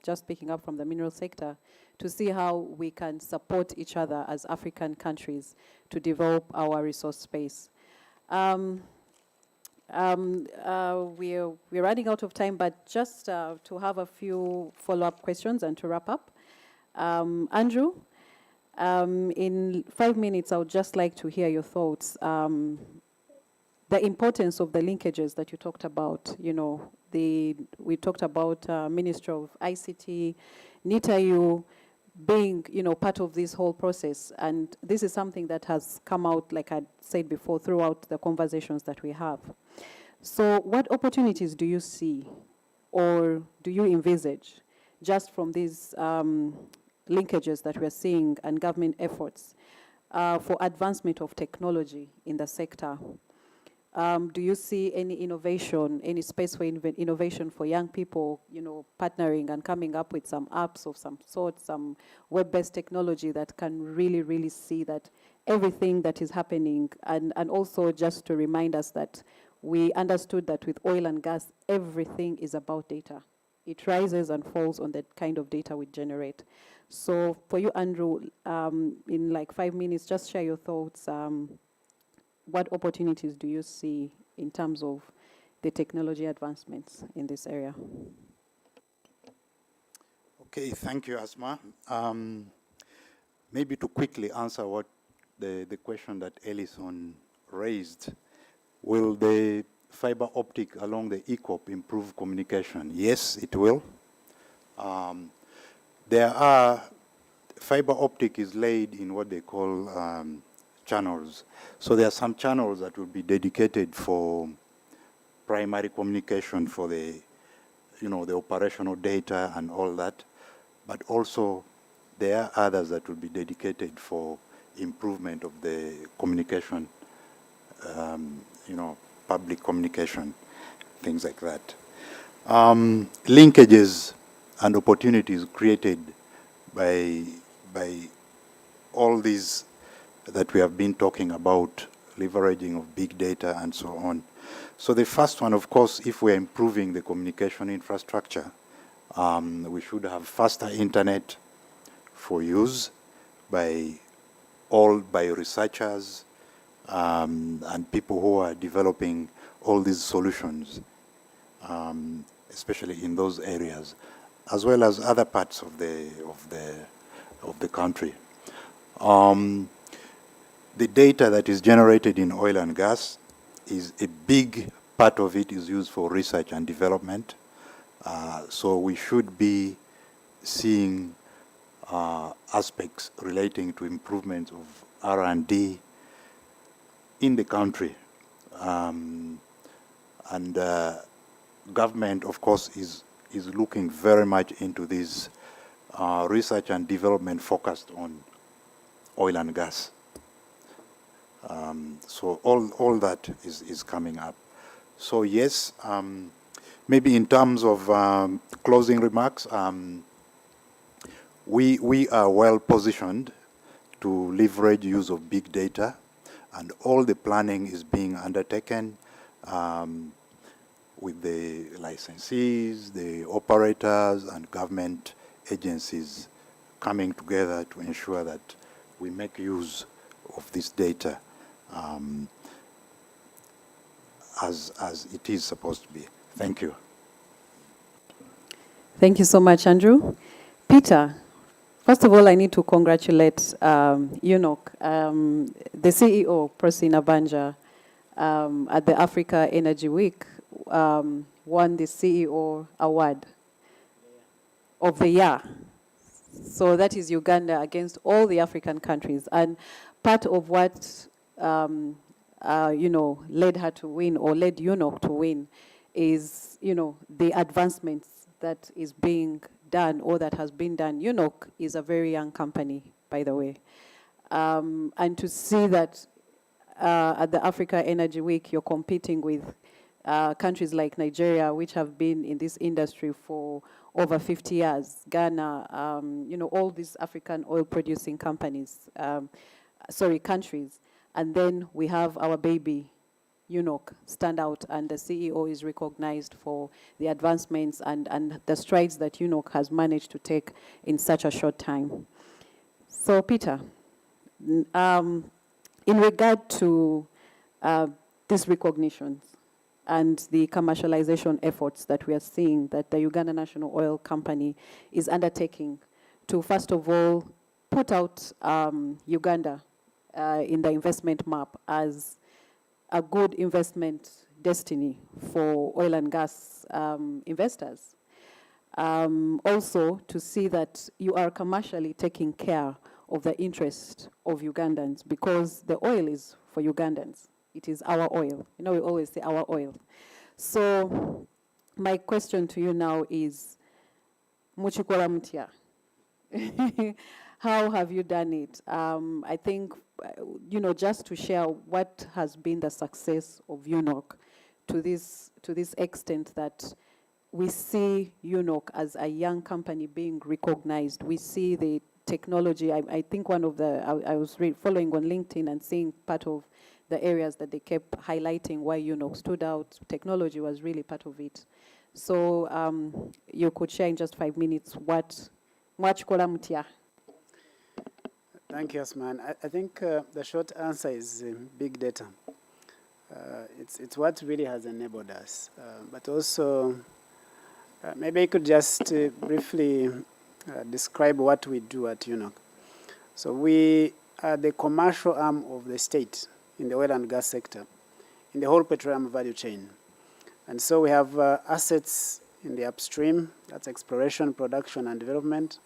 just picking up from the mineral sector, to see how we can support each other as African countries to develop our resource space. We're running out of time, but just to have a few follow-up questions and to wrap up. Andrew, in 5 minutes, I would just like to hear your thoughts. The importance of the linkages that you talked about, we talked about Ministry of ICT, NITAU, being, part of this whole process. And this is something that has come out, like I said before, throughout the conversations that we have. So what opportunities do you see or do you envisage just from these linkages that we're seeing and government efforts for advancement of technology in the sector? Do you see any innovation, any space for innovation for young people, partnering and coming up with some apps of some sort, some web-based technology that can really, really see that everything that is happening, and also just to remind us that we understood that with oil and gas, everything is about data. It rises and falls on the kind of data we generate. So for you, Andrew, in like 5 minutes, just share your thoughts. What opportunities do you see in terms of the technology advancements in this area? Okay, thank you, Asma. Maybe to quickly answer what the question that Ellison raised, will the fiber optic along the ECOP improve communication? Yes, it will. Fiber optic is laid in what they call channels. So there are some channels that will be dedicated for primary communication for the, the operational data and all that. But also there are others that will be dedicated for improvement of the communication, public communication, things like that. Linkages and opportunities created by all these that we have been talking about, leveraging of big data and so on. So the first one, of course, if we're improving the communication infrastructure, we should have faster internet for use by researchers and people who are developing all these solutions, especially in those areas, as well as other parts of the country. The data that is generated in oil and gas is a big part of it is used for research and development. So we should be seeing aspects relating to improvements of R&D in the country. And government, of course, is looking very much into this research and development focused on oil and gas. So all that is coming up. So yes, maybe in terms of closing remarks, we are well positioned to leverage use of big data, and all the planning is being undertaken with the licensees, the operators, and government agencies coming together to ensure that we make use of this data as it is supposed to be. Thank you. Thank you so much, Andrew. Peter, first of all, I need to congratulate UNOC, the CEO, Prosina Banja, at the Africa Energy Week, won the CEO Award of the year. So that is Uganda against all the African countries. And part of what, led her to win, or led UNOC to win, is, the advancements that is being done, or that has been done. UNOC is a very young company, by the way. And to see that at the Africa Energy Week, you're competing with countries like Nigeria, which have been in this industry for over 50 years, Ghana, all these African oil-producing countries. And then we have our baby, UNOC, stand out, and the CEO is recognized for the advancements and the strides that UNOC has managed to take in such a short time. So, Peter, in regard to these recognitions and the commercialization efforts that we are seeing that the Uganda National Oil Company is undertaking to, first of all, put out Uganda in the investment map as a good investment destiny for oil and gas investors. Also, to see that you are commercially taking care of the interest of Ugandans, because the oil is for Ugandans. It is our oil. We always say our oil. So my question to you now is, Muchikola Mutia, how have you done it? I think, just to share what has been the success of UNOC to this extent that we see UNOC as a young company being recognized. We see the technology. I think one of the, I was following on LinkedIn and seeing part of the areas that they kept highlighting why UNOC stood out. Technology was really part of it. So you could share in just 5 minutes what Mwachikola Mutia. Thank you, Osman. I think the short answer is big data. It's what really has enabled us. But also, maybe I could just briefly describe what we do at UNOC. So we are the commercial arm of the state in the oil and gas sector, in the whole petroleum value chain. And so we have assets in the upstream, that's exploration, production, and development.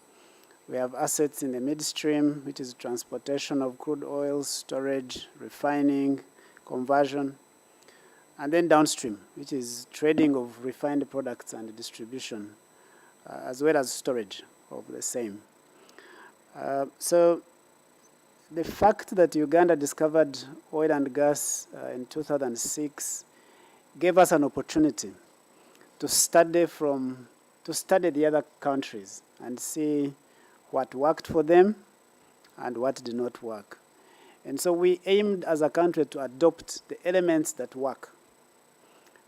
We have assets in the midstream, which is transportation of crude oil, storage, refining, conversion. And then downstream, which is trading of refined products and distribution, as well as storage of the same. So the fact that Uganda discovered oil and gas in 2006 gave us an opportunity to study the other countries and see what worked for them and what did not work. And so we aimed as a country to adopt the elements that work.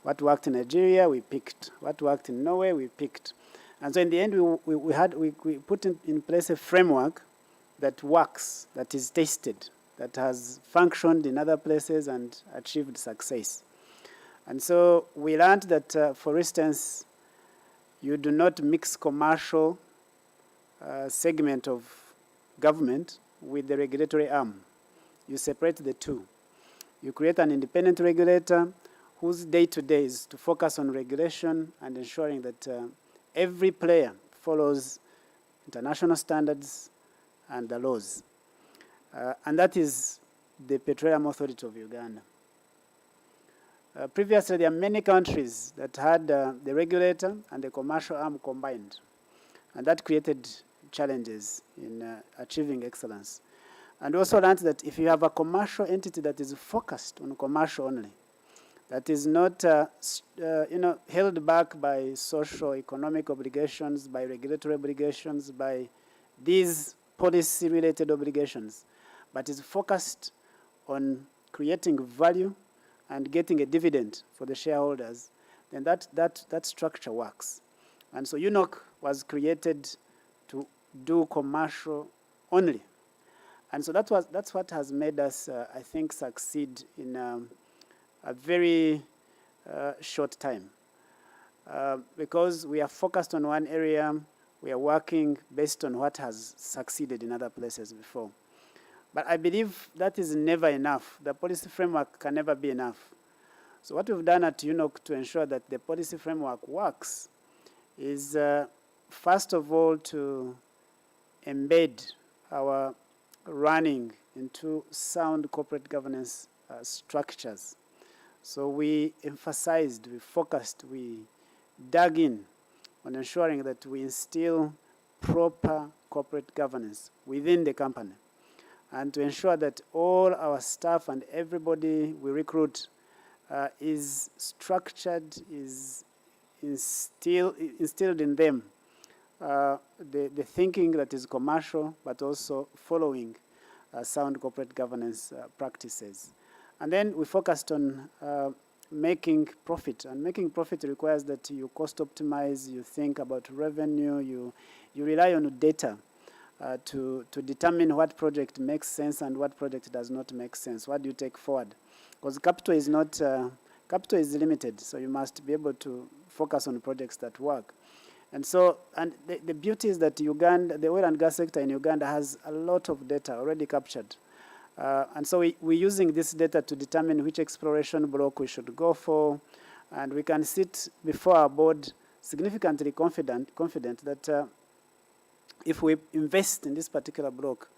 What worked in Nigeria, we picked. What worked in Norway, we picked. And so in the end, we put in place a framework that works, that is tested, that has functioned in other places and achieved success. And so we learned that, for instance, you do not mix commercial segment of government with the regulatory arm. You separate the two. You create an independent regulator whose day-to-day is to focus on regulation and ensuring that every player follows international standards and the laws. And that is the Petroleum Authority of Uganda. Previously, there are many countries that had the regulator and the commercial arm combined. And that created challenges in achieving excellence. And also learned that if you have a commercial entity that is focused on commercial only, that is not held back by social economic obligations, by regulatory obligations, by these policy-related obligations, but is focused on creating value and getting a dividend for the shareholders, then that structure works. And so UNOC was created to do commercial only. And so that's what has made us, I think, succeed in a very short time. Because we are focused on one area, we are working based on what has succeeded in other places before. But I believe that is never enough. The policy framework can never be enough. So what we've done at UNOC to ensure that the policy framework works is, first of all, to embed our running into sound corporate governance structures. So we emphasized, we focused, we dug in on ensuring that we instill proper corporate governance within the company, and to ensure that all our staff and everybody we recruit is structured, is instilled in them the thinking that is commercial, but also following sound corporate governance practices. And then we focused on making profit. And making profit requires that you cost optimize, you think about revenue, you rely on data to determine what project makes sense and what project does not make sense. What do you take forward? Because capital is not, capital is limited, so you must be able to focus on projects that work. And so, and the beauty is that Uganda, the oil and gas sector in Uganda has a lot of data already captured. And so we're using this data to determine which exploration block we should go for. And we can sit before our board significantly confident that if we invest in this particular block,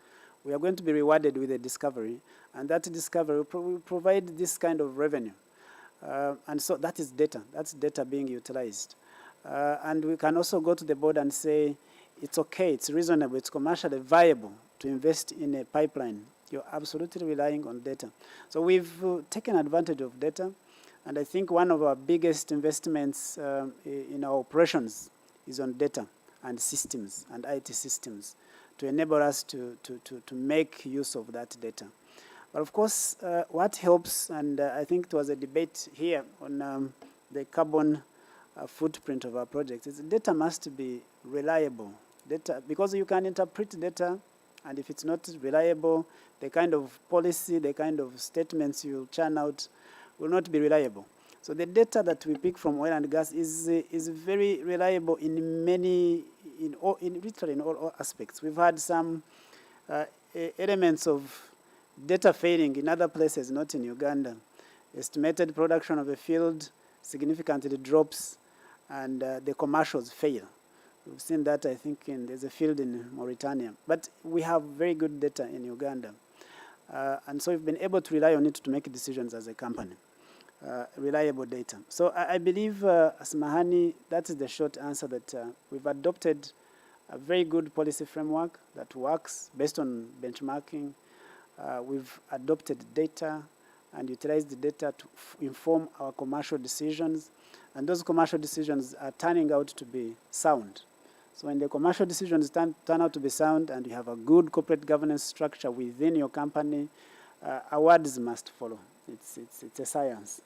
we are going to be rewarded with a discovery. And that discovery will provide this kind of revenue. And so that is data. That's data being utilized. And we can also go to the board and say, it's okay, it's reasonable, it's commercially viable to invest in a pipeline. You're absolutely relying on data. So we've taken advantage of data. And I think one of our biggest investments in our operations is on data and systems and IT systems to enable us to make use of that data. But of course, what helps, and I think it was a debate here on the carbon footprint of our project, is data must be reliable. Data, because you can interpret data, and if it's not reliable, the kind of policy, the kind of statements you churn out will not be reliable. So the data that we pick from oil and gas is very reliable in many, literally in all aspects. We've had some elements of data failing in other places, not in Uganda. Estimated production of a field significantly drops and the commercials fail. We've seen that, I think, there's a field in Mauritania. But we have very good data in Uganda. And so we've been able to rely on it to make decisions as a company. Reliable data. So I believe, Asmahani, that is the short answer, that we've adopted a very good policy framework that works based on benchmarking. We've adopted data and utilized the data to inform our commercial decisions. And those commercial decisions are turning out to be sound. So when the commercial decisions turn out to be sound and you have a good corporate governance structure within your company, awards must follow. It's a science.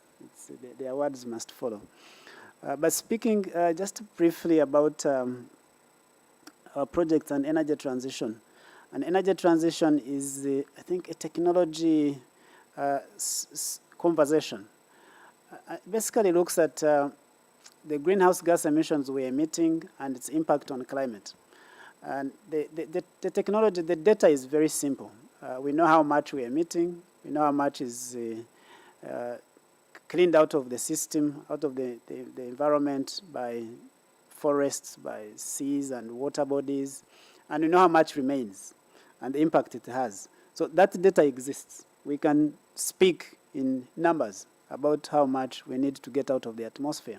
The awards must follow. But speaking just briefly about our project on energy transition. And energy transition is, I think, a technology conversation. Basically looks at the greenhouse gas emissions we're emitting and its impact on climate. And the technology, the data is very simple. We know how much we're emitting. We know how much is cleaned out of the system, out of the environment by forests, by seas and water bodies. And we know how much remains and the impact it has. So that data exists. We can speak in numbers about how much we need to get out of the atmosphere.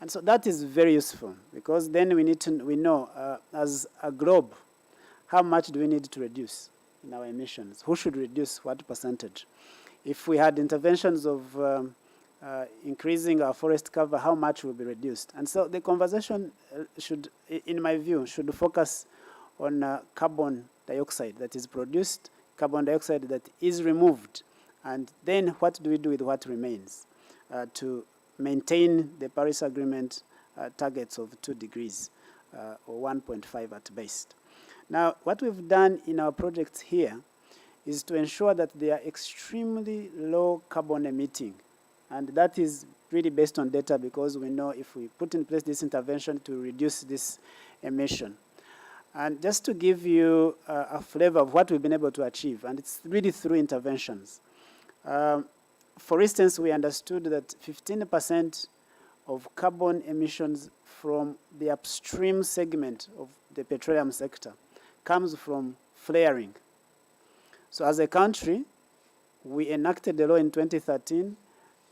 And so that is very useful, because then we know as a globe, how much do we need to reduce in our emissions? Who should reduce what percentage? If we had interventions of increasing our forest cover, how much will be reduced? And so the conversation should, in my view, should focus on carbon dioxide that is produced, carbon dioxide that is removed, and then what do we do with what remains to maintain the Paris Agreement targets of 2 degrees or 1.5 at best. Now, what we've done in our projects here is to ensure that they are extremely low carbon emitting. And that is really based on data, because we know if we put in place this intervention to reduce this emission. And just to give you a flavor of what we've been able to achieve, and it's really through interventions. For instance, we understood that 15% of carbon emissions from the upstream segment of the petroleum sector comes from flaring. So as a country, we enacted the law in 2013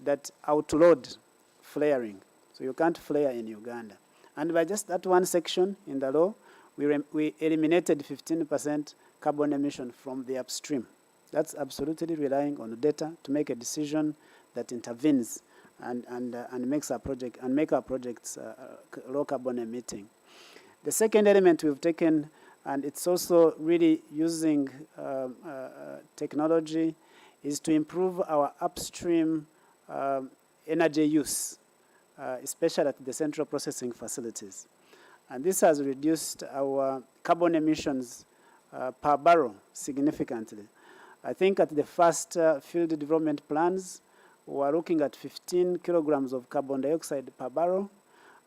that outlawed flaring. So you can't flare in Uganda. And by just that one section in the law, we eliminated 15% carbon emission from the upstream. That's absolutely relying on the data to make a decision that intervenes and makes our project and make our projects low carbon emitting. The second element we've taken, and it's also really using technology, is to improve our upstream energy use, especially at the central processing facilities. And this has reduced our carbon emissions per barrel significantly. I think at the first field development plans, we're looking at 15 kilograms of carbon dioxide per barrel.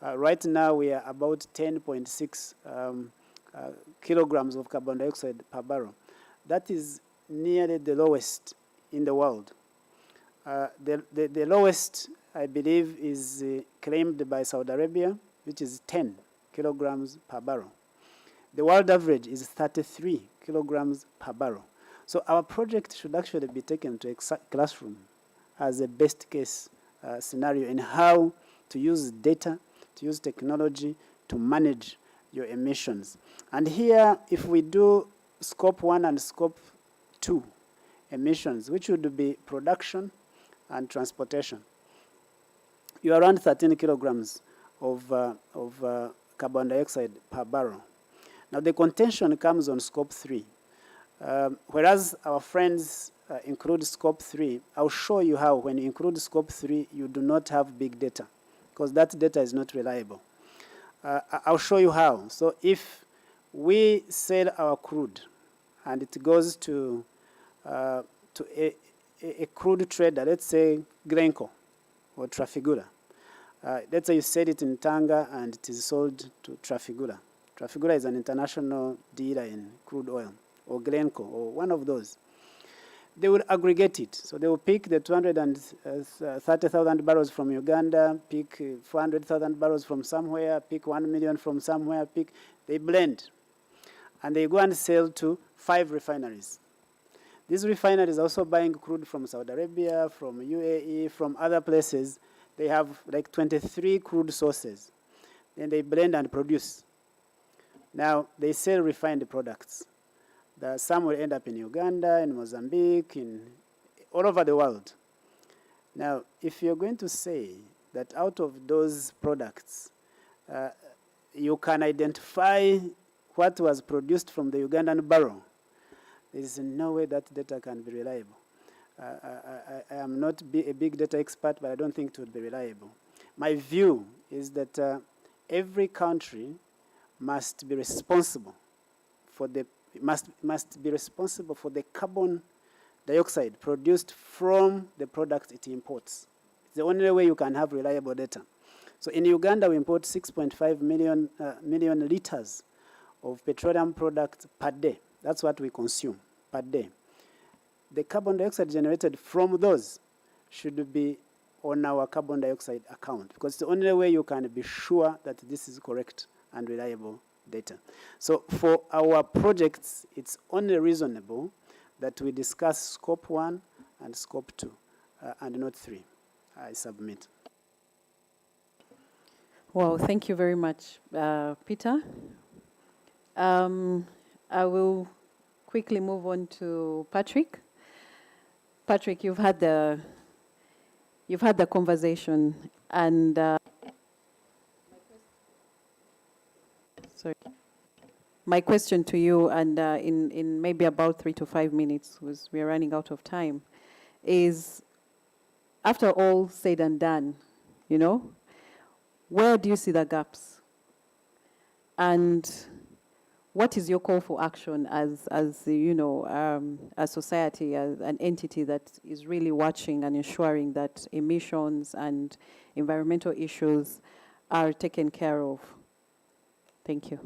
Right now, we are about 10.6 kilograms of carbon dioxide per barrel. That is nearly the lowest in the world. The lowest, I believe, is claimed by Saudi Arabia, which is 10 kilograms per barrel. The world average is 33 kilograms per barrel. So our project should actually be taken to a classroom as a best case scenario in how to use data, to use technology to manage your emissions. And here, if we do scope 1 and scope 2 emissions, which would be production and transportation, you are around 13 kilograms of carbon dioxide per barrel. Now, the contention comes on scope 3. Whereas our friends include scope 3, I'll show you how when you include scope 3, you do not have big data, because that data is not reliable. I'll show you how. So if we sell our crude and it goes to a crude trader, let's say Glencore or Trafigura. Let's say you sell it in Tanga and it is sold to Trafigura. Trafigura is an international dealer in crude oil, or Glencore, or one of those. they will aggregate it. So they will pick the 230,000 barrels from Uganda, pick 400,000 barrels from somewhere, pick 1 million from somewhere, they blend. And they go and sell to 5 refineries. These refineries are also buying crude from Saudi Arabia, from UAE, from other places. They have like 23 crude sources. Then they blend and produce. Now, they sell refined products. Some will end up in Uganda, in Mozambique, all over the world. Now, if you're going to say that out of those products, you can identify what was produced from the Ugandan barrel, there is no way that data can be reliable. I am not a big data expert, but I don't think it would be reliable. My view is that every country must be responsible for the carbon dioxide produced from the product it imports. It's the only way you can have reliable data. So in Uganda, we import 6.5 million liters of petroleum products per day. That's what we consume per day. The carbon dioxide generated from those should be on our carbon dioxide account, because it's the only way you can be sure that this is correct and reliable data. So for our projects, it's only reasonable that we discuss scope 1 and scope 2, and not 3. I submit. Well, thank you very much, Peter. I will quickly move on to Patrick. Patrick, you've had the conversation, and sorry. My question to you, and in maybe about 3 to 5 minutes, because we are running out of time, is after all said and done, where do you see the gaps? And what is your call for action as a society, as an entity that is really watching and ensuring that emissions and environmental issues are taken care of? Thank you.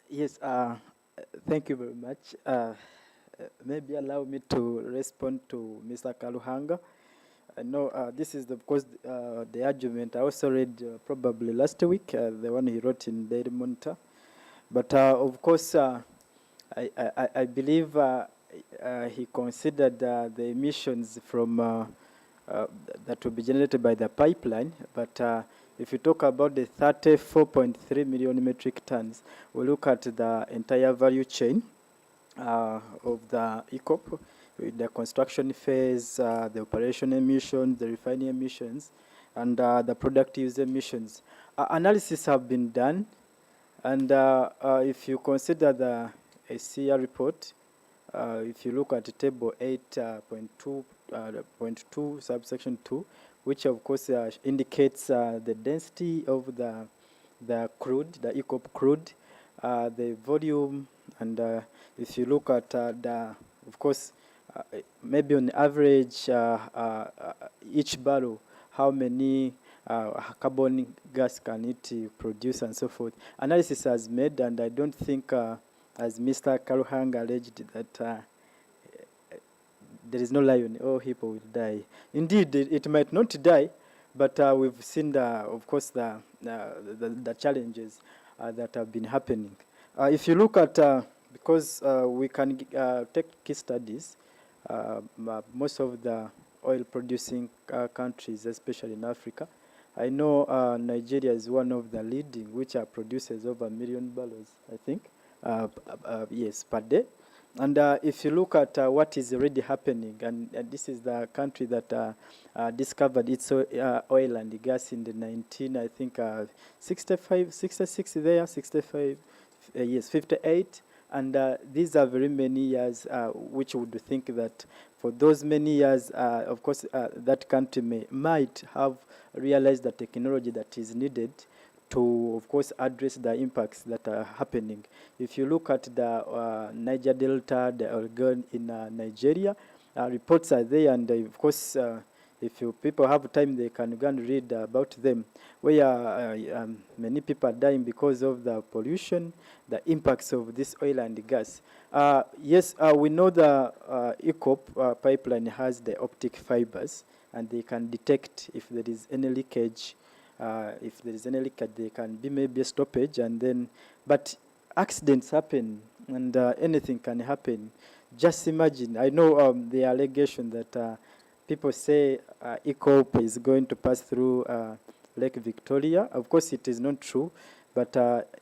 Yes, thank you very much. Maybe allow me to respond to Mr. Kaluhanga. I know this is, of course, the argument I also read probably last week, the one he wrote in Daily Monitor. But of course, I believe he considered the emissions from that will be generated by the pipeline. But if you talk about the 34.3 million metric tons, we look at the entire value chain of the ECOP, with the construction phase, the operation emissions, the refining emissions, and the product use emissions. Analysis have been done, and if you consider the ACR report, if you look at table 8.2, subsection 2, which of course indicates the density of the crude, the ECOP crude, the volume, and if you look at of course, maybe on average, each barrel, how many carbon gas can it produce and so forth. Analysis has made, and I don't think, as Mr. Kaluhanga alleged, that there is no lion, all people will die. Indeed, it might not die, but we've seen, of course, the challenges that have been happening. If you look at, because we can take case studies, most of the oil-producing countries, especially in Africa, I know Nigeria is one of the leading, which produces over 1 million barrels, I think, yes, per day. And if you look at what is already happening, and this is the country that discovered its oil and gas in the 66 there, 65, yes, 58. And these are very many years, which would think that for those many years, of course, that country might have realized the technology that is needed to, of course, address the impacts that are happening. If you look at the Niger Delta, the Oregon in Nigeria, reports are there, and of course, If people have time, they can go and read about them, where many people are dying because of the pollution, the impacts of this oil and gas. Yes, we know the ECOP pipeline has the optic fibers, and they can detect if there is any leakage. If there is any leakage, there can be maybe a stoppage, and then, but accidents happen, and anything can happen. Just imagine, I know the allegation that people say ECOP is going to pass through Lake Victoria. Of course, it is not true, but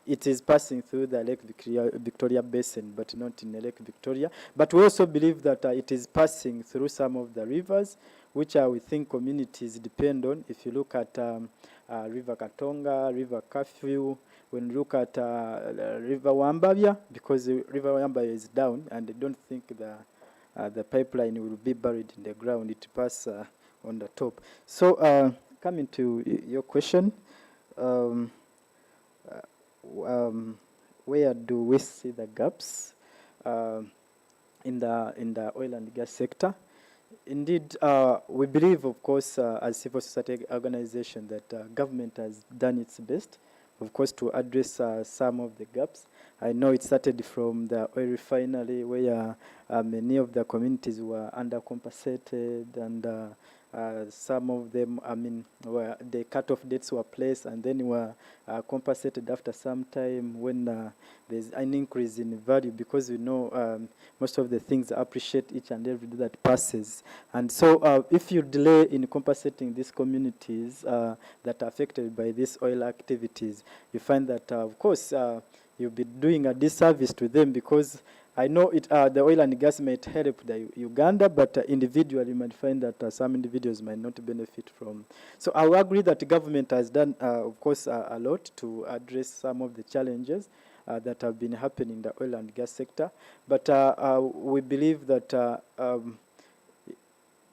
it is passing through the Lake Victoria Basin, but not in the Lake Victoria. But we also believe that it is passing through some of the rivers, which we think communities depend on. If you look at River Katonga, River Kafue, when you look at River Wambabia, because River Wambabia is down, and I don't think the pipeline will be buried in the ground. It passes on the top. So coming to your question, where do we see the gaps in the oil and gas sector? Indeed, we believe, of course, as civil society organization, that government has done its best, of course, to address some of the gaps. I know it started from the oil refinery, where many of the communities were undercompensated, and some of them, where the cut-off dates were placed and then were compensated after some time when there's an increase in value, because we know most of the things appreciate each and every day that passes. And so if you delay in compensating these communities that are affected by these oil activities, you find that, of course, you'll be doing a disservice to them, because I know the oil and gas might help the Uganda, but individually you might find that some individuals might not benefit from. So I will agree that the government has done, of course, a lot to address some of the challenges that have been happening in the oil and gas sector. But we believe that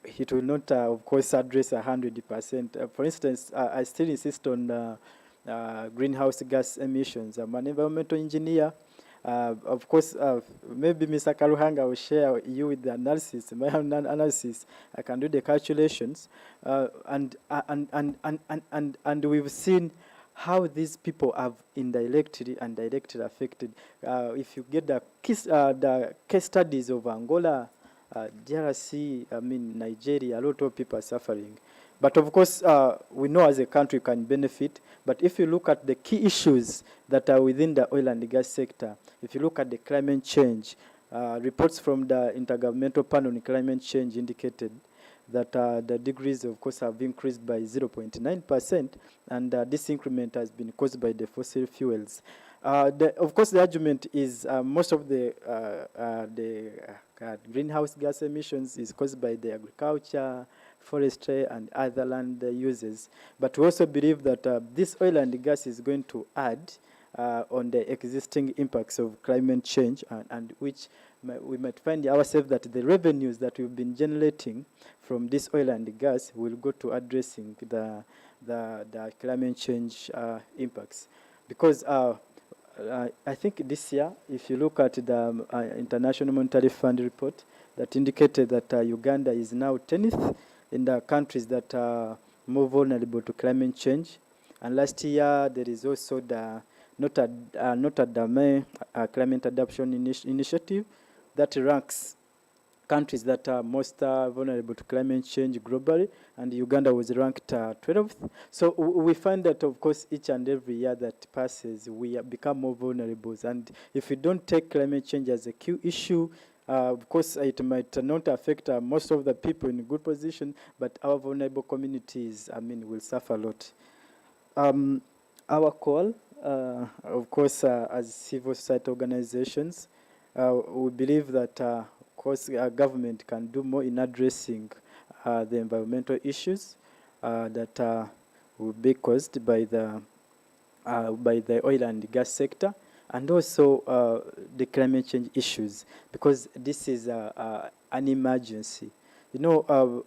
it will not, of course, address 100%. For instance, I still insist on greenhouse gas emissions. I'm an environmental engineer. Of course, maybe Mr. Karuhanga will share you with the analysis, my own analysis. I can do the calculations, and we've seen how these people have indirectly and directly affected. If you get the case studies of Angola, DRC, Nigeria, a lot of people are suffering. But of course, we know as a country can benefit. But if you look at the key issues that are within the oil and gas sector, if you look at the climate change, reports from the Intergovernmental Panel on Climate Change indicated that the degrees, of course, have increased by 0.9%, and this increment has been caused by the fossil fuels. Of course, the argument is most of the greenhouse gas emissions is caused by the agriculture, forestry, and other land uses. But we also believe that this oil and gas is going to add on the existing impacts of climate change, and which we might find ourselves that the revenues that we've been generating from this oil and gas will go to addressing the climate change impacts. Because I think this year, if you look at the International Monetary Fund report that indicated that Uganda is now 10th in the countries that are more vulnerable to climate change. And last year, there is also the Notre Dame Climate Adaptation Initiative that ranks countries that are most vulnerable to climate change globally, and Uganda was ranked 12th. So we find that, of course, each and every year that passes, we become more vulnerable. And if we don't take climate change as a key issue, of course, it might not affect most of the people in a good position, but our vulnerable communities, will suffer a lot. Our call, of course, as civil society organizations, we believe that, of course, our government can do more in addressing the environmental issues that will be caused by the oil and gas sector, and also the climate change issues, because this is an emergency. You know,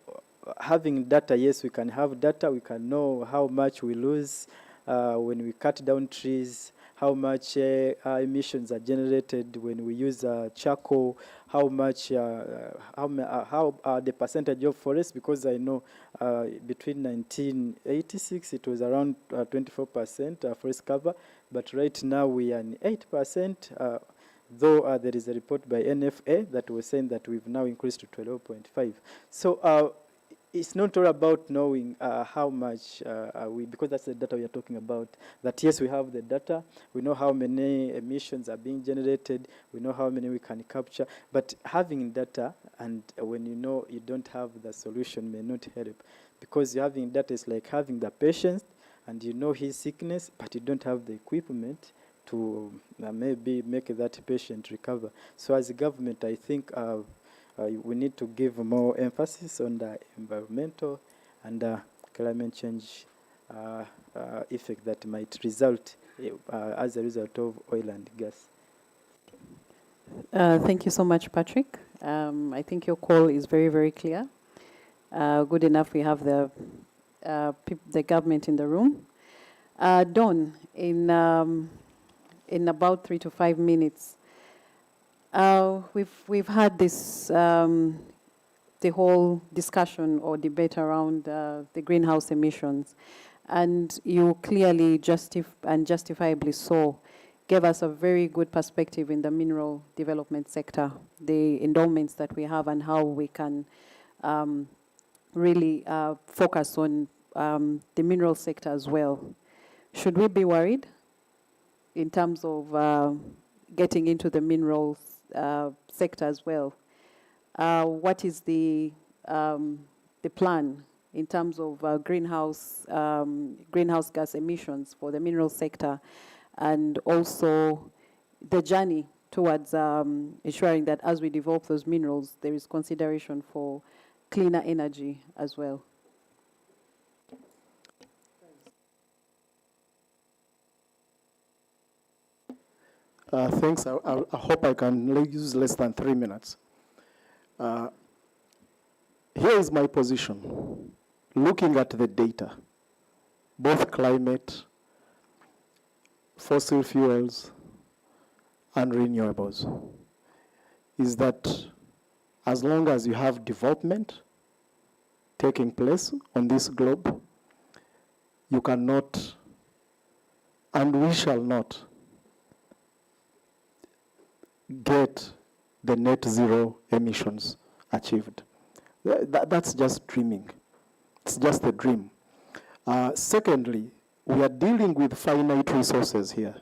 having data, yes, we can have data, we can know how much we lose when we cut down trees, how much emissions are generated when we use charcoal, how much, how the percentage of forest, because I know between 1986 it was around 24% forest cover, but right now we are in 8%, though there is a report by NFA that was saying that we've now increased to 12.5. So it's not all about knowing how much we, because that's the data we are talking about, that yes, we have the data, we know how many emissions are being generated, we know how many we can capture, but having data and when you know you don't have the solution may not help, because having data is like having the patient and you know his sickness, but you don't have the equipment to maybe make that patient recover. So as a government, I think we need to give more emphasis on the environmental and climate change effect that might result as a result of oil and gas. Thank you so much, Patrick. I think your call is very, very clear. Good enough we have the government in the room. Dawn, in about 3 to 5 minutes, we've had this the whole discussion or debate around the greenhouse emissions, and you clearly justifiably so gave us a very good perspective in the mineral development sector, the endowments that we have and how we can really focus on the mineral sector as well. Should we be worried in terms of getting into the minerals sector as well? What is the plan in terms of greenhouse gas emissions for the mineral sector, and also the journey towards ensuring that as we develop those minerals, there is consideration for cleaner energy as well? Thanks. I hope I can use less than 3 minutes. Here is my position. Looking at the data, both climate, fossil fuels, and renewables, is that as long as you have development taking place on this globe, you cannot, and we shall not, get the net zero emissions achieved. That's just dreaming. It's just a dream. Secondly, we are dealing with finite resources here.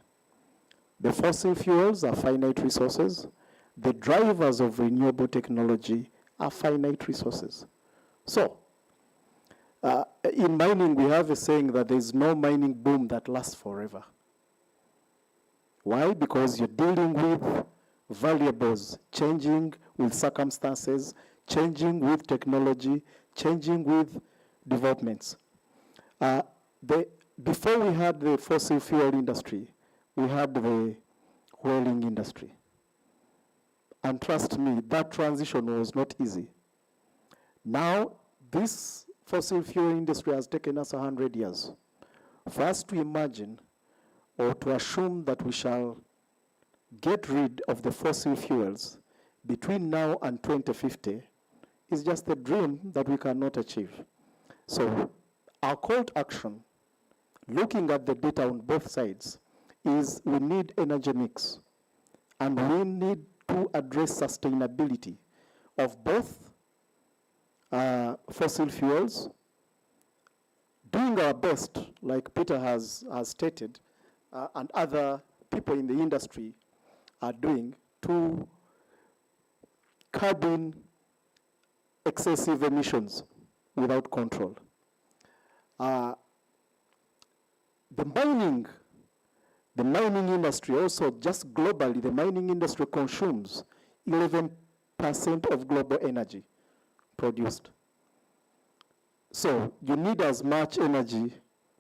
The fossil fuels are finite resources. The drivers of renewable technology are finite resources. So, in mining, we have a saying that there is no mining boom that lasts forever. Why? Because you're dealing with variables changing with circumstances, changing with technology, changing with developments. Before we had the fossil fuel industry, we had the whaling industry. And trust me, that transition was not easy. Now, this fossil fuel industry has taken us 100 years. For us to imagine or to assume that we shall get rid of the fossil fuels between now and 2050 is just a dream that we cannot achieve. So our call to action, looking at the data on both sides, is we need energy mix, and we need to address sustainability of both fossil fuels, doing our best, like Peter has stated, and other people in the industry are doing, to curb excessive emissions without control. The mining industry also, just globally, the mining industry consumes 11% of global energy produced. So you need as much energy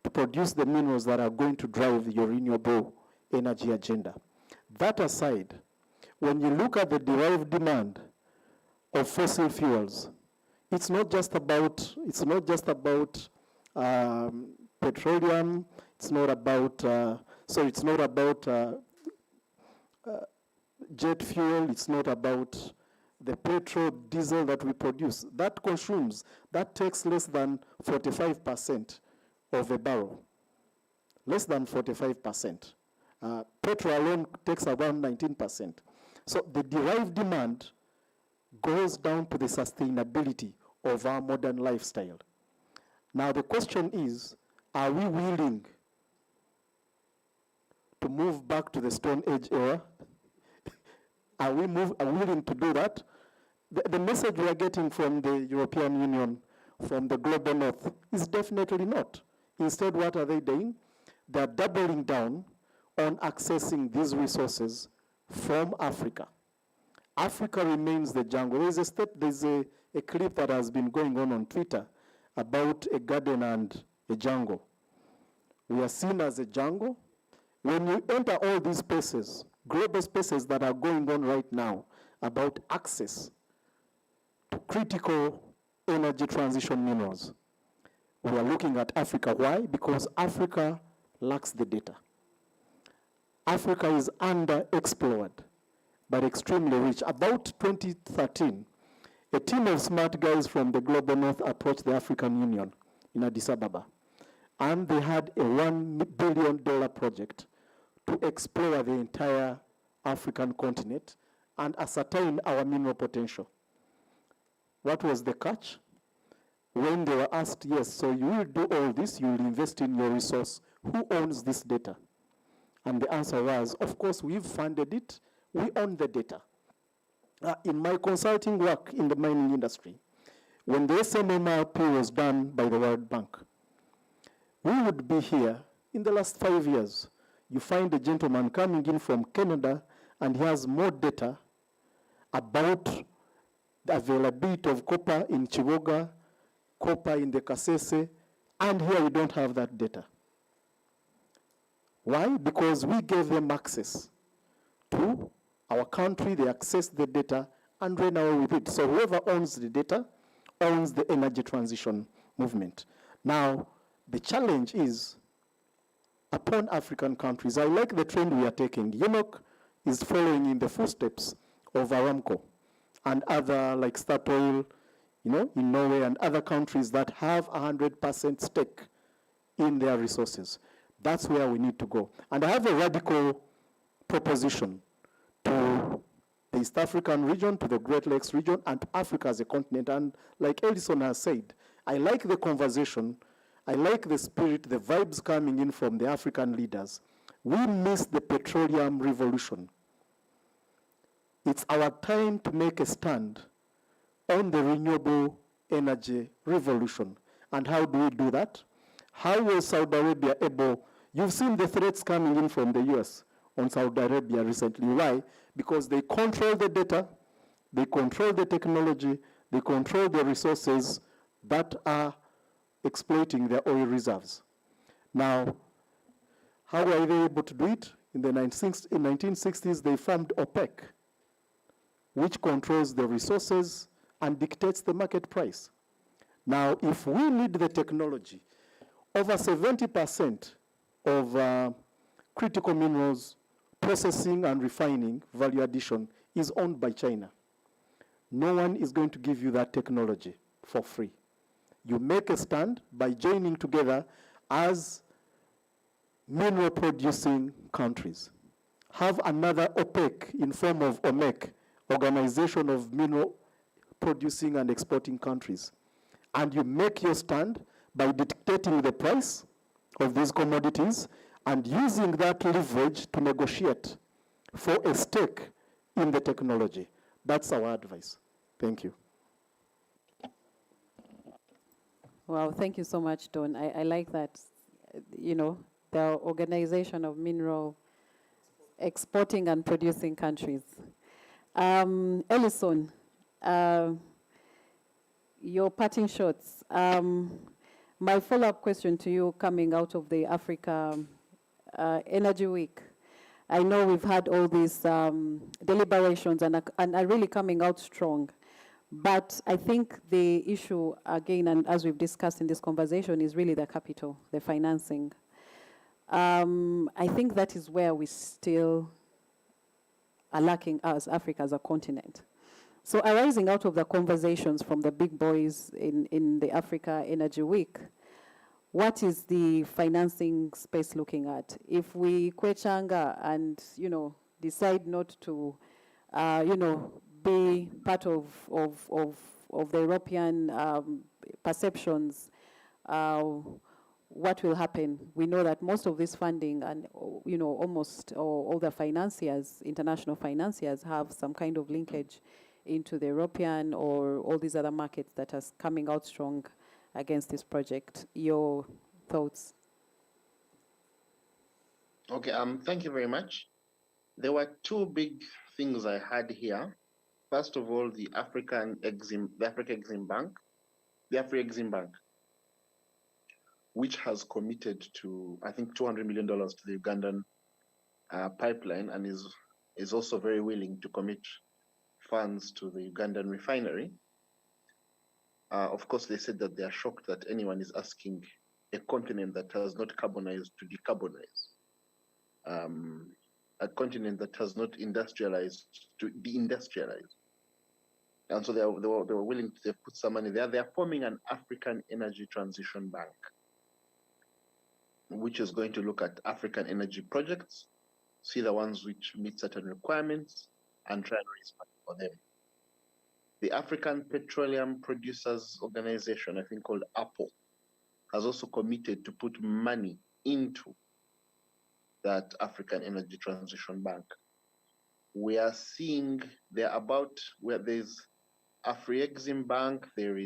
to produce the minerals that are going to drive your renewable energy agenda. That aside, when you look at the derived demand of fossil fuels, it's not just about petroleum, it's not about So it's not about jet fuel, it's not about the petrol, diesel that we produce. That consumes, that takes less than 45% of a barrel. Less than 45%. Petrol alone takes around 19%. So the derived demand goes down to the sustainability of our modern lifestyle. Now the question is, are we willing to move back to the Stone Age era? Are we willing to do that? The message we are getting from the European Union, from the global north, is definitely not. Instead, what are they doing? They're doubling down on accessing these resources from Africa. Africa remains the jungle. There's a clip that has been going on Twitter about a garden and a jungle. We are seen as a jungle. When you enter all these spaces, global spaces that are going on right now about access to critical energy transition minerals, we are looking at Africa. Why? Because Africa lacks the data. Africa is underexplored, but extremely rich. About 2013, a team of smart guys from the global north approached the African Union in Addis Ababa, and they had a $1 billion project to explore the entire African continent and ascertain our mineral potential. What was the catch? When they were asked, yes, so you will do all this, you will invest in your resource, who owns this data? And the answer was, of course, we've funded it, we own the data. In my consulting work in the mining industry, when the SMMRP was done by the World Bank, we would be here in the last 5 years. You find a gentleman coming in from Canada and he has more data about the availability of copper in Chiboga, copper in the Kasese, and here we don't have that data. Why? Because we gave them access to our country, they access the data and ran away with it. So whoever owns the data owns the energy transition movement. Now, the challenge is upon African countries. I like the trend we are taking. UNOC is following in the footsteps of Aramco and other like Statoil, in Norway and other countries that have 100% stake in their resources. That's where we need to go. And I have a radical proposition to the East African region, to the Great Lakes region, and to Africa as a continent. And like Edison has said, I like the conversation, I like the spirit, the vibes coming in from the African leaders. We missed the petroleum revolution. It's our time to make a stand on the renewable energy revolution. And how do we do that? How was Saudi Arabia able? You've seen the threats coming in from the US on Saudi Arabia recently. Why? Because they control the data, they control the technology, they control the resources that are exploiting their oil reserves. Now, how were they able to do it? In the 1960s, they formed OPEC, which controls the resources and dictates the market price. Now, if we need the technology, over 70% of critical minerals processing and refining, value addition, is owned by China. No one is going to give you that technology for free. You make a stand by joining together as mineral producing countries. Have another OPEC in form of OMEC, Organization of Mineral Producing and Exporting Countries. And you make your stand by dictating the price of these commodities and using that leverage to negotiate for a stake in the technology. That's our advice. Thank you. Wow, thank you so much, Don. I like that, the Organization of Mineral Exporting and Producing Countries. Ellison, your parting shots. My follow-up question to you coming out of the Africa Energy Week. I know we've had all these deliberations and are really coming out strong. But I think the issue, again, and as we've discussed in this conversation, is really the capital, the financing. I think that is where we still are lacking as Africa as a continent. So arising out of the conversations from the big boys in the Africa Energy Week, what is the financing space looking at? If we kwechanga and, decide not to, be part of the European perceptions, what will happen? We know that most of this funding and, almost all the financiers, international financiers, have some kind of linkage into the European or all these other markets that are coming out strong against this project. Your thoughts? Okay, thank you very much. There were two big things I had here. First of all, the Africa Exim Bank, which has committed to, I think, $200 million to the Ugandan pipeline, and is also very willing to commit funds to the Ugandan refinery. Of course, they said that they are shocked that anyone is asking a continent that has not carbonized to decarbonize, a continent that has not industrialized to deindustrialize. And so they were willing to put some money there. They are forming an African Energy Transition Bank, which is going to look at African energy projects, see the ones which meet certain requirements, and try and raise money for them. The African Petroleum Producers Organization, I think called APO, has also committed to put money into that African Energy Transition Bank. We are seeing there there's Afri-Exim Bank, there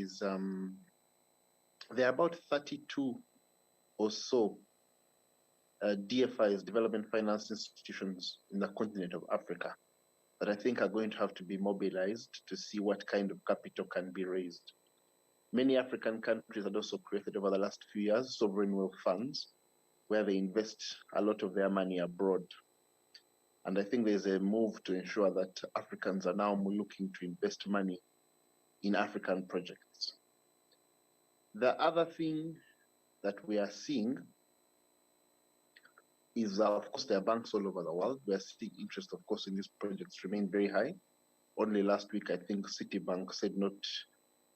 are about 32 or so DFIs, development finance institutions in the continent of Africa that I think are going to have to be mobilized to see what kind of capital can be raised. Many African countries had also created over the last few years sovereign wealth funds where they invest a lot of their money abroad. And I think there's a move to ensure that Africans are now looking to invest money in African projects. The other thing that we are seeing is, of course, there are banks all over the world. We are seeing interest, of course, in these projects remain very high. Only last week, I think Citibank said not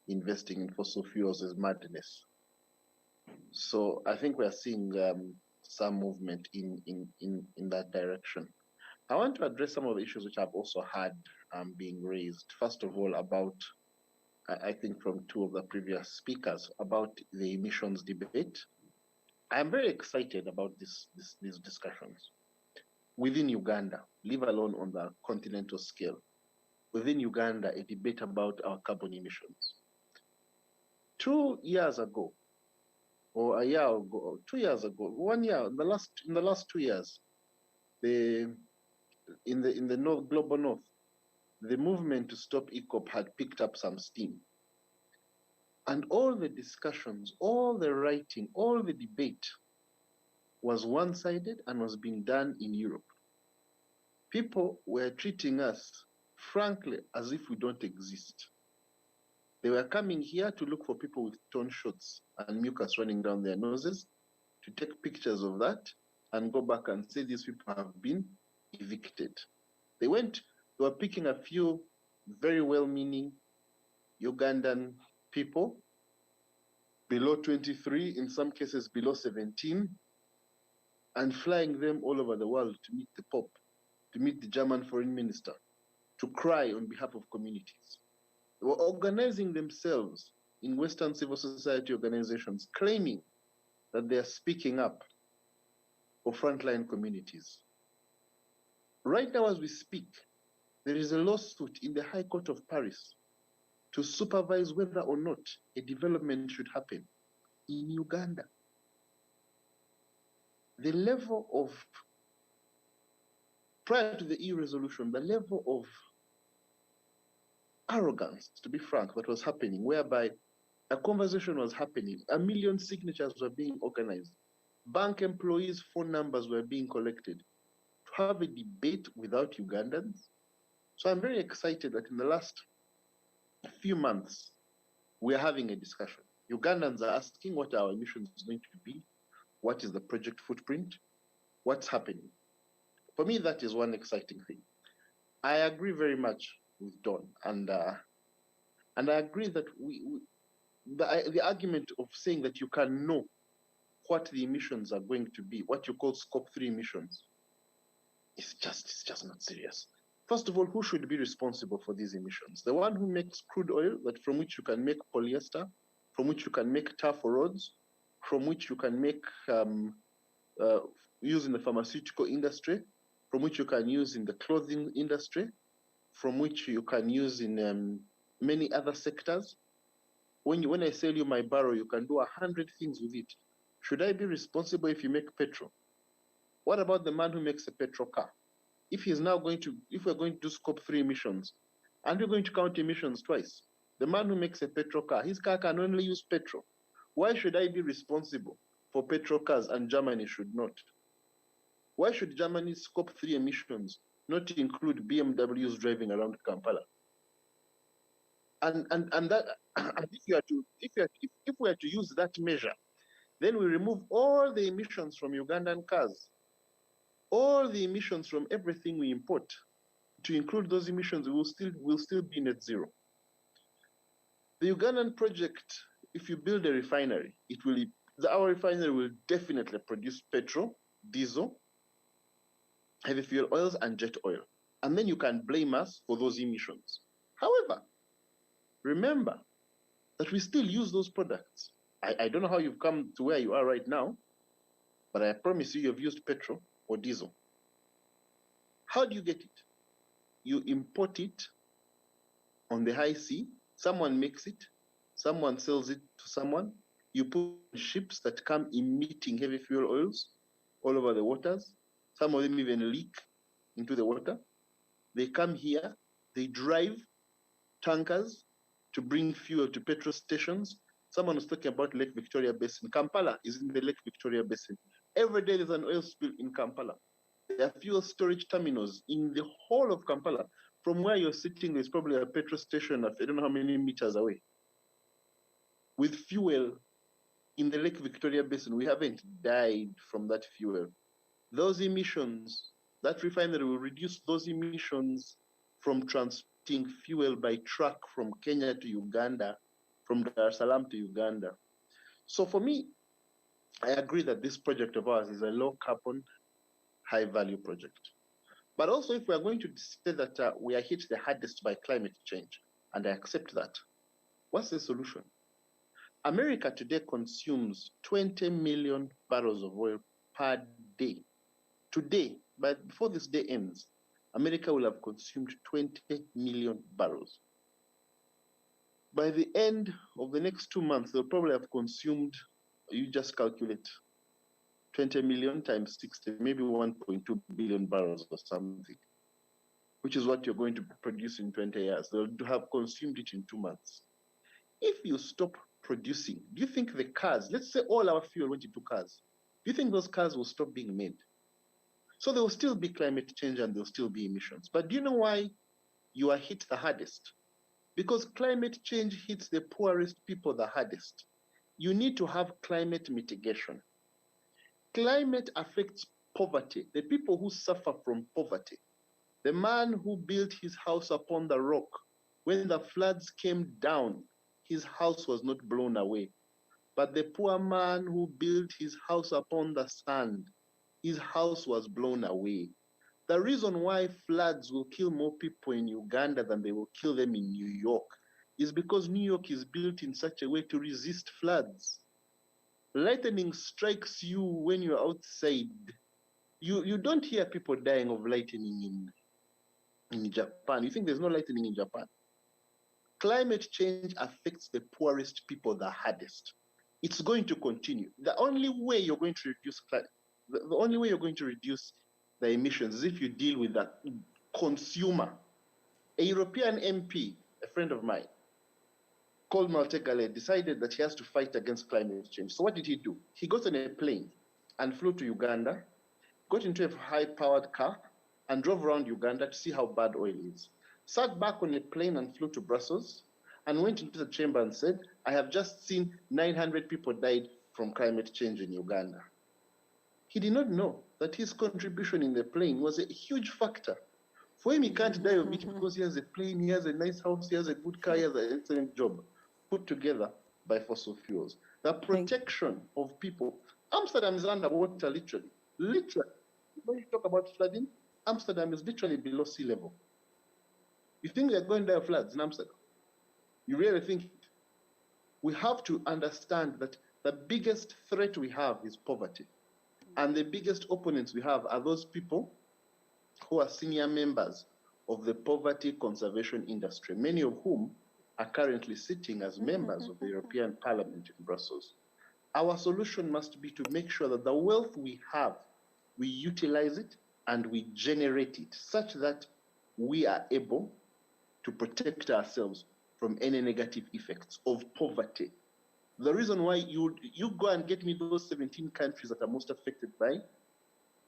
investing in fossil fuels is madness. So I think we are seeing some movement in that direction. I want to address some of the issues which I've also had being raised. First of all, about, I think from two of the previous speakers, about the emissions debate. I'm very excited about these discussions. Within Uganda, leave alone on the continental scale, within Uganda, a debate about our carbon emissions. 2 years ago, or a year ago, or 2 years ago, 1 year, in the last 2 years, in the global north, the movement to stop ECOP had picked up some steam. And all the discussions, all the writing, all the debate was one-sided and was being done in Europe. People were treating us, frankly, as if we don't exist. They were coming here to look for people with torn shirts and mucus running down their noses, to take pictures of that and go back and say these people have been evicted. They were picking a few very well-meaning Ugandan people, below 23, in some cases below 17, and flying them all over the world to meet the Pope, to meet the German foreign minister, to cry on behalf of communities. They were organizing themselves in Western civil society organizations, claiming that they are speaking up for frontline communities. Right now, as we speak, there is a lawsuit in the High Court of Paris to supervise whether or not a development should happen in Uganda. The level of, prior to the EU resolution, the level of arrogance, to be frank, that was happening, whereby a conversation was happening, 1 million signatures were being organized, bank employees' phone numbers were being collected, to have a debate without Ugandans. So I'm very excited that in the last few months, we're having a discussion. Ugandans are asking what our emissions is going to be, what is the project footprint, what's happening. For me, that is one exciting thing. I agree very much with Don, and I agree that the argument of saying that you can know what the emissions are going to be, what you call scope 3 emissions, it's just not serious. First of all, who should be responsible for these emissions? The one who makes crude oil, that from which you can make polyester, from which you can make tar for roads, from which you can make use in the pharmaceutical industry, from which you can use in the clothing industry, from which you can use in many other sectors. When I sell you my barrel, you can do 100 things with it. Should I be responsible if you make petrol? What about the man who makes a petrol car? If we're going to do scope 3 emissions, and we're going to count emissions twice, the man who makes a petrol car, his car can only use petrol. Why should I be responsible for petrol cars and Germany should not? Why should Germany's scope 3 emissions not include BMWs driving around Kampala? And if we are to use that measure, then we remove all the emissions from Ugandan cars, all the emissions from everything we import. To include those emissions, we'll still be net zero. The Ugandan project, if you build a refinery, our refinery will definitely produce petrol, diesel, heavy fuel oils, and jet oil. And then you can blame us for those emissions. However, remember that we still use those products. I don't know how you've come to where you are right now, but I promise you've used petrol or diesel. How do you get it? You import it on the high sea, someone makes it, someone sells it to someone, you put ships that come emitting heavy fuel oils all over the waters, some of them even leak into the water. They come here, they drive tankers to bring fuel to petrol stations. Someone was talking about Lake Victoria Basin. Kampala is in the Lake Victoria Basin. Every day there's an oil spill in Kampala. There are fuel storage terminals in the whole of Kampala. From where you're sitting, there's probably a petrol station of I don't know how many meters away. With fuel in the Lake Victoria Basin, we haven't died from that fuel. Those emissions, that refinery will reduce those emissions from transporting fuel by truck from Kenya to Uganda, from Dar es Salaam to Uganda. So for me, I agree that this project of ours is a low carbon, high value project. But also if we are going to say that we are hit the hardest by climate change, and I accept that, what's the solution? America today consumes 20 million barrels of oil per day. Today, but before this day ends, America will have consumed 20 million barrels. By the end of the next 2 months, they'll probably have consumed, you just calculate, 20 million times 60, maybe 1.2 billion barrels or something, which is what you're going to produce in 20 years. They'll have consumed it in 2 months. If you stop producing, do you think the cars, let's say all our fuel went into cars, do you think those cars will stop being made? So there will still be climate change and there will still be emissions. But do you know why you are hit the hardest? Because climate change hits the poorest people the hardest. You need to have climate mitigation. Climate affects poverty, the people who suffer from poverty. The man who built his house upon the rock, when the floods came down, his house was not blown away. But the poor man who built his house upon the sand, his house was blown away. The reason why floods will kill more people in Uganda than they will kill them in New York is because New York is built in such a way to resist floods. Lightning strikes you when you're outside. You don't hear people dying of lightning in Japan. You think there's no lightning in Japan? Climate change affects the poorest people the hardest. It's going to continue. The only way you're going to reduce the only way you're going to reduce the emissions is if you deal with that consumer. A European MP, a friend of mine, called Maltegale, decided that he has to fight against climate change. So what did he do? He got on a plane and flew to Uganda, got into a high-powered car, and drove around Uganda to see how bad oil is. Sat back on a plane and flew to Brussels, and went into the chamber and said, I have just seen 900 people died from climate change in Uganda. he did not know that his contribution in the plane was a huge factor. For him, he can't die of it because he has a plane, he has a nice house, he has a good car, he has an excellent job put together by fossil fuels. The protection of people. Amsterdam is underwater, literally. Literally. When you talk about flooding, Amsterdam is literally below sea level. You think they're going to die of floods in Amsterdam? You really think it? We have to understand that the biggest threat we have is poverty. And the biggest opponents we have are those people who are senior members of the poverty conservation industry, many of whom are currently sitting as members of the European Parliament in Brussels. Our solution must be to make sure that the wealth we have, we utilize it and we generate it such that we are able to protect ourselves from any negative effects of poverty. The reason why you go and get me those 17 countries that are most affected by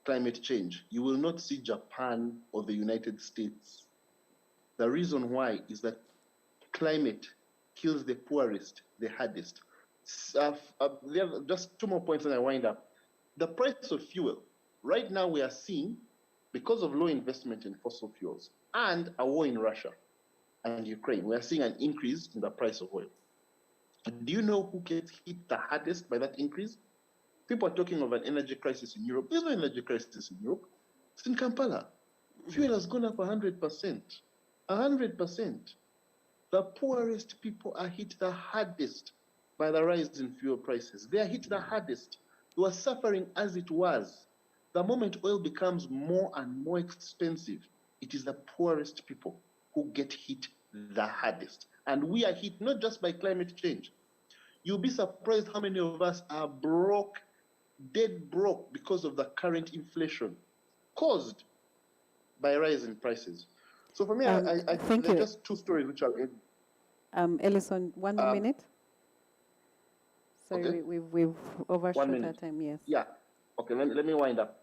climate change, you will not see Japan or the United States. The reason why is that climate kills the poorest, the hardest. Just 2 more points and I wind up. The price of fuel. Right now we are seeing, because of low investment in fossil fuels and a war in Russia and Ukraine, we are seeing an increase in the price of oil. Do you know who gets hit the hardest by that increase? People are talking of an energy crisis in Europe. There's no energy crisis in Europe. It's in Kampala. Fuel has gone up 100%. 100%. The poorest people are hit the hardest by the rise in fuel prices. They are hit the hardest. They were suffering as it was. The moment oil becomes more and more expensive, it is the poorest people who get hit the hardest. And we are hit not just by climate change. You'll be surprised how many of us are broke, dead broke, because of the current inflation caused by rising prices. So for me, thank there are you. just 2 stories which I'll end. Ellison, 1 more minute. Sorry, okay. we've overshot our time, yes. Yeah, okay, let me wind up.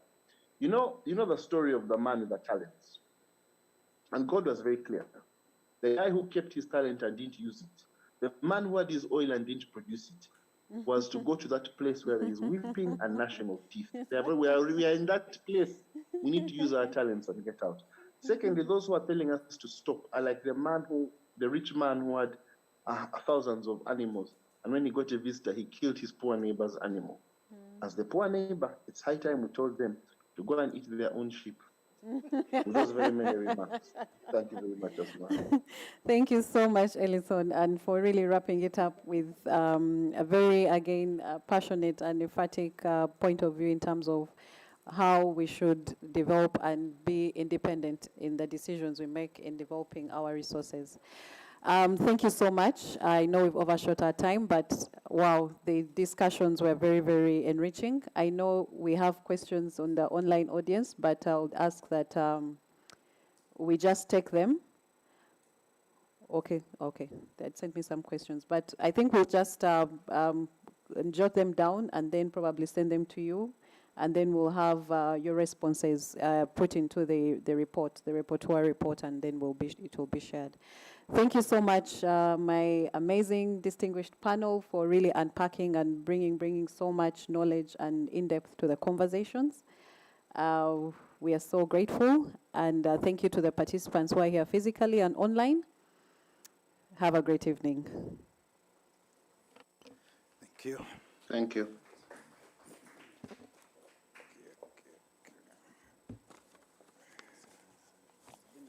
You know the story of the man with the talents. And God was very clear. The guy who kept his talent and didn't use it, the man who had his oil and didn't produce it, was to go to that place where there is weeping and gnashing of teeth. We are in that place. We need to use our talents and get out. Secondly, those who are telling us to stop are like the rich man who had thousands of animals. And when he got a visitor, he killed his poor neighbor's animal. As the poor neighbor, it's high time we told them to go and eat their own sheep. With those very many remarks. Thank you very much, Osman. Thank you so much, Ellison, and for really wrapping it up with a very, again, passionate and emphatic point of view in terms of how we should develop and be independent in the decisions we make in developing our resources. Thank you so much. I know we've overshot our time, but wow, the discussions were very, very enriching. I know we have questions on the online audience, but I would ask that we just take them. Okay, they had sent me some questions, but I think we'll just jot them down and then probably send them to you, and then we'll have your responses put into the report, the repertoire report, and then it will be shared. Thank you so much, my amazing, distinguished panel, for really unpacking and bringing so much knowledge and in-depth to the conversations. We are so grateful, and thank you to the participants who are here physically and online. Have a great evening. Thank you. Thank you.